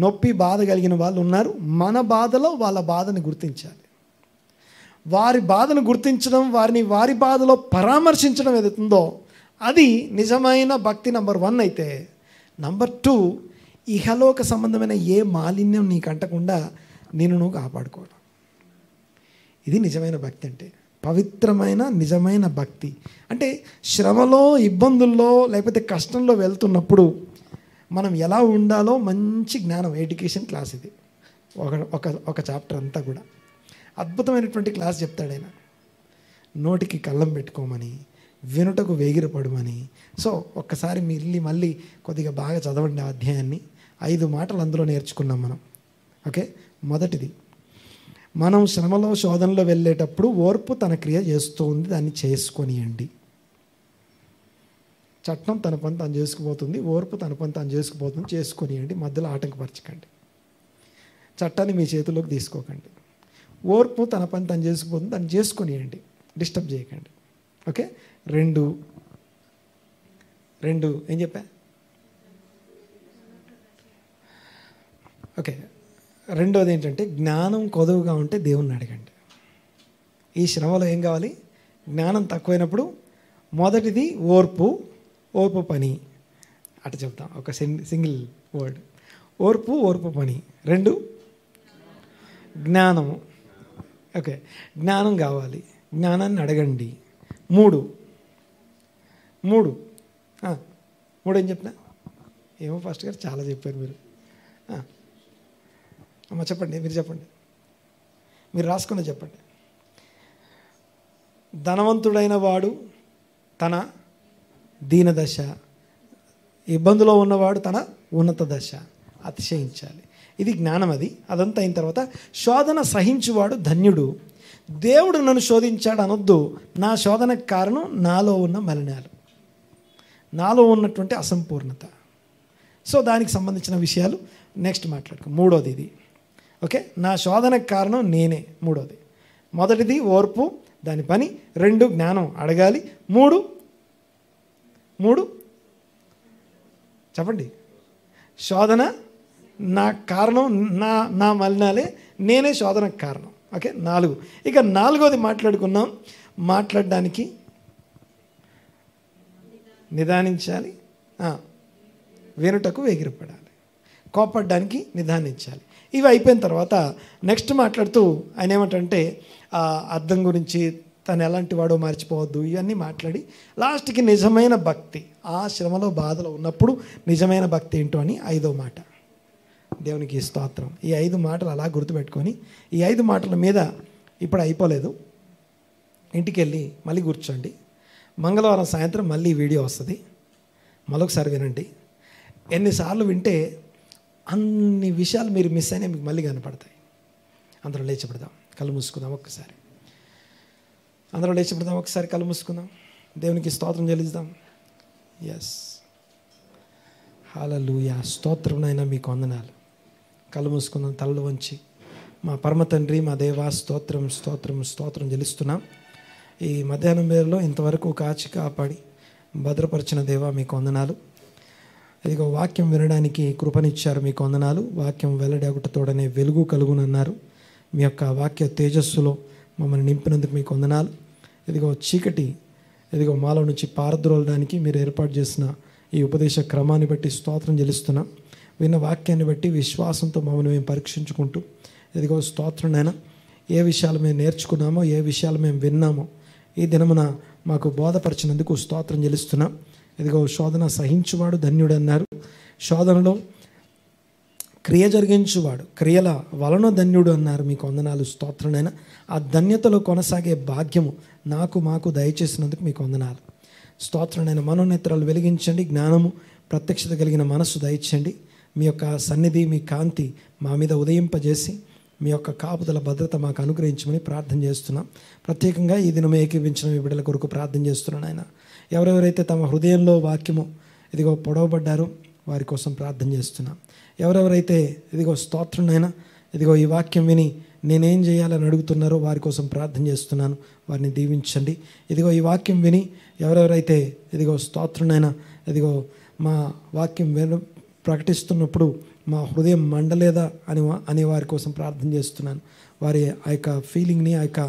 నొప్పి బాధ కలిగిన వాళ్ళు ఉన్నారు. మన బాధలో వాళ్ళ బాధను గుర్తించాలి. వారి బాధను గుర్తించడం, వారి బాధలో పరామర్శించడం ఏదైతుందో అది నిజమైన భక్తి నంబర్ 1 అయితే, నంబర్ 2 ఇహలోక సంబంధమైన ఏ మాలిన్యం నీకు అంటకుండా నువ్వు కాపాడుకోవడం. ఇది నిజమైన భక్తి అంటే, పవిత్రమైన నిజమైన భక్తి అంటే. శ్రమలో, ఇబ్బందుల్లో, లేకపోతే కష్టంలో వెళ్తున్నప్పుడు మనం ఎలా ఉండాలో మంచి జ్ఞానం, ఎడ్యుకేషన్ క్లాస్ ఇది. ఒక చాప్టర్ అంతా కూడా అద్భుతమైనటువంటి క్లాస్ చెప్తాడు ఆయన. నోటికి కళ్ళం పెట్టుకోమని, వినుటకు వేగిరపడమని. సో ఒక్కసారి మీరు మళ్ళీ కొద్దిగా బాగా చదవండి ఆ అధ్యాయాన్ని. 5 మాటలు అందులో నేర్చుకున్నాం మనం. ఓకే, మొదటిది, మనం శ్రమలో శోధనలో వెళ్ళేటప్పుడు ఓర్పు తన క్రియ చేస్తూ ఉంది, దాన్ని చేసుకొనియండి. చట్టం తన పని తాను చేసుకుపోతుంది, ఓర్పు తన పని తాను చేసుకుపోతుంది, చేసుకొనియండి. మధ్యలో ఆటంకపరచకండి, చట్టాన్ని మీ చేతుల్లోకి తీసుకోకండి. ఓర్పు తన పని తను చేసుకుపోతుంది, దాన్ని చేసుకొనియండి, డిస్టర్బ్ చేయకండి. ఓకే, రెండు ఏం చెప్పా? ఓకే, రెండోది ఏంటంటే జ్ఞానం కొదువుగా ఉంటే దేవుణ్ణి అడగండి. ఈ శ్రమలో ఏం కావాలి? జ్ఞానం తక్కువైనప్పుడు మొదటిది ఓర్పు పని. అటు చెప్తాం, ఒక సింగిల్ వర్డ్, ఓర్పు పని. 2 జ్ఞానము. ఓకే, జ్ఞానం కావాలి, జ్ఞానాన్ని అడగండి. 3 ఏం చెప్పినా? ఏమో ఫస్ట్ గారు చాలా చెప్పారు మీరు. అమ్మ చెప్పండి, మీరు చెప్పండి, మీరు రాసుకుని చెప్పండి. ధనవంతుడైన వాడు తన దీనదశ, ఇబ్బందులో ఉన్నవాడు తన ఉన్నత దశ అతిశయించాలి. ఇది జ్ఞానం. అదంతా అయిన తర్వాత శోధన సహించువాడు ధన్యుడు. దేవుడు నన్ను శోధించాడు అనొద్దు. నా శోధనకు కారణం నాలో ఉన్న మలినాలు, నాలో ఉన్నటువంటి అసంపూర్ణత. సో దానికి సంబంధించిన విషయాలు నెక్స్ట్ మాట్లాడుకో. 3వది ఇది. ఓకే, నా శోధనకు కారణం నేనే. 3వది, మొదటిది ఓర్పు, దాని పని. 2 జ్ఞానం అడగాలి. 3 చెప్పండి, శోధన నా కారణం, నా మలినాలే, నేనే శోధనకు కారణం. ఓకే, 4. ఇక 4వది మాట్లాడుకున్నాం. మాట్లాడడానికి నిదానించాలి, వినుటకు వేగిరపడాలి, కోపడ్డానికి నిదానించాలి. ఇవి అయిపోయిన తర్వాత నెక్స్ట్ మాట్లాడుతూ ఆయన ఏమంటే అర్థం గురించి, తను ఎలాంటి వాడో మర్చిపోవద్దు, ఇవన్నీ మాట్లాడి లాస్ట్కి నిజమైన భక్తి, ఆ శ్రమలో బాధలో ఉన్నప్పుడు నిజమైన భక్తి ఏంటో అని 5వ మాట. దేవునికి స్తోత్రం. ఈ 5 మాటలు అలా గుర్తుపెట్టుకొని, ఈ 5 మాటల మీద ఇప్పుడు అయిపోలేదు, ఇంటికి వెళ్ళి మళ్ళీ కూర్చోండి. మంగళవారం సాయంత్రం మళ్ళీ వీడియో వస్తుంది, మరొకసారి వినండి. ఎన్నిసార్లు వింటే అన్ని విషయాలు మీరు మిస్ అయినా మీకు మళ్ళీ కనపడతాయి. అందరం లేచిపడదాం, కళ్ళు మూసుకుందాం ఒక్కసారి. అందరం లేచిపడదాం ఒకసారి, కళ్ళు మూసుకుందాం, దేవునికి స్తోత్రం చెల్లిద్దాం. ఎస్, హల్లెలూయా, స్తోత్రం నాయనా, మీకు వందనాలు. కళ్ళు మూసుకుందాం, తలలు వంచి. మా పరమ తండ్రి, మా దేవా, స్తోత్రం స్తోత్రం స్తోత్రం చెల్లిస్తున్నాం. ఈ మధ్యాహ్నం వేళలో ఇంతవరకు కాచి కాపాడి భద్రపరిచిన దేవా మీకు వందనాలు. ఇదిగో వాక్యం వినడానికి కృపనిచ్చారు, మీకు వందనాలు. వాక్యం వెల్లడి ఒకటితోడనే వెలుగు కలుగునన్నారు. మీ యొక్క వాక్య తేజస్సులో మమ్మల్ని నింపినందుకు మీకు వందనాలు. ఇదిగో చీకటి మాలో నుంచి పారద్రోలడానికి మీరు ఏర్పాటు చేసిన ఈ ఉపదేశ క్రమాన్ని బట్టి స్తోత్రం చెల్లిస్తున్నాం. విన్న వాక్యాన్ని బట్టి విశ్వాసంతో మమ్మల్ని మేము పరీక్షించుకుంటూ, ఇదిగో స్తోత్రం నాయనా, ఏ విషయాలు మేము నేర్చుకున్నామో, ఏ విషయాలు మేము విన్నామో ఈ దినమున మాకు బోధపరిచినందుకు స్తోత్రం చెల్లిస్తున్నాం. ఇదిగో శోధన సహించువాడు ధన్యుడు అన్నారు. శోధనలో క్రియ జరిగించువాడు క్రియల వలన ధన్యుడు అన్నారు. మీకు వందనాలు, స్తోత్రనైనా. ఆ ధన్యతలో కొనసాగే భాగ్యము మాకు దయచేసినందుకు మీకు వందనాలు, స్తోత్రనైనా. మనోనేత్రాలు వెలిగించండి, జ్ఞానము ప్రత్యక్షత కలిగిన మనస్సు దయచేయండి. మీ యొక్క సన్నిధి, మీ కాంతి మా మీద ఉదయింపజేసి మీ యొక్క కాపుదల భద్రత మాకు అనుగ్రహించమని ప్రార్థన చేస్తున్నాం. ప్రత్యేకంగా ఈ దినం ఏకీవించిన మీ బిడ్డల కొరకు ప్రార్థన చేస్తున్నాను ఆయన. ఎవరెవరైతే తమ హృదయంలో వాక్యము ఇదిగో పొడవబడ్డారో వారి కోసం ప్రార్థన చేస్తున్నాం. ఎవరెవరైతే ఇదిగో స్తోత్రం నాయనా, ఇదిగో ఈ వాక్యం విని నేనేం చేయాలని అడుగుతున్నారో వారి కోసం ప్రార్థన చేస్తున్నాను. వారిని దీవించండి. ఇదిగో ఈ వాక్యం విని ఎవరెవరైతే ఇదిగో స్తోత్రంనైనా ఇదిగో మా వాక్యం ప్రకటిస్తున్నప్పుడు మా హృదయం మండలేదా అని వారి కోసం ప్రార్థన చేస్తున్నాను. వారి ఆ యొక్క ఫీలింగ్ని, ఆ యొక్క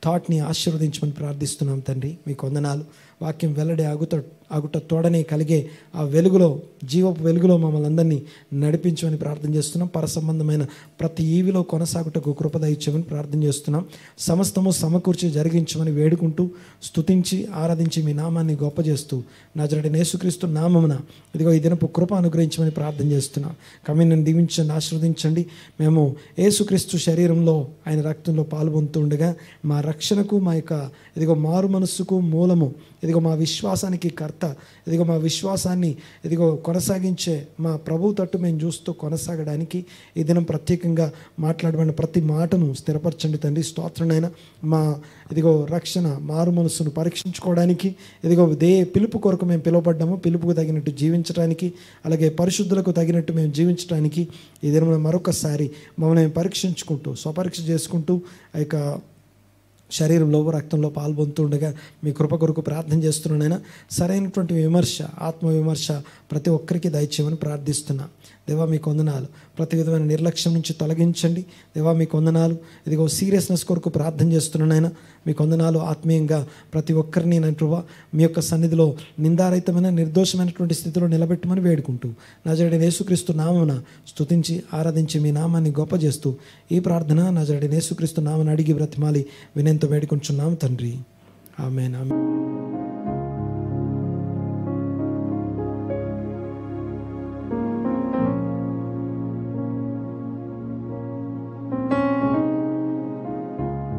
థాట్ని ఆశీర్వదించమని ప్రార్థిస్తున్నాం తండ్రి. మీకు వందనాలు. వాక్యం వెల్లడి ఆగుట తోడనే కలిగే ఆ వెలుగులో, జీవపు వెలుగులో మమ్మల్ని అందరినీ నడిపించమని ప్రార్థన చేస్తున్నాం. పరసంబంధమైన ప్రతి ఈవిలో కొనసాగుటకు కృప దయచేయమని ప్రార్థన చేస్తున్నాం. సమస్తము సమకూర్చి జరిగించమని వేడుకుంటూ, స్తుతించి ఆరాధించి మీ నామాన్ని గొప్ప చేస్తూ నజరేయుడైన యేసుక్రీస్తు నామమున ఇదిగో ఈ దినపు కృప అనుగ్రహించమని ప్రార్థన చేస్తున్నాం. కమిని దీవించండి, ఆశీర్వదించండి. మేము యేసుక్రీస్తు శరీరంలో, ఆయన రక్తంలో పాల్పొందుతూ ఉండగా మా రక్షణకు, మా యొక్క ఇదిగో మారు మనస్సుకు మూలము, ఇదిగో మా విశ్వాసానికి కర్త, ఇదిగో మా విశ్వాసాన్ని ఇదిగో కొనసాగించే మా ప్రభువు తట్టు మేము చూస్తూ కొనసాగడానికి ఈ దినం ప్రత్యేకంగా మాట్లాడబడిన ప్రతి మాటను స్థిరపరచండి తండ్రి. స్తోత్రనైనా మా ఇదిగో రక్షణ, మారు మనస్సును పరీక్షించుకోవడానికి, ఇదిగో పిలుపు కొరకు మేము పిలువబడ్డాము, పిలుపుకు తగినట్టు జీవించడానికి, అలాగే పరిశుద్ధులకు తగినట్టు మేము జీవించడానికి ఈ దినం మరొకసారి మమ్మల్ని పరీక్షించుకుంటూ, స్వపరీక్ష చేసుకుంటూ ఆ యొక్క శరీరంలో, రక్తంలో పాల్పొందుతుండగా మీ కృప కొరకు ప్రార్థన చేస్తున్నానైనా. సరైనటువంటి విమర్శ, ఆత్మవిమర్శ ప్రతి ఒక్కరికి దయచేయమని ప్రార్థిస్తున్నా. దేవా మీకు వందనాలు. ప్రతి విధమైన నిర్లక్ష్యం నుంచి తొలగించండి. దేవా మీకు వందనాలు. ఇదిగో సీరియస్నెస్ కొరకు ప్రార్థన చేస్తున్నానైనా. మీకు వందనాలు. ఆత్మీయంగా ప్రతి ఒక్కరిని నా ప్రభువా మీ యొక్క సన్నిధిలో నిందారహితమైన, నిర్దోషమైనటువంటి స్థితిలో నిలబెట్టమని వేడుకుంటూ నజరేయుడైన యేసుక్రీస్తు నామమున స్తుతించి ఆరాధించి మీ నామాన్ని గొప్ప చేస్తూ ఈ ప్రార్థన నజరేయుడైన యేసుక్రీస్తు నామమున అడిగి బ్రతిమాలి వినయంతో వేడుకుంటున్నాం తండ్రి. ఆమేన్.